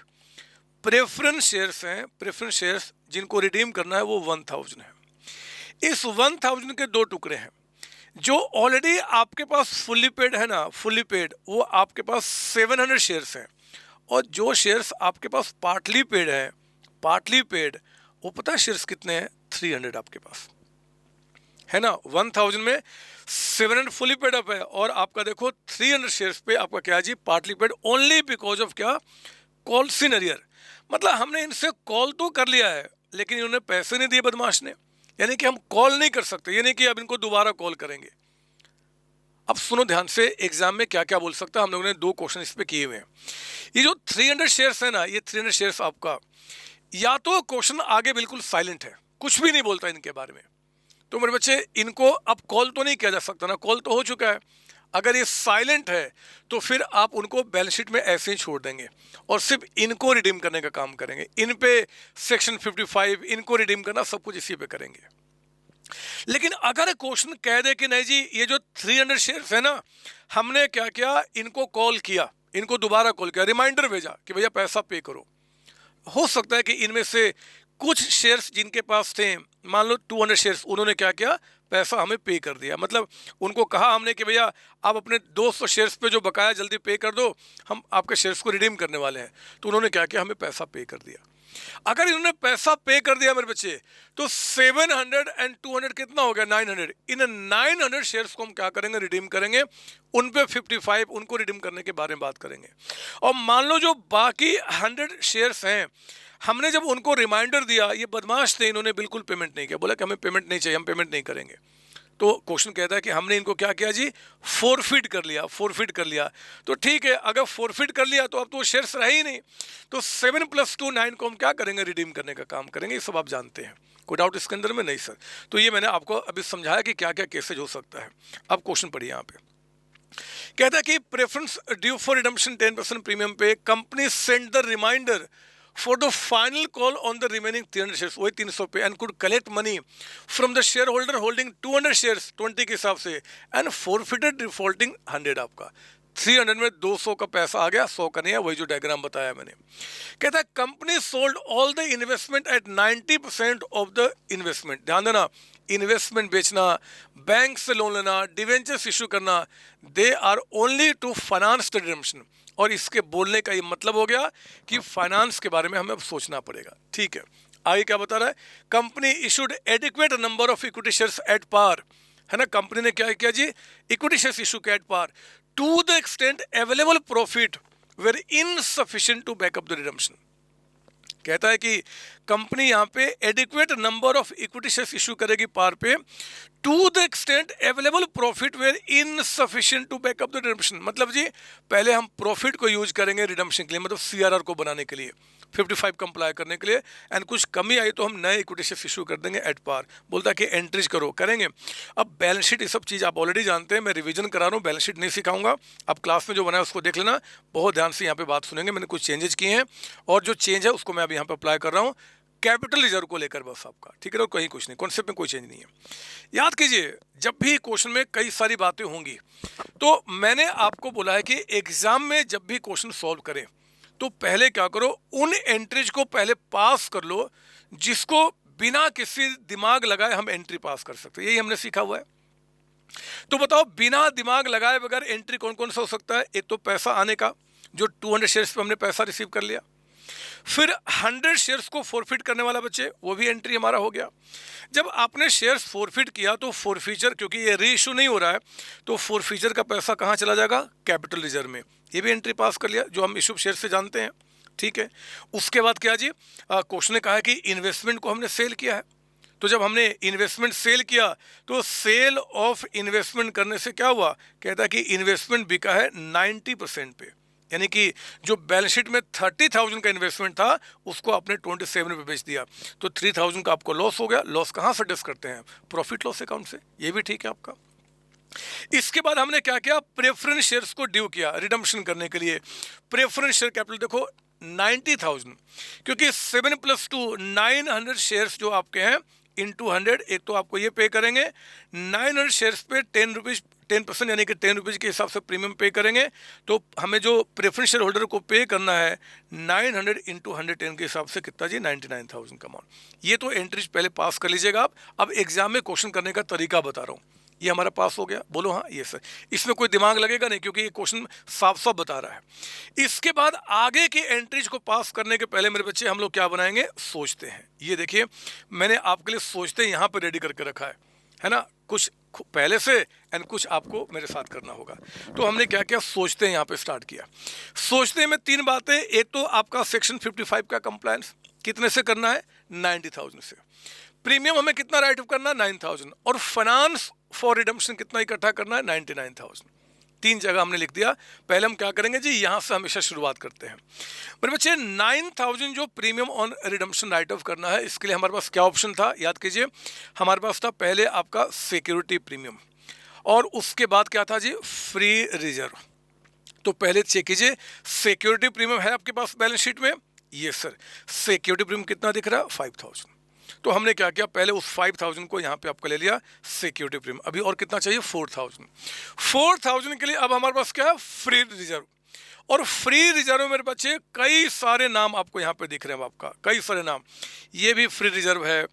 प्रेफरेंस शेयर्स हैं, प्रेफरेंस शेयर्स जिनको रिडीम करना है वो 1000 है। इस 1000 के दो टुकड़े हैं। जो ऑलरेडी आपके पास फुल्ली पेड है ना, फुल्ली पेड, वो आपके पास 700 शेयर्स हैं। और जो शेयर्स आपके पास पार्टली पेड है, पार्टली पेड, वो पता है शेयर्स कितने हैं? 300 आपके पास है ना। 1000 में 700 फुली पेड अप है और आपका देखो 300 शेयर्स पे आपका क्या है जी? Partly paid, only because of क्या? Call senior. मतलब हमने इनसे कॉल तो कर लिया है लेकिन इन्होंने पैसे नहीं दिए बदमाश ने, यानी कि हम कॉल नहीं कर सकते, यानी कि अब इनको दोबारा कॉल करेंगे। अब सुनो ध्यान से, एग्जाम में क्या क्या बोल सकता है, हम लोगों ने 2 क्वेश्चन इस पे किए हुए हैं। ये जो 300 शेयर्स है ना, ये 300 शेयर्स आपका, या तो क्वेश्चन आगे बिल्कुल साइलेंट है, कुछ भी नहीं बोलता इनके बारे में, तो मेरे बच्चे इनको अब कॉल तो नहीं किया जा सकता ना, कॉल तो हो चुका है। अगर ये साइलेंट है तो फिर आप उनको बैलेंस शीट में ऐसे ही छोड़ देंगे और सिर्फ इनको रिडीम करने का काम करेंगे। इन पे सेक्शन 55 इनको रिडीम करना, सब कुछ इसी पे करेंगे। लेकिन अगर क्वेश्चन कह दे कि नहीं जी ये जो 300 शेयर्स है ना, हमने क्या किया, इनको कॉल किया, इनको दोबारा कॉल किया, रिमाइंडर भेजा कि भैया पैसा पे करो। हो सकता है कि इनमें से कुछ शेयर्स जिनके पास थे, मान लो 200 शेयर्स, उन्होंने क्या किया, पैसा हमें पे कर दिया। मतलब उनको कहा हमने कि भैया आप अपने 200 शेयर्स पे जो बकाया जल्दी पे कर दो, हम आपके शेयर्स को रिडीम करने वाले हैं। तो उन्होंने क्या किया, हमें पैसा पे कर दिया। अगर इन्होंने पैसा पे कर दिया मेरे बच्चे, तो 700 एंड 200 कितना हो गया? 900। इन 900 शेयर्स को हम क्या करेंगे? रिडीम करेंगे। उन पे 55 उनको रिडीम करने के बारे में बात करेंगे। और मान लो जो बाकी 100 शेयर्स हैं, हमने जब उनको रिमाइंडर दिया, ये बदमाश थे, इन्होंने बिल्कुल पेमेंट नहीं किया, बोला कि हमें पेमेंट नहीं चाहिए, हम पेमेंट नहीं करेंगे। तो क्वेश्चन कहता है कि हमने इनको क्या किया जी? फोरफिट कर लिया, फोरफिट कर लिया। तो ठीक है, अगर फोरफिट कर लिया तो अब तो शेयर्स रहे ही नहीं, तो 7 + 2 9 को हम क्या करेंगे? रिडीम करने का काम करेंगे। ये सब आप जानते हैं, कोई डाउट इसके अंदर में? नहीं सर। तो ये मैंने आपको अभी समझाया कि क्या क्या केसेज हो सकता है। अब क्वेश्चन पढ़िए यहाँ पे, कहता है कि preference due for redemption 10% premium पे company send the reminder for the final call on the remaining 300 shares, वही 300 पे, and could collect money from the shareholder holding 200 shares 20 के हिसाब से and forfeited defaulting 100। आपका 300 में 200 का पैसा आ गया, 100 का नहीं है, वही जो डायग्राम बताया मैंने। कहता है company sold all the investment at 90% of the investment. ध्यान देना, इन्वेस्टमेंट बेचना, बैंक से लोन लेना, डिवेंचर्स इशू करना, they are only to finance the redemption. और इसके बोलने का ये मतलब हो गया कि फाइनेंस के बारे में हमें अब सोचना पड़ेगा। ठीक है, आगे क्या बता रहा है? Company issued adequate number of equity shares at par, है ना। कंपनी ने क्या किया जी? इक्विटी शेयर्स इशू किया at par to the extent available profit were insufficient to back up the redemption. कहता है कि कंपनी यहाँ पे adequate number of equity shares issue करेगी पार पे to the extent available profit where insufficient to back up the redemption. मतलब जी पहले हम प्रॉफिट को यूज करेंगे रिडम्पशन के लिए, मतलब सीआरआर को बनाने के लिए, 55 कंप्लाई करने के लिए, एंड कुछ कमी आई तो हम नए इक्विटी शेयर्स इशू कर देंगे एट पार। बोलता है कि एंट्रीज करो, करेंगे। अब बैलेंस शीट, ये सब चीज़ आप ऑलरेडी जानते हैं, मैं रिवीजन करा रहा हूँ, बैलेंस शीट नहीं सिखाऊंगा। अब क्लास में जो बनाया उसको देख लेना, बहुत ध्यान से यहाँ पे बात सुनेंगे। मैंने कुछ चेंजेस किए हैं और जो चेंज है उसको मैं अभी यहाँ पे अप्लाई कर रहा हूँ कैपिटल रिजर्व को लेकर, बस आपका, ठीक है। और कहीं कुछ नहीं, कॉन्सेप्ट में कोई चेंज नहीं है। याद कीजिए, जब भी क्वेश्चन में कई सारी बातें होंगी, तो मैंने आपको बोला है कि एग्जाम में जब भी क्वेश्चन सॉल्व करें तो पहले क्या करो, उन एंट्रीज को पहले पास कर लो जिसको बिना किसी दिमाग लगाए हम एंट्री पास कर सकते हैं। यही हमने सीखा हुआ है। तो बताओ, बिना दिमाग लगाए बगैर एंट्री कौन कौन सा हो सकता है? एक तो पैसा आने का, जो 200 शेयर्स पे हमने पैसा रिसीव कर लिया। फिर 100 शेयर्स को फॉरफिट करने वाला बच्चे, वो भी एंट्री हमारा हो गया। जब आपने शेयर्स फॉरफिट किया तो फॉरफीचर, क्योंकि ये रीइशू नहीं हो रहा है, तो फॉरफीचर का पैसा कहाँ चला जाएगा? कैपिटल रिजर्व में। ये भी एंट्री पास कर लिया, जो हम इशू शेयर से जानते हैं, ठीक है। उसके बाद क्या जी, क्वेश्चन ने कहा है कि इन्वेस्टमेंट को हमने सेल किया है। तो जब हमने इन्वेस्टमेंट सेल किया तो सेल ऑफ इन्वेस्टमेंट करने से क्या हुआ? कहता है कि इन्वेस्टमेंट बिका है 90% पे, यानी कि जो बैलेंस शीट में 30,000 का इन्वेस्टमेंट था उसको आपने 27 पे बेच दिया, तो 3,000 का आपको लॉस हो गया। लॉस कहाँ से डिस्क करते हैं? प्रॉफिट लॉस अकाउंट से। ये भी ठीक है आपका। इसके बाद हमने क्या किया? प्रेफरेंस शेयर्स को ड्यू किया रिडम्पशन करने के लिए। प्रेफरेंस शेयर कैपिटल देखो 90,000, क्योंकि 7 + 2 900 शेयर्स जो आपके हैं इंटू 100, एक तो आपको ये पे करेंगे 900 शेयर्स पे 10% यानी कि 10 रुपीज़ के हिसाब से प्रीमियम पे करेंगे। तो हमें जो प्रेफरेंस शेयर होल्डर को पे करना है 900 इंटू 110 के हिसाब से कितना जी 99,000 का अमाउंट। ये तो एंट्रीज पहले पास कर लीजिएगा आप। अब एग्जाम में क्वेश्चन करने का तरीका बता रहा हूँ। ये हमारा पास हो गया, बोलो हाँ ये सर। इसमें कोई दिमाग लगेगा नहीं क्योंकि ये क्वेश्चन साफ साफ बता रहा है। इसके बाद आगे की एंट्रीज को पास करने के पहले मेरे बच्चे हम लोग क्या बनाएंगे, सोचते हैं। ये देखिए मैंने आपके लिए सोचते यहाँ पर रेडी करके रखा है ना, कुछ पहले से एंड कुछ आपको मेरे साथ करना होगा। तो हमने क्या क्या सोचते हैं यहाँ पे स्टार्ट किया। सोचते में 3 बातें। एक तो आपका सेक्शन 55 का कंप्लायंस कितने से करना है, 90,000 से। प्रीमियम हमें कितना राइट ऑफ करना है, 9,000। और फाइनेंस फॉर रिडम्पशन कितना इकट्ठा करना है, 99,000। 3 जगह हमने लिख दिया। पहले हम क्या करेंगे जी, यहाँ से हमेशा शुरुआत करते हैं मेरे बच्चे। 9,000 जो premium on redemption right of करना है, इसके लिए हमारे पास क्या ऑप्शन था, याद कीजिए। हमारे पास था पहले आपका सिक्योरिटी प्रीमियम और उसके बाद क्या था जी, फ्री रिजर्व। तो पहले चेक कीजिए, सिक्योरिटी प्रीमियम है आपके पास बैलेंस शीट में, ये सर सिक्योरिटी प्रीमियम कितना दिख रहा है, 5,000। तो हमने क्या किया, पहले उस 5,000 को यहाँ पे आपको ले लिया सिक्योरिटी प्रीमियम। अभी और कितना चाहिए, 4,000। 4,000 के लिए अब हमारे पास क्या है, फ्री रिजर्व। और फ्री रिजर्व में मेरे बच्चे कई सारे नाम आपको यहाँ पे दिख रहे हैं, आपका कई सारे नाम। ये भी फ्री रिजर्व है,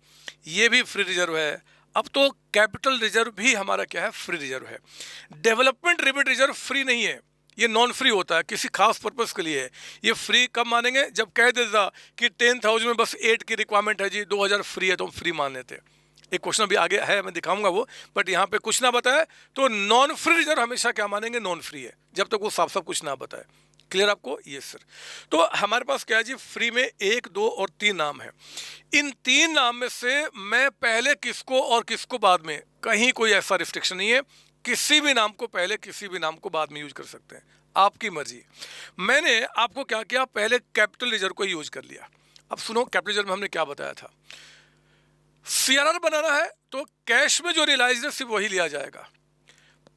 ये भी फ्री रिजर्व है। अब तो कैपिटल रिजर्व भी हमारा क्या है, फ्री रिजर्व है। डेवलपमेंट रिबेट रिजर्व फ्री नहीं है, ये नॉन फ्री होता है, किसी खास पर्पस के लिए है। ये फ्री कब मानेंगे, जब कह देता कि 10,000 में बस 8 की रिक्वायरमेंट है जी, 2,000 फ्री है तो हम फ्री मान लेते हैं। एक क्वेश्चन अभी आगे है, मैं दिखाऊंगा वो, बट यहाँ पे कुछ ना बताए तो नॉन फ्री रिजर्व हमेशा क्या मानेंगे, नॉन फ्री है, जब तक वो साफ साफ कुछ ना बताए। क्लियर आपको, ये सर। तो हमारे पास क्या है जी, फ्री में 1, 2 और 3 नाम है। इन 3 नाम में से मैं पहले किसको और किसको बाद में, कहीं कोई ऐसा रिस्ट्रिक्शन नहीं है, किसी भी नाम को पहले किसी भी नाम को बाद में यूज कर सकते हैं, आपकी मर्जी। मैंने आपको क्या किया, पहले कैपिटल रिजर्व को यूज कर लिया। अब सुनो, कैपिटल रिजर्व में हमने क्या बताया था, सीआरआर बनाना है तो कैश में जो रियलाइज्ड है सिर्फ वही लिया जाएगा।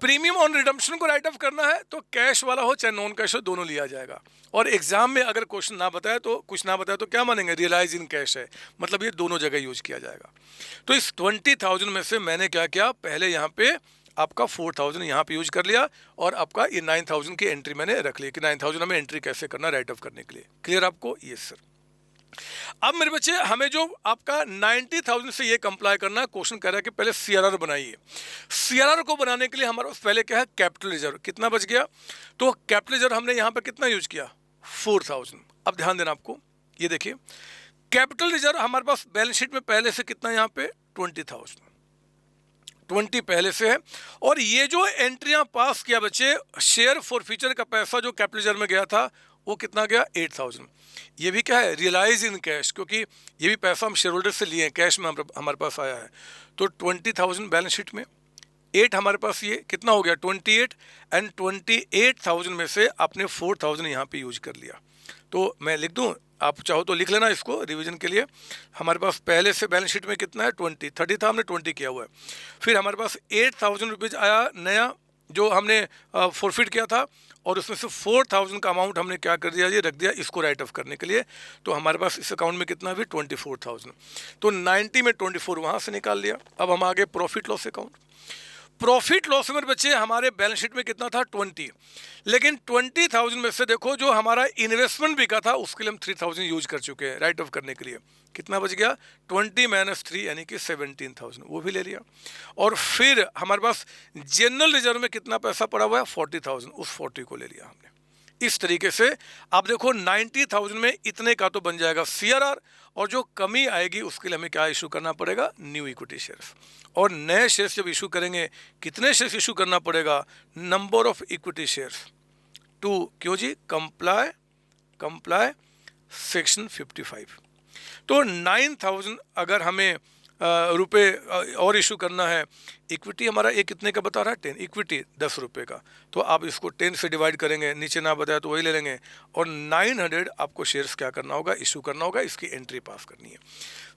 प्रीमियम ऑन रिडम्पशन को राइट ऑफ करना है तो कैश वाला हो चाहे नॉन कैश हो, दोनों लिया जाएगा। और एग्जाम में अगर क्वेश्चन ना बताए तो कुछ ना बताए तो क्या मानेंगे, रियलाइज इन कैश है, मतलब ये दोनों जगह यूज किया जाएगा। तो इस 20,000 में से मैंने क्या किया, पहले यहाँ पे आपका 4,000 यहाँ पे यूज कर लिया और आपका ये 9,000 की एंट्री मैंने रख ली कि 9,000 हमें एंट्री कैसे करना राइट ऑफ करने के लिए। क्लियर आपको, ये सर। अब मेरे बच्चे हमें जो आपका 90,000 से ये कंप्लाई करना है, क्वेश्चन कह रहा है कि पहले सीआरआर बनाइए। सीआरआर को बनाने के लिए हमारे पास पहले क्या है, कैपिटल रिजर्व। कितना बच गया, तो कैपिटल रिजर्व हमने यहाँ पे कितना यूज किया, 4,000। अब ध्यान देना आपको, ये देखिए कैपिटल रिजर्व हमारे पास बैलेंस शीट में पहले से कितना, यहाँ पे 20,000, 20 पहले से है। और ये जो एंट्रियां पास किया बच्चे, शेयर फॉर फ्यूचर का पैसा जो कैपिटल रिजर्व में गया था वो कितना गया, 8,000। ये भी क्या है, रियलाइज इन कैश, क्योंकि ये भी पैसा हम शेयर होल्डर से लिए हैं, कैश में हमारे पास आया है। तो 20,000 बैलेंस शीट में, 8 हमारे पास, ये कितना हो गया 28, एंड 28,000 में से आपने 4,000 यहाँ पे यूज कर लिया। तो मैं लिख दूँ, आप चाहो तो लिख लेना इसको रिवीजन के लिए। हमारे पास पहले से बैलेंस शीट में कितना है, 20, 30 था, हमने 20 किया हुआ है। फिर हमारे पास 8,000 रुपीज़ आया नया जो हमने फॉरफिट किया था, और उसमें से 4,000 का अमाउंट हमने क्या कर दिया, ये रख दिया इसको राइट ऑफ करने के लिए। तो हमारे पास इस अकाउंट में कितना भी 24,000। तो 90 में 24 वहाँ से निकाल लिया। अब हम आगे profit loss account. Profit loss में बच्चे हमारे बैलेंस शीट में कितना था, 20, लेकिन 20,000 में से देखो जो हमारा इन्वेस्टमेंट बिका था उसके लिए हम 3,000 यूज कर चुके हैं राइट ऑफ करने के लिए। कितना बच गया, 20 - 3 यानी कि 17,000, वो भी ले लिया। और फिर हमारे पास जनरल रिजर्व में कितना पैसा पड़ा हुआ है, 40,000, उस 40 को ले लिया हमने। इस तरीके से आप देखो 90,000 में इतने का तो बन जाएगा सीआरआर, और जो कमी आएगी उसके लिए हमें क्या इशू करना पड़ेगा, न्यू इक्विटी शेयर्स। और नए शेयर्स जब इशू करेंगे, कितने शेयर्स इशू करना पड़ेगा, number of equity shares to, क्यों जी, कंप्लाई सेक्शन 55। तो 9,000 अगर हमें रुपए और इशू करना है, इक्विटी हमारा एक कितने का बता रहा है, 10, इक्विटी 10 रुपये का, तो आप इसको 10 से डिवाइड करेंगे, नीचे ना बताया तो वही ले लेंगे। और 900 आपको शेयर्स क्या करना होगा, इशू करना होगा, इसकी एंट्री पास करनी है।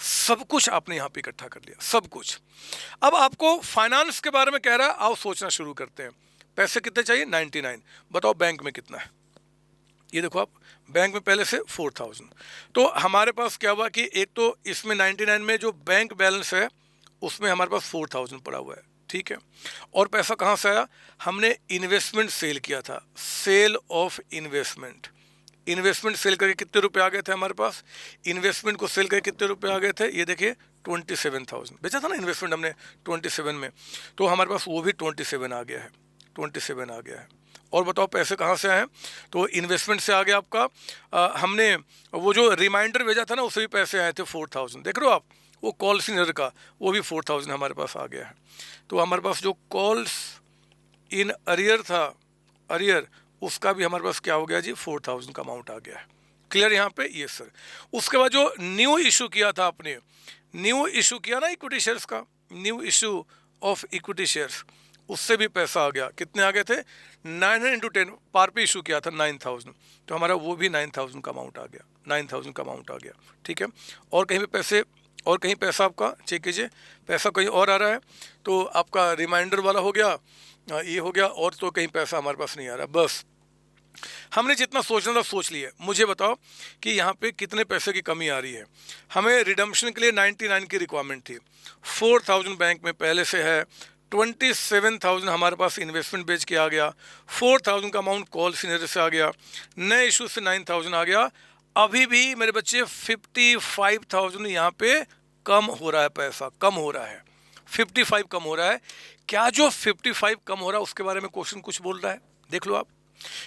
सब कुछ आपने यहाँ पे इकट्ठा कर लिया, सब कुछ। अब आपको फाइनेंस के बारे में कह रहा है, आओ सोचना शुरू करते हैं। पैसे कितने चाहिए, 99। बताओ बैंक में कितना है, ये देखो आप, बैंक में पहले से 4000। तो हमारे पास क्या हुआ कि एक तो इसमें 99 में जो बैंक बैलेंस है उसमें हमारे पास 4000 पड़ा हुआ है, ठीक है। और पैसा कहाँ से आया, हमने इन्वेस्टमेंट सेल किया था, sale of investment. Investment sale करके कितने रुपए आ गए थे हमारे पास, इन्वेस्टमेंट को सेल करके कितने रुपए आ गए थे, ये देखिए 27,000 बेचा था ना इन्वेस्टमेंट हमने 27 में, तो हमारे पास वो भी 27 आ गया है, 27 आ गया है। और बताओ पैसे कहाँ से आए हैं, तो इन्वेस्टमेंट से आ गया आपका, हमने वो जो रिमाइंडर भेजा था ना उससे भी पैसे आए थे 4000, देख रहे हो आप, वो कॉल सीनियर का वो भी 4000 हमारे पास आ गया है। तो हमारे पास जो कॉल्स इन अरियर था, अरियर, उसका भी हमारे पास क्या हो गया जी, 4000 का अमाउंट आ गया है। क्लियर यहाँ पे, ये सर। उसके बाद जो न्यू इशू किया था आपने, न्यू इशू किया ना इक्विटी शेयर्स का, new issue of equity shares, उससे भी पैसा आ गया। कितने आ गए थे, 900 इंटू 10 पार पे इशू किया था 9000, तो हमारा वो भी 9000 का अमाउंट आ गया, 9000 का अमाउंट आ गया, ठीक है। और कहीं पे पैसे, और कहीं पैसा आपका चेक कीजिए, पैसा कहीं और आ रहा है, तो आपका रिमाइंडर वाला हो गया, ये हो गया, और तो कहीं पैसा हमारे पास नहीं आ रहा। बस हमने जितना सोचना था सोच लिया। मुझे बताओ कि यहाँ पे कितने पैसे की कमी आ रही है। हमें रिडम्पशन के लिए 99 की रिक्वायरमेंट थी, 4000 बैंक में पहले से है, 27,000 हमारे पास इन्वेस्टमेंट बेच के आ गया, 4000 का अमाउंट कॉल सीनियर से आ गया, नए इशू से 9000 आ गया। अभी भी मेरे बच्चे 55,000 यहाँ पे कम हो रहा है, पैसा कम हो रहा है, 55 कम हो रहा है। क्या जो 55 कम हो रहा है उसके बारे में क्वेश्चन कुछ बोल रहा है, देख लो आप।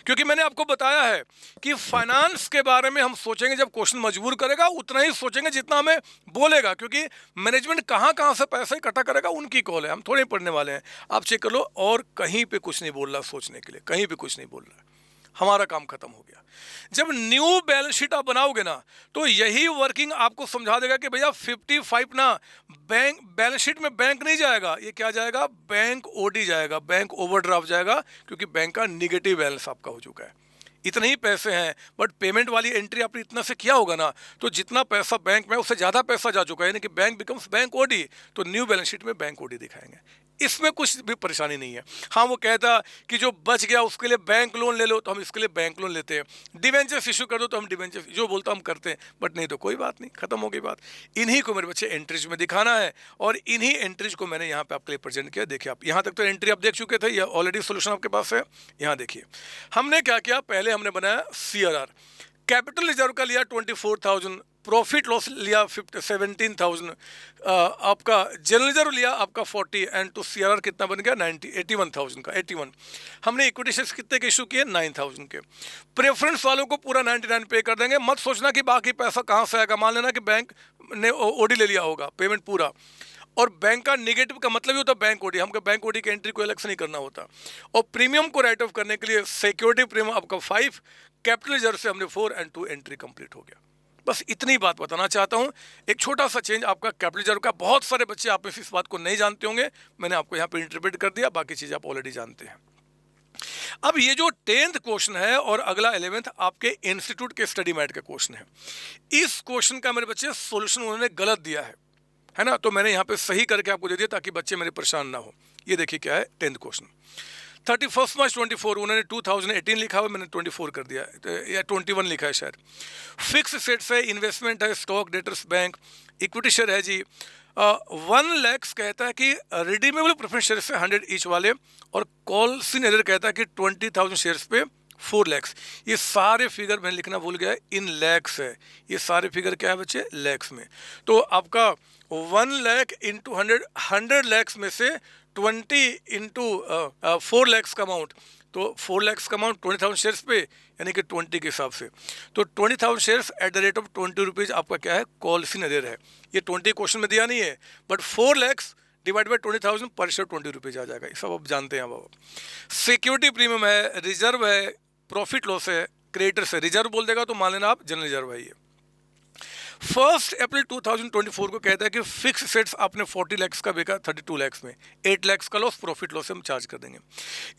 क्योंकि मैंने आपको बताया है कि फाइनेंस के बारे में हम सोचेंगे जब क्वेश्चन मजबूर करेगा, उतना ही सोचेंगे जितना हमें बोलेगा, क्योंकि मैनेजमेंट कहाँ कहाँ से पैसा इकट्ठा करेगा उनकी कॉल है, हम थोड़े पढ़ने वाले हैं। आप चेक कर लो, और कहीं पे कुछ नहीं बोल रहा सोचने के लिए, कहीं पे कुछ नहीं बोल रहा। हमारा काम खत्म हो गया। जब न्यू बैलेंस शीट आप बनाओगे ना, तो यही वर्किंग आपको समझा देगा कि भैया 55 ना बैंक बैलेंस शीट में बैंक नहीं जाएगा, ये क्या जाएगा, बैंक ओडी जाएगा, बैंक ओवरड्राफ्ट जाएगा, क्योंकि बैंक का निगेटिव बैलेंस आपका हो चुका है। इतने ही पैसे हैं, बट पेमेंट वाली एंट्री आपने इतना से किया होगा ना, तो जितना पैसा बैंक में उससे ज़्यादा पैसा जा चुका है, यानी कि बैंक बिकम्स बैंक ओडी, तो न्यू बैलेंस शीट में बैंक ओडी दिखाएंगे। इसमें कुछ भी परेशानी नहीं है। हाँ, वो कहता कि जो बच गया उसके लिए बैंक लोन ले लो, तो हम इसके लिए बैंक लोन लेते हैं। डिवेंचर्स इशू कर दो तो हम डिवेंचर्स, जो बोलता हम करते हैं, बट नहीं तो कोई बात नहीं, खत्म हो गई बात। इन्हीं को मेरे बच्चे एंट्रीज में दिखाना है, और इन्हीं एंट्रीज को मैंने यहाँ पे आपके लिए प्रेजेंट किया। देखिए आप यहाँ तक तो एंट्री आप देख चुके थे, या ऑलरेडी सोल्यूशन आपके पास है। यहाँ देखिए हमने क्या किया, पहले हमने बनाया CRR, कैपिटल रिजर्व का लिया 24,000, प्रॉफिट लॉस लिया 17,000, आपका जनरल रिजर्व लिया आपका 40, एंड टू CRR कितना बन गया 81,000 का, 81। हमने इक्विटी शेयर्स कितने के इशू किए, 9,000 के। प्रेफरेंस वालों को पूरा 99 पे कर देंगे, मत सोचना कि बाकी पैसा कहाँ से आएगा। मान लेना कि बैंक ने ओडी ले लिया होगा, पेमेंट पूरा, और बैंक का निगेटिव का मतलब ही होता है बैंक ओडी, हमको बैंक ओडी की एंट्री को अलग से नहीं करना होता। और प्रीमियम को राइट ऑफ करने के लिए सिक्योरिटी प्रीमियम आपका 5, कैपिटल रिजर्व से हमने 4, एंड 2 एंट्री कंप्लीट हो गया। बस इतनी बात बताना चाहता हूं। एक छोटा सा चेंज आपका कैपिटल रिजर्व का, बहुत सारे बच्चे आप में से इस बात को नहीं जानते होंगे, मैंने आपको यहाँ पे इंटरप्रेट कर दिया, बाकी चीज़ आप ऑलरेडी जानते हैं। अब ये जो 10th क्वेश्चन है और अगला 11th आपके इंस्टीट्यूट के स्टडी मैट का क्वेश्चन है, इस क्वेश्चन का मेरे बच्चे सोल्यूशन उन्होंने गलत दिया है ना, तो मैंने यहाँ पे सही करके आपको दे दिया ताकि बच्चे मेरे परेशान ना हो। ये देखिए क्या है 10th क्वेश्चन, 31 मार्च 24, उन्होंने 2018 लिखा हुआ, मैंने 24 कर दिया, या 21 लिखा है शायद। फिक्स सेट्स है, इन्वेस्टमेंट है, stock, debtors, bank, equity share है जी। 1 लाख कहता है कि रिडीमेबल प्रेफरेंस शेयर से 100 ईच वाले, और कॉल सीनियर कहता है कि 20,000 शेयर्स पे 4 लाख। ये सारे फिगर मैं लिखना भूल गया, इन लैक्स है, ये सारे फिगर क्या है बच्चे, लैक्स में। तो आपका 1 लाख इंटू 100, 100 लैक्स में से 20 इंटू 4 लाख का अमाउंट, तो 4 लाख का अमाउंट 20,000 शेयर्स पे, यानी कि 20 के हिसाब से, तो 20,000 shares at the rate of 20 rupees आपका क्या है, कॉल सीनियर है। ये 20 क्वेश्चन में दिया नहीं है, बट 4 लाख डिवाइड बाई 20,000 पर शेयर 20 रुपीज़ आ जाएगा। ये सब आप जानते हैं। अब सिक्योरिटी प्रीमियम है, रिजर्व है, प्रॉफिट लॉस है, क्रेडिटर्स है। रिजर्व बोल देगा तो मान लेना आप जनरल रिजर्व है। ये 1 अप्रैल 2024 को कहता है कि फिक्स सेट्स आपने 40 लाख का बेचा 32 लाख में, 8 लाख का लॉस, प्रॉफिट लॉस हम चार्ज कर देंगे।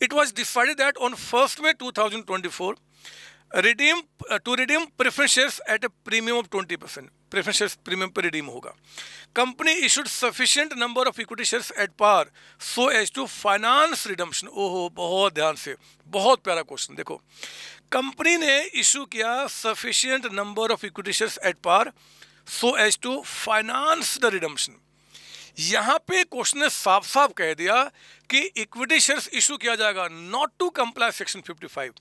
It was decided that on 1 May 2024 redeem preference shares at a premium of 20%, preference shares premium पर रिडीम होगा। Company issued sufficient number of equity shares at par so as to finance redemption. ओहो, बहुत ध्यान से, बहुत प्यारा question. देखो, company ने इशू किया sufficient number of equity shares at par so as to finance the redemption. यहां पे क्वेश्चन ने साफ साफ कह दिया कि इक्विटी शेयर्स इशू किया जाएगा not to comply section 55,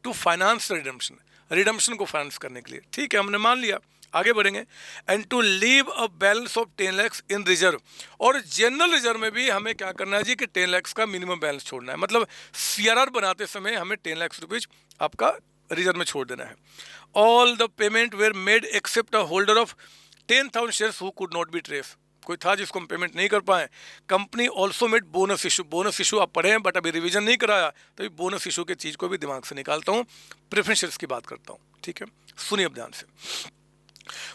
to finance the redemption, redemption को फाइनेंस करने के लिए। ठीक है, हमने मान लिया, आगे बढ़ेंगे। And to leave a balance of 10 lakh in reserve, और जनरल रिजर्व में भी हमें क्या करना है जी कि 10 लाख का मिनिमम बैलेंस छोड़ना है। मतलब सीआरआर बनाते समय हमें 10 लाख रुपीज आपका रिजर्व में छोड़ देना है। All the payment were made except a holder of 10,000 shares who could not be trace, कोई था जिसको हम पेमेंट नहीं कर पाए। Company also made bonus issue, bonus issue आप पढ़े हैं बट अभी रिवीजन नहीं कराया, तभी बोनस इशू की चीज़ को भी दिमाग से निकालता हूँ, प्रेफरेंस शेयर्स की बात करता हूँ। ठीक है, सुनिए अब ध्यान से।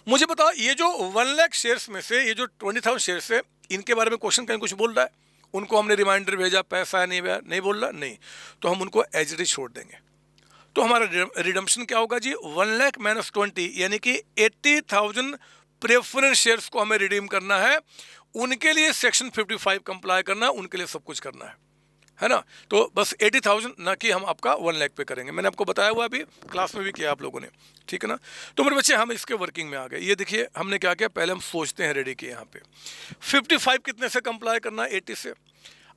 मुझे बताओ, ये जो 1 लाख शेयर्स में से ये जो 20,000 शेयर्स है, इनके बारे में क्वेश्चन कहीं कुछ बोल रहा है? उनको हमने रिमाइंडर भेजा, पैसा है नहीं, नहीं बोल रहा, नहीं, तो हम उनको एज इट इज छोड़ देंगे। तो हमारा रिडम्पशन क्या होगा जी? 1 लाख माइनस 20, यानी कि 80,000 प्रेफरेंस शेयर्स को हमें रिडीम करना है। उनके लिए सेक्शन 55 कंप्लाई करना है, उनके लिए सब कुछ करना है ना। तो बस 80,000, ना कि हम आपका 1 लाख पे करेंगे। मैंने आपको बताया हुआ, अभी क्लास में भी किया आप लोगों ने, ठीक है ना। तो मेरे बच्चे, हम इसके वर्किंग में आ गए। ये देखिए हमने क्या किया, पहले हम सोचते हैं रेडी किए। यहाँ पे 55 कितने से कंप्लाई करना है? 80 से।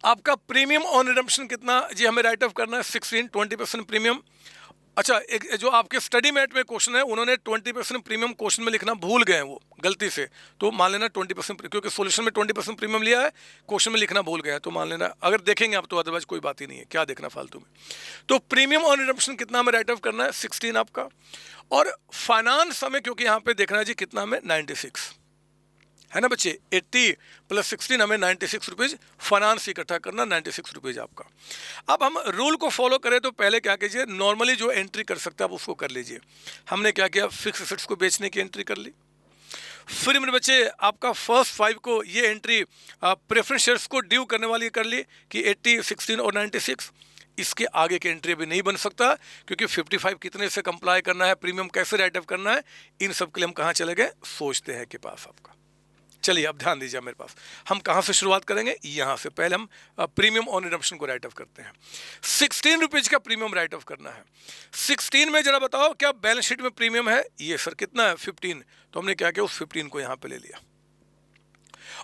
आपका प्रीमियम ऑन रिडम्पशन कितना जी हमें राइट ऑफ करना है? 16, 20% प्रीमियम। अच्छा, एक जो आपके स्टडी मैट में क्वेश्चन है, उन्होंने 20% प्रीमियम क्वेश्चन में लिखना भूल गए हैं वो गलती से, तो मान लेना 20%, क्योंकि सॉल्यूशन में 20% प्रीमियम लिया है, क्वेश्चन में लिखना भूल गया है, तो मान लेना। अगर देखेंगे आप तो अदरवाइज कोई बात ही नहीं है, क्या देखना फालतू में। तो प्रीमियम ऑन रिडम्पशन कितना हमें राइट ऑफ करना है? 16 आपका। और फाइनेंस हमें, क्योंकि यहाँ पे देखना है जी कितना हमें, 96 है ना बच्चे। 80 प्लस 16 हमें 96 रुपीज़ फाइनेंस इकट्ठा करना, 96 रुपीज़ आपका। अब हम रूल को फॉलो करें तो पहले क्या कीजिए, नॉर्मली जो एंट्री कर सकते हैं आप उसको कर लीजिए। हमने क्या किया, फिक्स एसेट्स को बेचने की एंट्री कर ली। फिर मेरे बच्चे आपका फर्स्ट 5 को ये एंट्री प्रेफरेंस शेयर्स को ड्यू करने वाली कर ली कि 80, 16 और 96। इसके आगे की एंट्री अभी नहीं बन सकता, क्योंकि 55 कितने से कंप्लाई करना है, प्रीमियम कैसे राइट ऑफ करना है, इन सब के लिए हम कहाँ चले गए, सोचते हैं के पास आपका। चलिए अब ध्यान दीजिए मेरे पास, हम कहाँ से शुरुआत करेंगे? यहाँ से। पहले हम प्रीमियम ऑन रिडम्पशन को राइट ऑफ करते हैं। 16 रुपीज़ का प्रीमियम राइट ऑफ करना है। 16 में जरा बताओ क्या बैलेंस शीट में प्रीमियम है? ये सर कितना है? 15। तो हमने क्या किया, उस 15 को यहाँ पे ले लिया।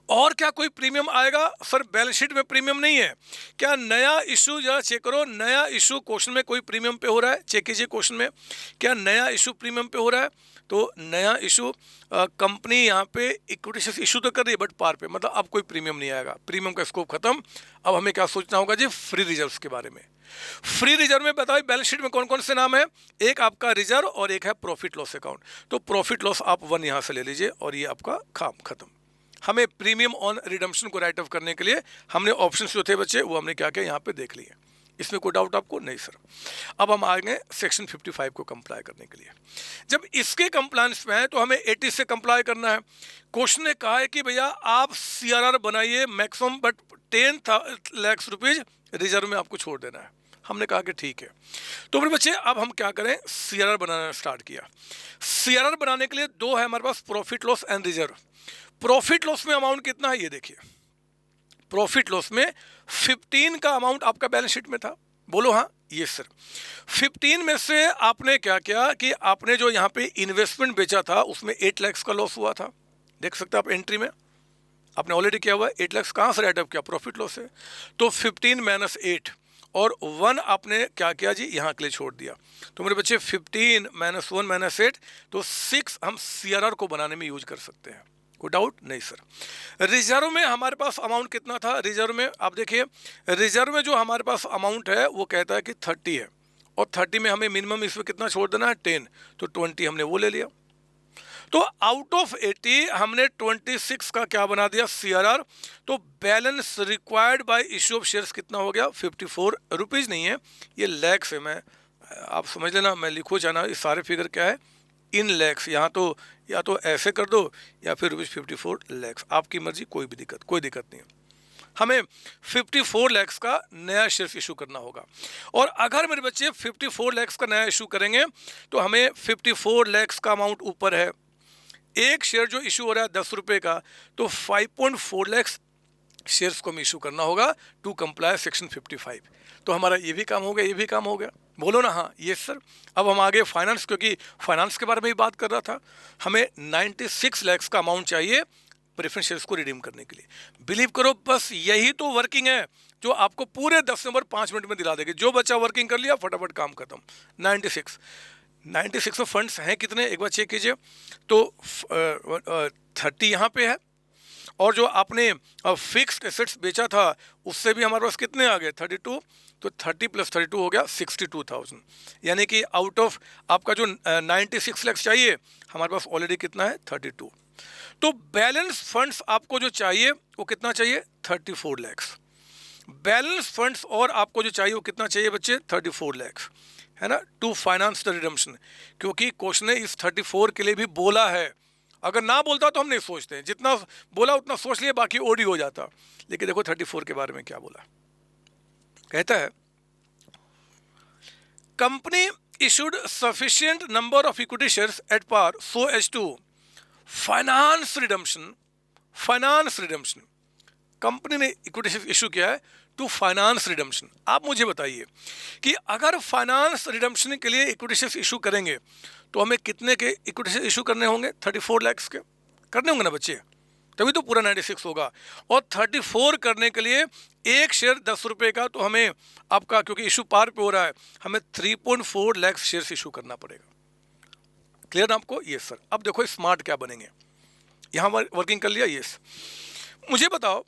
और क्या कोई प्रीमियम आएगा? सर बैलेंस शीट में प्रीमियम नहीं है। क्या नया इशू, जरा चेक करो, नया इशू क्वेश्चन में कोई प्रीमियम पे हो रहा है? चेक कीजिए क्वेश्चन में, क्या नया इशू प्रीमियम पे हो रहा है? तो नया इशू कंपनी यहाँ पे इक्विटी शेयर्स इशू तो कर रही है बट पार पे, मतलब अब कोई प्रीमियम नहीं आएगा, प्रीमियम का स्कोप खत्म। अब हमें क्या सोचना होगा जी? फ्री रिजर्व्स के बारे में। फ्री रिजर्व में बताओ बैलेंस शीट में कौन कौन से नाम है? एक आपका रिजर्व और एक है प्रॉफिट लॉस अकाउंट। तो प्रॉफिट लॉस आप 1 यहाँ से ले लीजिए और ये आपका काम खत्म। हमें प्रीमियम ऑन रिडम्पशन को राइट ऑफ करने के लिए हमने ऑप्शन जो थे बच्चे वो हमने क्या किया, यहाँ पे देख लिए। इसमें कोई डाउट आपको? नहीं सर। अब हम आएंगे सेक्शन 55 को कंप्लाई करने के लिए। जब इसके कंप्लायंस में है तो हमें 80 से कंप्लाई करना है। क्वेश्चन ने कहा है कि भैया आप सीआरआर बनाइए maximum, but 10 lakh rupees reserve में आपको छोड़ देना है। हमने कहा कि ठीक है। तो मेरे बच्चे अब हम क्या करें, सीआरआर बनाना स्टार्ट किया। सीआरआर बनाने के लिए 2 है हमारे पास, profit loss and reserve. Profit loss में अमाउंट कितना है ये देखिए। प्रॉफिट लॉस में 15 का अमाउंट आपका बैलेंस शीट में था, बोलो हाँ, ये सर। 15 में से आपने क्या किया कि आपने जो यहाँ पे इन्वेस्टमेंट बेचा था उसमें 8 लाख का लॉस हुआ था, देख सकते हैं आप एंट्री में, आपने ऑलरेडी किया हुआ है। 8 लाख कहाँ से राइट ऑफ किया? प्रॉफिट लॉस से। तो 15 माइनस 8 और 1 आपने क्या किया जी, यहाँ के लिए छोड़ दिया। तो मेरे बच्चे 15 माइनस 1 माइनस 8, तो 6 हम सीआरआर को बनाने में यूज कर सकते हैं, कोई डाउट नहीं सर। रिजर्व में हमारे पास अमाउंट कितना था? रिजर्व में आप देखिए, रिजर्व में जो हमारे पास अमाउंट है वो कहता है कि 30 है, और 30 में हमें मिनिमम इसमें कितना छोड़ देना है? 10। तो 20 हमने वो ले लिया। तो आउट ऑफ 80 हमने 26 का क्या बना दिया? सीआरआर। तो balance required by issue of shares कितना हो गया? 54 रुपीज़ नहीं है, ये लैक्स है। मैं, आप समझ लेना, मैं लिखो जाना, ये सारे फिगर क्या है? इन लैक्स। यहाँ तो या तो ऐसे कर दो या फिर रुपीज़ 54 लैक्स, आपकी मर्जी, कोई दिक्कत नहीं है। हमें 54 लैक्स का नया शेयर इशू करना होगा। और अगर मेरे बच्चे 54 लैक्स का नया इशू करेंगे तो हमें 54 लैक्स का अमाउंट ऊपर है, एक शेयर जो इशू हो रहा है 10 रुपये का, तो 5.4 लैक्स शेयर्स को हमें इशू करना होगा टू कंप्लाई सेक्शन 55। तो हमारा ये भी काम हो गया, ये भी काम हो गया। बोलो ना हाँ, ये सर। अब हम आगे फाइनेंस, क्योंकि फाइनेंस के बारे में ही बात कर रहा था। हमें 96 लाख का अमाउंट चाहिए प्रेफरेंस शेयर्स को रिडीम करने के लिए। बिलीव करो, बस यही तो वर्किंग है जो आपको पूरे 10 नंबर 5 मिनट में दिला देगी। जो बच्चा वर्किंग कर लिया, फटाफट काम खत्म। 96 में फंड्स हैं कितने, एक बार चेक कीजिए। तो 30 यहाँ पे है, और जो आपने फिक्स्ड एसेट्स बेचा था उससे भी हमारे पास कितने आ गए, 32। तो 30 + 32 हो गया 62,000। यानी कि आउट ऑफ आपका जो 96 लाख चाहिए, हमारे पास ऑलरेडी कितना है, 32। तो बैलेंस फंड्स आपको जो चाहिए वो कितना चाहिए, 34 लाख। बैलेंस फंड्स और आपको जो चाहिए वो कितना चाहिए बच्चे, 34 लाख, है ना, टू फाइनेंस द रिडम्पशन। क्योंकि क्वेश्चन ने इस 34 के लिए भी बोला है। अगर ना बोलता तो हम नहीं सोचते, जितना बोला उतना सोच लिए, बाकी ओडी हो जाता। लेकिन देखो 34 के बारे में क्या बोला, कहता है company issued sufficient number of equity shares at par so as to finance redemption। Company ने इक्विटी शेयर इशू किया है टू फाइनेंस रिडम्पशन। आप मुझे बताइए कि अगर फाइनेंस रिडम्पशन के लिए इक्विटी शेयर इशू करेंगे तो हमें कितने के इक्विटी शेयर इशू करने होंगे, 34 लाख के करने होंगे ना बच्चे, तभी तो पूरा 96 होगा। और 34 करने के लिए एक शेयर 10 रुपये का, तो हमें आपका, क्योंकि इशू पार पे हो रहा है, हमें 3.4 लाख शेयर इशू करना पड़ेगा। क्लियर ना आपको, ये सर। अब देखो स्मार्ट क्या बनेंगे, यहाँ वर्किंग कर लिया। ये मुझे बताओ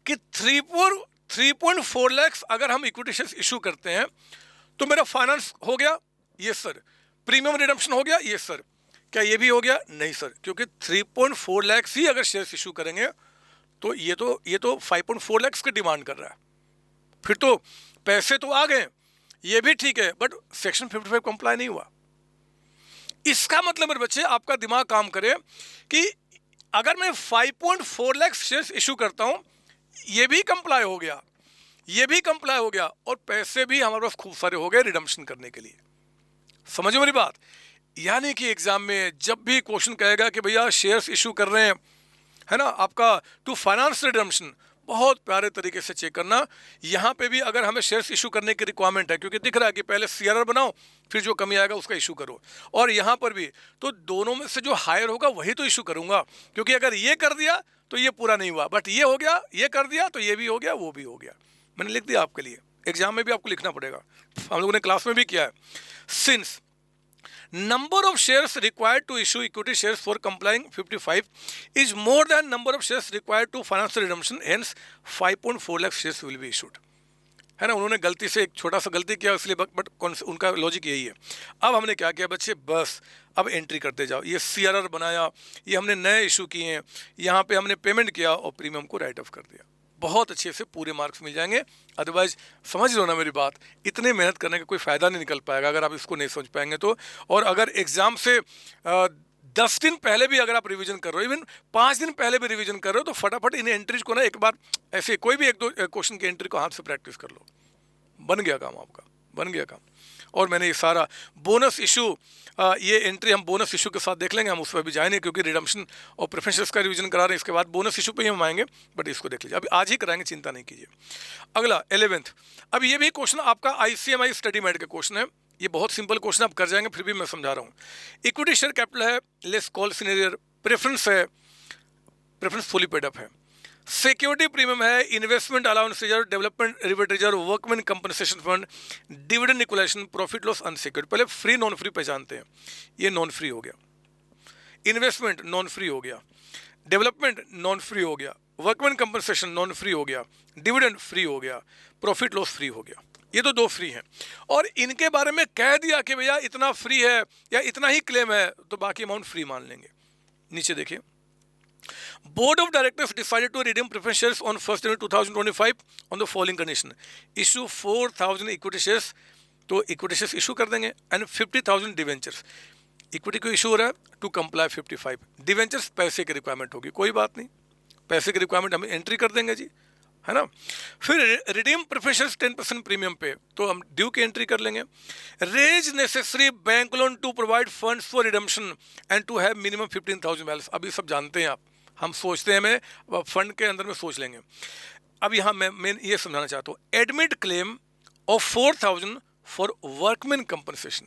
कि 3.4 लाख अगर हम इक्विटी शेयर इशू करते हैं तो मेरा फाइनेंस हो गया, ये सर। प्रीमियम रिडम्पशन हो गया, ये सर। क्या ये भी हो गया, नहीं सर, क्योंकि 3.4 लाख ही अगर शेयर्स इशू करेंगे तो ये तो 5.4 लाख की डिमांड कर रहा है। फिर तो पैसे तो आ गए, ये भी ठीक है, बट सेक्शन 55 कंप्लाई नहीं हुआ। इसका मतलब मेरे बच्चे, आपका दिमाग काम करे कि अगर मैं 5.4 लाख शेयर्स इशू करता हूं, ये भी कंप्लाई हो गया, ये भी कंप्लाई हो गया, और पैसे भी हमारे पास खूब सारे हो गए रिडम्पशन करने के लिए। समझो मेरी बात। यानी कि एग्जाम में जब भी क्वेश्चन कहेगा कि भैया शेयर्स इशू कर रहे हैं, है ना, आपका टू फाइनेंस रिडम्पशन, बहुत प्यारे तरीके से चेक करना। यहाँ पे भी अगर हमें शेयर्स इशू करने की रिक्वायरमेंट है, क्योंकि दिख रहा है कि पहले सीआरआर बनाओ, फिर जो कमी आएगा उसका इशू करो। और यहाँ पर भी तो दोनों में से जो हायर होगा वही तो इशू करूँगा, क्योंकि अगर ये कर दिया तो ये पूरा नहीं हुआ, बट ये हो गया, ये कर दिया तो ये भी हो गया, वो भी हो गया। मैंने लिख दिया आपके लिए, एग्जाम में भी आपको लिखना पड़ेगा, हम लोगों ने क्लास में भी किया है। Since number of shares required to issue equity shares for complying 55 is more than number of shares required to finance the redemption, hence 5.4 lakh shares will be issued। है ना, उन्होंने गलती से एक छोटा सा गलती किया इसलिए, बट उनका लॉजिक यही है। अब हमने क्या किया बच्चे, बस अब एंट्री करते जाओ। ये सीआरआर बनाया, ये हमने नए इशू किए हैं, यहाँ पे हमने पेमेंट किया और प्रीमियम को राइट ऑफ कर दिया। बहुत अच्छे से पूरे मार्क्स मिल जाएंगे। अदरवाइज समझ लो ना मेरी बात, इतने मेहनत करने का कोई फ़ायदा नहीं निकल पाएगा अगर आप इसको नहीं समझ पाएंगे तो। और अगर एग्ज़ाम से 10 दिन पहले भी अगर आप रिवीजन कर रहे हो, इवन 5 दिन पहले भी रिवीजन कर रहे हो, तो फटाफट इन एंट्रीज को ना एक बार ऐसे कोई भी 1-2 क्वेश्चन की एंट्री को हाथ से प्रैक्टिस कर लो, बन गया काम आपका, बन गया काम। और मैंने ये सारा बोनस इशू, ये एंट्री हम बोनस इशू के साथ देख लेंगे, हम उस पर भी जाएंगे, क्योंकि रिडम्पशन और प्रेफरेंसेस का रिवीजन करा रहे हैं, इसके बाद बोनस इशू पे ही हम आएंगे, बट इसको देख लीजिए, अभी आज ही कराएंगे, चिंता नहीं कीजिए। अगला 11th, अब ये भी क्वेश्चन आपका ICMI स्टडी मेड का क्वेश्चन है। ये बहुत सिंपल क्वेश्चन आप कर जाएंगे, फिर भी मैं समझा रहा हूँ। इक्विटी शेयर कैपिटल है, लेस कॉल सीनियर, प्रेफरेंस है, प्रेफरेंस फुली पेड अप है, सिक्योरिटी प्रीमियम है, investment allowance reserve, development rebate reserve, workman compensation fund, dividend equalisation, profit loss unsecured. पहले फ्री नॉन फ्री पहचानते हैं, ये नॉन फ्री हो गया, इन्वेस्टमेंट नॉन फ्री हो गया, डेवलपमेंट नॉन फ्री हो गया, वर्कमैन कंपनसेशन नॉन फ्री हो गया, डिविडेंड फ्री हो गया, प्रॉफिट लॉस फ्री हो गया। ये तो 2 फ्री हैं, और इनके बारे में कह दिया कि भैया इतना फ्री है या इतना ही क्लेम है, तो बाकी अमाउंट फ्री मान लेंगे। नीचे देखिए, Board of Directors decided to redeem preference shares on 1st January 2025 on the following condition: issue 4,000 equity shares, तो इक्विटी शेयर्स इशू कर देंगे, एंड 50,000 डिवेंचर्स। इक्विटी को इशू हो रहा है टू कंप्लाई 55, डिवेंचर्स पैसे की रिक्वायरमेंट होगी, कोई बात नहीं, पैसे की रिक्वायरमेंट हम एंट्री कर देंगे जी, है ना। फिर रिडीम प्रेफरेंस शेयर्स 10% प्रीमियम पे, तो हम ड्यू की एंट्री कर लेंगे। Raise necessary bank loan to provide funds for redemption and to have minimum 15,000 balance. अभी सब जानते हैं आप, हम सोचते हैं मैं फंड के अंदर में सोच लेंगे। अब यहाँ मैं ये समझाना चाहता हूँ, admit claim of 4,000 for workman compensation.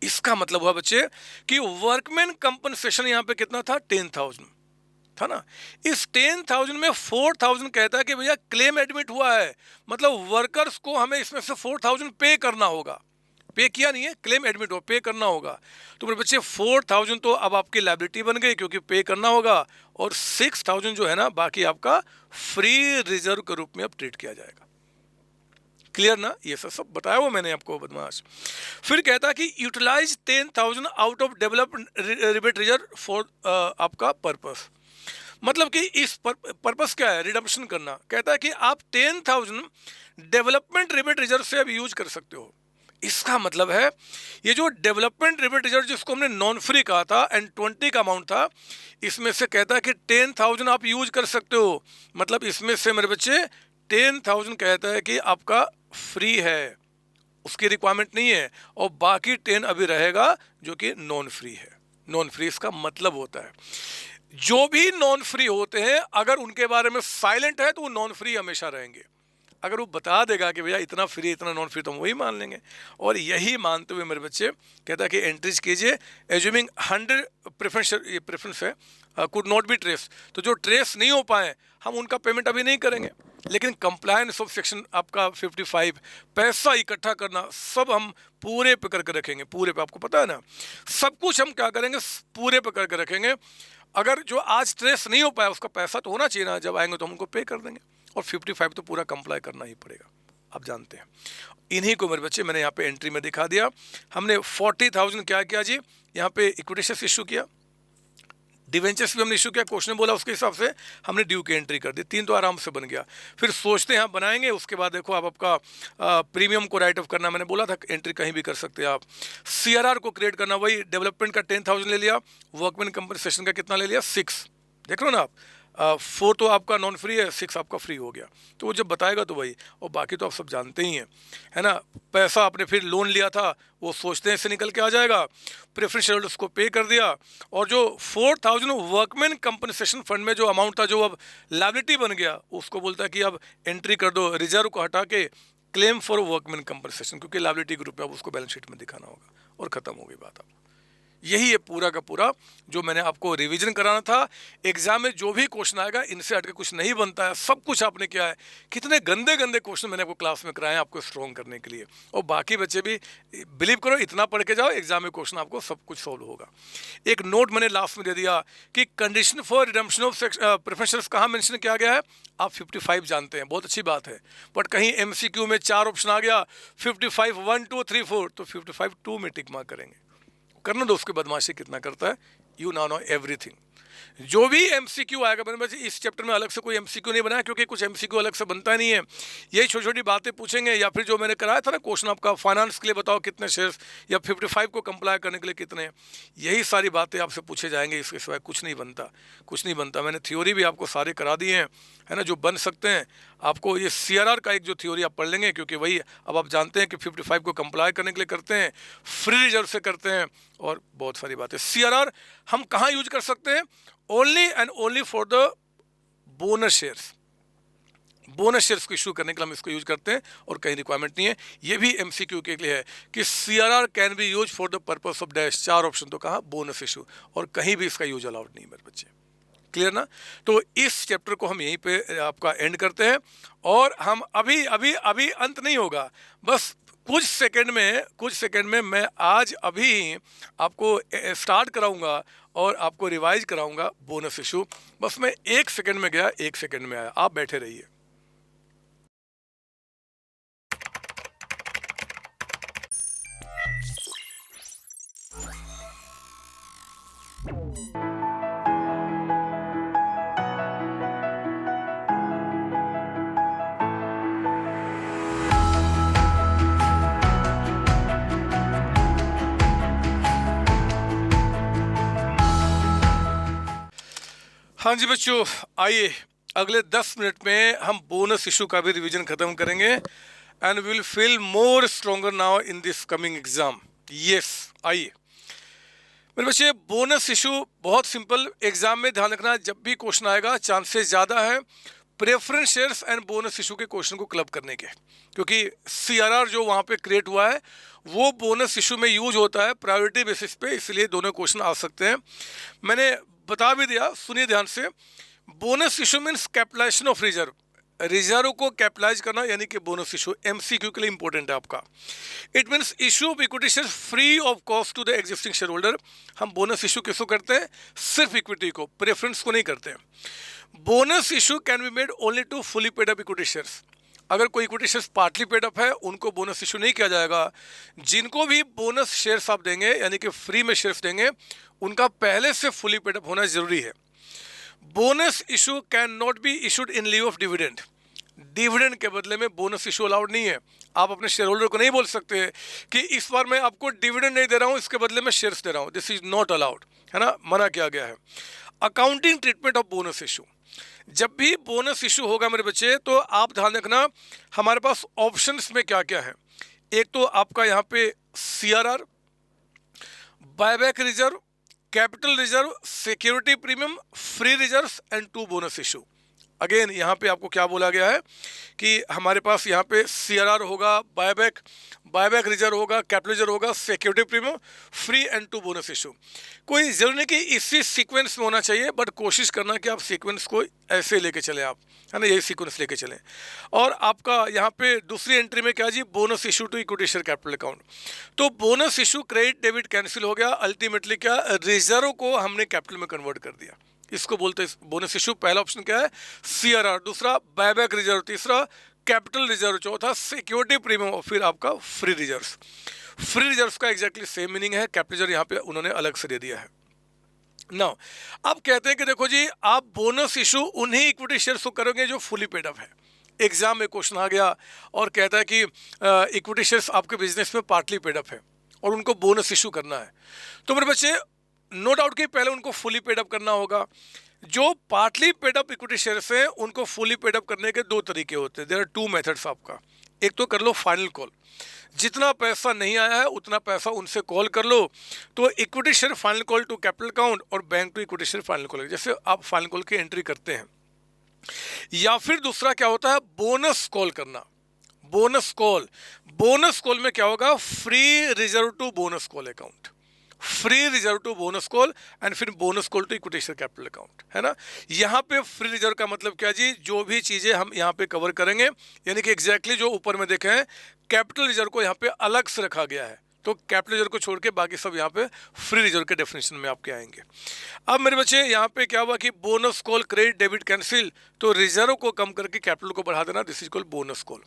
इसका मतलब हुआ बच्चे कि वर्कमैन कंपनसेशन यहाँ पे कितना था, 10,000 था ना। इस 10,000 में 4,000 कहता है कि भैया क्लेम एडमिट हुआ है, मतलब वर्कर्स को हमें इसमें से 4,000 पे करना होगा। पे किया नहीं है, क्लेम एडमिट हो, पे करना होगा। तो मेरे बच्चे 4,000 तो अब आपकी लायबिलिटी बन गई क्योंकि पे करना होगा, और 6,000 जो है ना बाकी आपका फ्री रिजर्व के रूप में अब ट्रीट किया जाएगा। क्लियर ना, ये सब बताया हुआ मैंने आपको बदमाश। फिर कहता है कि utilise 10,000 out of developed rebate reserve for आपका पर्पस। मतलब कि इस पर्पस क्या है, रिडम्पशन करना। कहता है कि आप 10,000 डेवलपमेंट रिबेट रिजर्व से अब यूज कर सकते हो। इसका मतलब है ये जो डेवलपमेंट रिबेट रिजर्व जिसको हमने नॉन फ्री कहा था एंड 20 का अमाउंट था, इसमें से कहता है कि 10,000 आप यूज कर सकते हो। मतलब इसमें से मेरे बच्चे 10,000 कहता है कि आपका फ्री है, उसकी रिक्वायरमेंट नहीं है, और बाकी 10 अभी रहेगा जो कि नॉन फ्री है। नॉन फ्री इसका मतलब होता है जो भी नॉन फ्री होते हैं अगर उनके बारे में साइलेंट है तो वो नॉन फ्री हमेशा रहेंगे। अगर वो बता देगा कि भैया इतना फ्री इतना नॉन फ्री, तो हम वही मान लेंगे। और यही मानते हुए मेरे बच्चे कहता है कि एंट्रीज कीजिए एज्यूमिंग 100 प्रेफरेंस है कुड नॉट बी ट्रेस। तो जो ट्रेस नहीं हो पाए हम उनका पेमेंट अभी नहीं करेंगे, लेकिन कंप्लायंस ऑफ सेक्शन आपका 55 पैसा इकट्ठा करना सब हम पूरे पे करके रखेंगे। पूरे पे, आपको पता है ना, सब कुछ हम क्या करेंगे, पूरे पे करके रखेंगे। अगर जो आज ट्रेस नहीं हो पाया उसका पैसा तो होना चाहिए ना, जब आएंगे तो हम उनको पे कर देंगे। और 55 तो पूरा कंप्लाई करना ही पड़ेगा, आप जानते हैं। इन्हीं को मेरे बच्चे मैंने यहाँ पे एंट्री में दिखा दिया। हमने 40,000 क्या किया जी, यहाँ पे इक्विटी शेयर्स इशू किया, डिवेंचर्स भी हमने इशू किया, क्वेश्चन बोला उसके हिसाब से हमने ड्यू की एंट्री कर दी। 3 तो आराम से बन गया। फिर सोचते हैं बनाएंगे, उसके बाद देखो आप आपका प्रीमियम को राइट ऑफ करना, मैंने बोला था एंट्री कहीं भी कर सकते हैं आप। CRR को क्रिएट करना, वही डेवलपमेंट का 10,000 ले लिया, वर्कमैन कंपनसेशन का कितना ले लिया, 6। देख लो ना आप, 4 तो आपका नॉन फ्री है, 6 आपका फ्री हो गया। तो वो जब बताएगा तो वही, और बाकी तो आप सब जानते ही हैं, है ना। पैसा आपने फिर लोन लिया था वो सोचते हैं इससे निकल के आ जाएगा, प्रेफरेंस शेयरहोल्डर्स को पे कर दिया, और जो 4,000 वर्कमैन कंपनसेशन फंड में जो अमाउंट था जो अब लायबिलिटी बन गया, उसको बोलता है कि अब एंट्री कर दो, रिजर्व को हटा के क्लेम फॉर वर्कमैन कंपनसेशन, क्योंकि लायबिलिटी ग्रुप है, अब उसको बैलेंस शीट में दिखाना होगा, और ख़त्म हो गई बात। अब यही है पूरा का पूरा जो मैंने आपको रिवीजन कराना था। एग्जाम में जो भी क्वेश्चन आएगा इनसे हटके कुछ नहीं बनता है, सब कुछ आपने किया है। कितने गंदे गंदे क्वेश्चन मैंने आपको क्लास में कराए हैं आपको स्ट्रॉन्ग करने के लिए, और बाकी बच्चे भी बिलीव करो इतना पढ़ के जाओ, एग्जाम में क्वेश्चन आपको सब कुछ सॉल्व होगा। एक नोट मैंने लास्ट में दे दिया कि condition for redemption of preference कहाँ मेंशन किया गया है, आप 55 जानते हैं, बहुत अच्छी बात है, बट कहीं MCQ में 4 ऑप्शन आ गया, 55 1 2 3 4, तो 55 2 में टिक मार्क करेंगे। करना दो, उसके बदमाशी कितना करता है, यू नाउ नो एवरीथिंग। जो भी MCQ आएगा, मैंने बस इस चैप्टर में अलग से कोई MCQ नहीं बनाया क्योंकि कुछ MCQ अलग से बनता नहीं है, यही छोटी छोटी बातें पूछेंगे। या फिर जो मैंने कराया था ना क्वेश्चन आपका फाइनेंस के लिए बताओ कितने शेयर्स, या 55 को कंप्लाई करने के लिए कितने, यही सारी बातें आपसे पूछे जाएंगे। इसके सिवाय कुछ नहीं बनता, कुछ नहीं बनता। मैंने थ्योरी भी आपको सारे करा दिए हैं, है ना, जो बन सकते हैं। आपको ये CRR का एक जो थ्योरी आप पढ़ लेंगे, क्योंकि वही अब आप जानते हैं कि 55 को कंप्लाई करने के लिए करते हैं, फ्री रिजर्व से करते हैं, और बहुत सारी बातें। CRR हम कहाँ यूज कर सकते हैं, only and only for the bonus shares. Bonus shares को इशू करने के लिए हम इसको यूज करते हैं, और कहीं रिक्वायरमेंट नहीं है। ये भी MCQ के लिए है कि CRR can be use for the purpose of dash, 4 option तो कहा बोनस इशू, और कहीं भी इसका यूज अलाउड नहीं है मेरे बच्चे। क्लियर ना। तो इस चैप्टर को हम यहीं पे आपका एंड करते हैं, और हम अभी अभी अभी अंत नहीं होगा, बस कुछ सेकंड में मैं आज अभी आपको स्टार्ट कराऊंगा और आपको रिवाइज कराऊंगा बोनस इशू। बस मैं 1 सेकंड में गया, 1 सेकंड में आया, आप बैठे रहिए। हाँ जी बच्चों, आइए अगले 10 मिनट में हम बोनस इशू का भी रिवीजन खत्म करेंगे, and will feel more stronger now in this coming exam. Yes, आइए मेरे बच्चे, बोनस इशू बहुत सिंपल। एग्जाम में ध्यान रखना, जब भी क्वेश्चन आएगा चांसेस ज़्यादा है preference shares and bonus issue के क्वेश्चन को क्लब करने के, क्योंकि सीआरआर जो वहाँ पे क्रिएट हुआ है वो बोनस इशू में यूज होता है प्रायोरिटी बेसिस पे, इसलिए दोनों क्वेश्चन आ सकते हैं। मैंने बता भी दिया, सुनिए ध्यान से। Bonus issue means capitalisation of reserve, reserve को कैपिटलाइज करना, यानी कि बोनस इशू एमसीक्यू के लिए इंपॉर्टेंट है आपका। It means issue of equity share free of cost to the existing share holder. हम बोनस इशू किसको करते हैं? सिर्फ इक्विटी को, प्रेफरेंस को नहीं करते हैं। Bonus issue can be made only to fully paid up equity shares. अगर कोई equity shares partly paid up है उनको बोनस इशू नहीं किया जाएगा। जिनको भी बोनस शेयर्स आप देंगे, यानी कि फ्री में शेयर्स देंगे, उनका पहले से फुली पेड अप होना जरूरी है। Bonus issue can not be issued in leave of dividend. Dividend के बदले में बोनस इशू अलाउड नहीं है। आप अपने शेयर होल्डर को नहीं बोल सकते कि इस बार मैं आपको डिविडेंड नहीं दे रहा हूं, इसके बदले में शेयर्स दे रहा हूं। दिस इज नॉट अलाउड, है ना, मना किया गया है। Accounting treatment of bonus issue, जब भी बोनस इशू होगा मेरे बच्चे तो आप ध्यान रखना हमारे पास ऑप्शंस में क्या क्या है। एक तो आपका यहाँ पे CRR, buyback reserve, capital reserve, security premium, free reserves and 2 bonus issue. Again यहाँ पे आपको क्या बोला गया है कि हमारे पास यहाँ पे सीआरआर होगा, बायबैक रिजर्व होगा, कैपिटल रिजर्व होगा, security premium, free and 2 bonus issue. कोई जरूरी नहीं कि इसी सीक्वेंस में होना चाहिए, बट कोशिश करना कि आप सीक्वेंस को ऐसे लेके चलें आप, है ना, यही सीक्वेंस लेके चलें। और आपका यहाँ पे दूसरी एंट्री में क्या जी, bonus issue to equity share capital account. तो bonus issue credit debit cancel हो गया, अल्टीमेटली क्या, रिजर्व को हमने कैपिटल में कन्वर्ट कर दिया। इसको बोलते हैं बोनस इशू। पहला ऑप्शन क्या है? सीआरआर, दूसरा बायबैक रिजर्व, तीसरा कैपिटल रिजर्व, चौथा सिक्योरिटी प्रीमियम और फिर आपका फ्री रिजर्व्स। फ्री रिजर्व्स का एग्जैक्टली सेम मीनिंग है, कैपिटल रिजर्व यहाँ पे उन्होंने अलग से दे दिया है। नाउ अब कहते हैं कि देखो जी, आप बोनस इशू उन्हीं इक्विटी शेयर्स को करोगे जो फुली पेड अप है। एग्जाम में क्वेश्चन आ गया और कहता है कि इक्विटी शेयर्स आपके बिजनेस में पार्टली पेड अप है और उनको बोनस इशू करना है, तो मेरे बच्चे नो डाउट कि पहले उनको फुली पेड अप करना होगा। जो partly paid up equity shares हैं उनको फुली पेड अप करने के 2 तरीके होते हैं। देयर आर 2 मेथड्स आपका। एक तो कर लो फाइनल कॉल, जितना पैसा नहीं आया है उतना पैसा उनसे कॉल कर लो, तो equity share final call to capital account और bank to equity share final call, जैसे आप फाइनल कॉल की एंट्री करते हैं। या फिर दूसरा क्या होता है, बोनस कॉल करना। बोनस कॉल में क्या होगा, free reserve to bonus call account, free reserve to bonus call and फिर bonus call to equity share capital account, है ना। यहाँ पे फ्री रिजर्व का मतलब क्या जी, जो भी चीज़ें हम यहाँ पे कवर करेंगे, यानी कि एग्जैक्टली जो ऊपर में देखे हैं, कैपिटल रिजर्व को यहाँ पे अलग से रखा गया है, तो कैपिटल रिजर्व को छोड़ के बाकी सब यहाँ पे फ्री रिजर्व के डेफिनेशन में आपके आएंगे। अब मेरे बच्चे यहाँ पे क्या हुआ कि bonus call credit debit cancel, तो रिजर्व को कम करके कैपिटल को बढ़ा देना, this is called bonus call.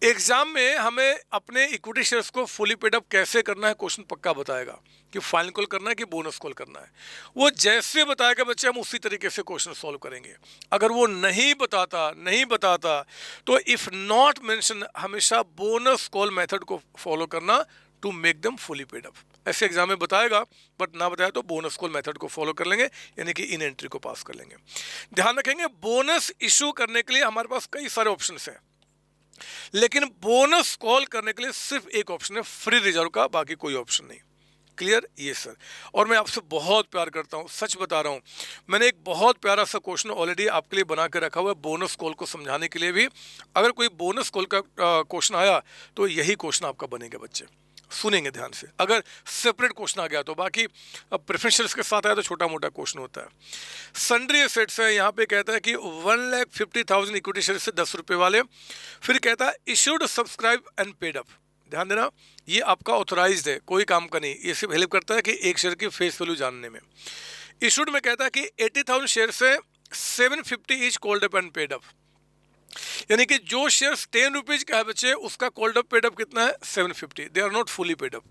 Exam में हमें अपने इक्विटी शेयर्स को फुली पेड अप कैसे करना है क्वेश्चन पक्का बताएगा कि फाइनल कॉल करना है कि बोनस कॉल करना है। वो जैसे बताएगा बच्चे हम उसी तरीके से क्वेश्चन सॉल्व करेंगे। अगर वो नहीं बताता तो इफ नॉट मेंशन हमेशा बोनस कॉल मेथड को फॉलो करना to make them fully paid up. ऐसे एग्जाम में बताएगा, बट ना बताया तो बोनस कॉल मेथड को फॉलो कर लेंगे, यानी कि इन एंट्री को पास कर लेंगे। ध्यान रखेंगे बोनस इशू करने के लिए हमारे पास कई सारे ऑप्शन हैं, लेकिन बोनस कॉल करने के लिए सिर्फ एक ऑप्शन है, फ्री रिजर्व का, बाकी कोई ऑप्शन नहीं। क्लियर? ये सर। और मैं आपसे बहुत प्यार करता हूँ, सच बता रहा हूँ। मैंने एक बहुत प्यारा सा क्वेश्चन ऑलरेडी आपके लिए बना के रखा हुआ है बोनस कॉल को समझाने के लिए भी। अगर कोई बोनस कॉल का क्वेश्चन आया तो यही क्वेश्चन आपका बनेगा बच्चे, सुनेंगे ध्यान से। अगर सेपरेट क्वेश्चन आ गया तो बाकी प्रेफरेंशियल्स के साथ आया तो छोटा मोटा क्वेश्चन होता है। सन्ड्री एसेट्स है, यहाँ पे कहता है कि 1,50,000 इक्विटी शेयर से 10 रुपये वाले। फिर कहता है issued subscribe and paid up. ध्यान देना, ये आपका ऑथोराइज्ड है, कोई काम का नहीं, ये सिर्फ हेल्प करता है कि एक शेयर की फेस वैल्यू जानने में। इशूड में कहता है कि 80,000 शेयर से 750 each called up and paid up, यानी कि जो शेयर्स 10 रुपीज का है बच्चे उसका कॉल्ड अप पेड अप कितना है, 750। They are not fully paid up.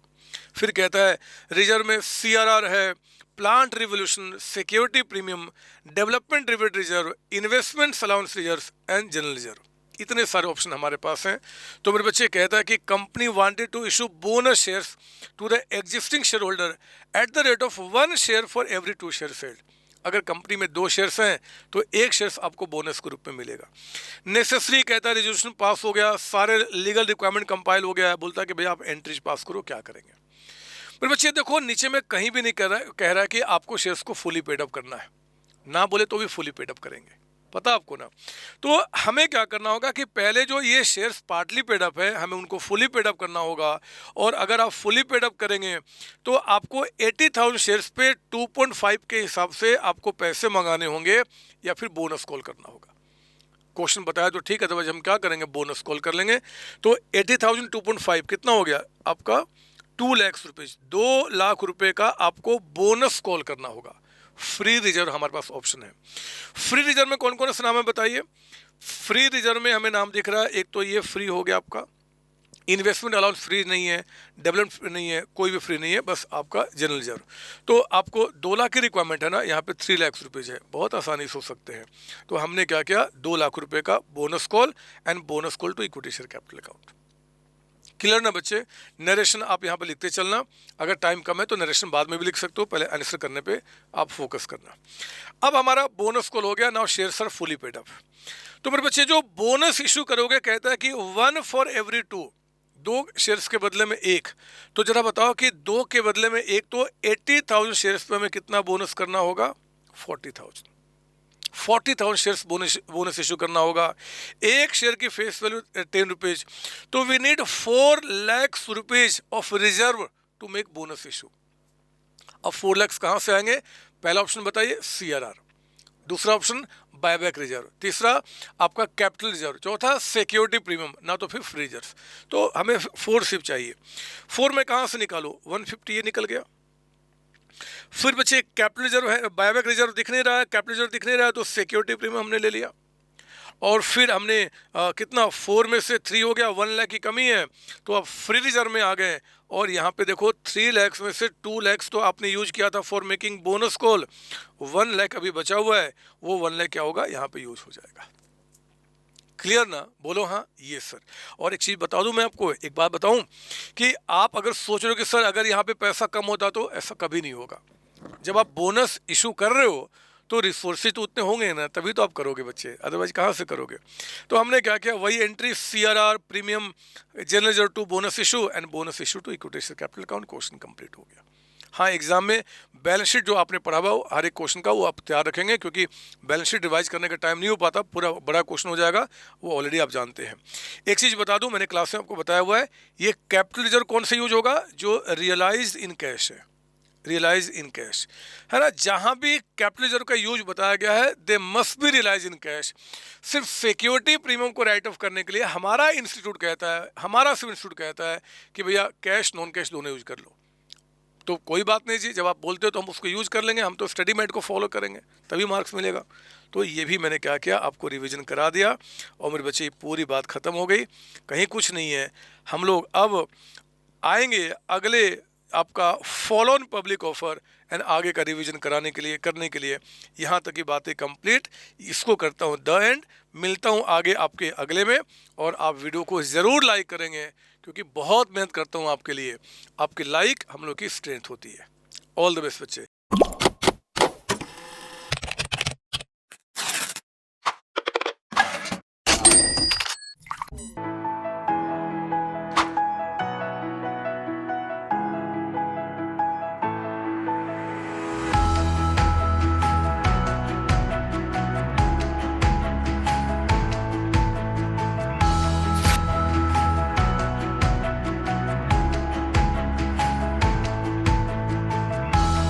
फिर कहता है रिजर्व में सीआरआर है, plant revaluation, security premium, development rebate reserve, investment allowance reserve and general reserve. इतने सारे ऑप्शन हमारे पास हैं। तो मेरे बच्चे कहता है कि company wanted to issue bonus shares to the existing share holder at the rate of 1 share for every 2 share sold. अगर कंपनी में 2 शेयर्स हैं तो 1 शेयर्स आपको बोनस के रूप में मिलेगा। नेसेसरी कहता है रेजोल्यूशन पास हो गया, सारे लीगल रिक्वायरमेंट कंपाइल हो गया है, बोलता है कि भैया आप एंट्रीज पास करो, क्या करेंगे। पर बच्चे देखो नीचे में कहीं भी नहीं कह रहा है कि आपको शेयर्स को फुली पेड अप करना है, ना बोले तो भी फुली पेड अप करेंगे। पता आपको ना। तो हमें क्या करना होगा कि पहले जो ये शेयर्स पार्टली पेड अप है, हमें उनको फुली पेड अप करना होगा। और अगर आप फुली पेड अप करेंगे तो आपको 80,000 शेयर्स पे 2.5 के हिसाब से आपको पैसे मंगाने होंगे या फिर बोनस कॉल करना होगा। क्वेश्चन बताया तो ठीक है, तो हम क्या करेंगे, बोनस कॉल कर लेंगे। तो 80,000 2.5 कितना हो गया आपका, 2 लाख रुपए। 2 लाख रुपए का आपको बोनस कॉल करना होगा। फ्री रिजर्व हमारे पास ऑप्शन है। फ्री रिजर्व में कौन कौन से नाम है बताइए। फ्री रिजर्व में हमें नाम दिख रहा है, एक तो ये फ्री हो गया आपका, इन्वेस्टमेंट अलाउंस फ्री नहीं है, डेवलपमेंट नहीं है, कोई भी फ्री नहीं है, बस आपका जनरल रिजर्व। तो आपको 2 लाख की रिक्वायरमेंट है ना, यहाँ पे 3 लाख रुपीज़ है, बहुत आसानी से हो सकते हैं। तो हमने क्या किया, 2 लाख रुपए का bonus call and bonus call to equity share capital account. Clear ना बच्चे। नरेशन आप यहाँ पे लिखते चलना, अगर टाइम कम है तो नरेशन बाद में भी लिख सकते हो, पहले आंसर करने पे आप फोकस करना। अब हमारा बोनस कॉल हो गया, now shares are fully paid up. तो मेरे बच्चे जो बोनस इशू करोगे, कहता है कि 1 फॉर एवरी 2, 2 शेयर्स के बदले में 1। तो जरा बताओ कि 2 के बदले में 1, तो 80,000 शेयर्स पे हमें कितना बोनस करना होगा, 40,000। 40,000 शेयर्स बोनस इशू करना होगा। एक शेयर की फेस वैल्यू 10 रुपीज, तो we need 4 lakh rupees of reserve to make bonus issue. अब 4 लाख कहां से आएंगे, पहला ऑप्शन बताइए CRR, दूसरा ऑप्शन बायबैक रिजर्व, तीसरा आपका कैपिटल रिजर्व, चौथा सिक्योरिटी प्रीमियम, ना तो फिर फ्री रिजर्व। तो हमें 4 सिर्फ चाहिए। 4 में कहां से निकालो, 150 ये निकल गया। फिर बच्चे कैपिटल रिजर्व है, बायबैक रिजर्व दिख नहीं रहा है, कैपिटल रिजर्व दिख नहीं रहा है, तो सिक्योरिटी प्रीमियम हमने ले लिया। और फिर हमने कितना, 4 में से 3 हो गया, 1 लाख की कमी है, तो अब फ्री रिजर्व में आ गए। और यहाँ पे देखो 3 लाख में से 2 लाख तो आपने यूज किया था for making bonus call, 1 lakh अभी बचा हुआ है, वो 1 लाख क्या होगा, यहाँ पे यूज हो जाएगा। क्लियर ना, बोलो हाँ ये सर। और एक चीज़ बता दूं मैं आपको, एक बात बताऊं कि आप अगर सोच रहे हो कि सर अगर यहाँ पे पैसा कम होता, तो ऐसा कभी नहीं होगा। जब आप बोनस इशू कर रहे हो तो रिसोर्सेज तो उतने होंगे ना, तभी तो आप करोगे बच्चे, अदरवाइज कहाँ से करोगे। तो हमने क्या किया, वही entry CRR premium general reserve to bonus issue and bonus issue to equity share capital account, question complete हो गया। हाँ, एग्जाम में बैलेंस शीट जो आपने पढ़ा हुआ हर एक क्वेश्चन का वो आप तैयार रखेंगे, क्योंकि बैलेंस शीट रिवाइज करने का टाइम नहीं हो पाता, पूरा बड़ा क्वेश्चन हो जाएगा, वो ऑलरेडी आप जानते हैं। एक चीज़ बता दूं, मैंने क्लास में आपको बताया हुआ है, ये कैपिटल रिजर्व कौन से यूज होगा, जो रियलाइज इन कैश है, रियलाइज इन कैश है ना। जहां भी कैपिटल रिजर्व का यूज बताया गया है, they must be realise in cash. सिर्फ सिक्योरिटी प्रीमियम को राइट ऑफ करने के लिए हमारा इंस्टीट्यूट कहता है, हमारा सिर्फ इंस्टीट्यूट कहता है कि भैया कैश नॉन कैश दोनों यूज कर लो। तो कोई बात नहीं जी, जब आप बोलते हो तो हम उसको यूज़ कर लेंगे, हम तो स्टडी मेट को फॉलो करेंगे, तभी मार्क्स मिलेगा। तो ये भी मैंने क्या किया, आपको रिवीजन करा दिया, और मेरे बच्चे पूरी बात ख़त्म हो गई, कहीं कुछ नहीं है। हम लोग अब आएंगे अगले आपका follow on public offer and आगे का रिवीजन कराने के लिए, करने के लिए। यहाँ तक की बातें कंप्लीट, इसको करता हूँ द एंड। मिलता हूँ आगे आपके अगले में, और आप वीडियो को ज़रूर लाइक करेंगे, क्योंकि बहुत मेहनत करता हूँ आपके लिए। आपकी लाइक हम लोग की स्ट्रेंथ होती है। ऑल द बेस्ट बच्चे।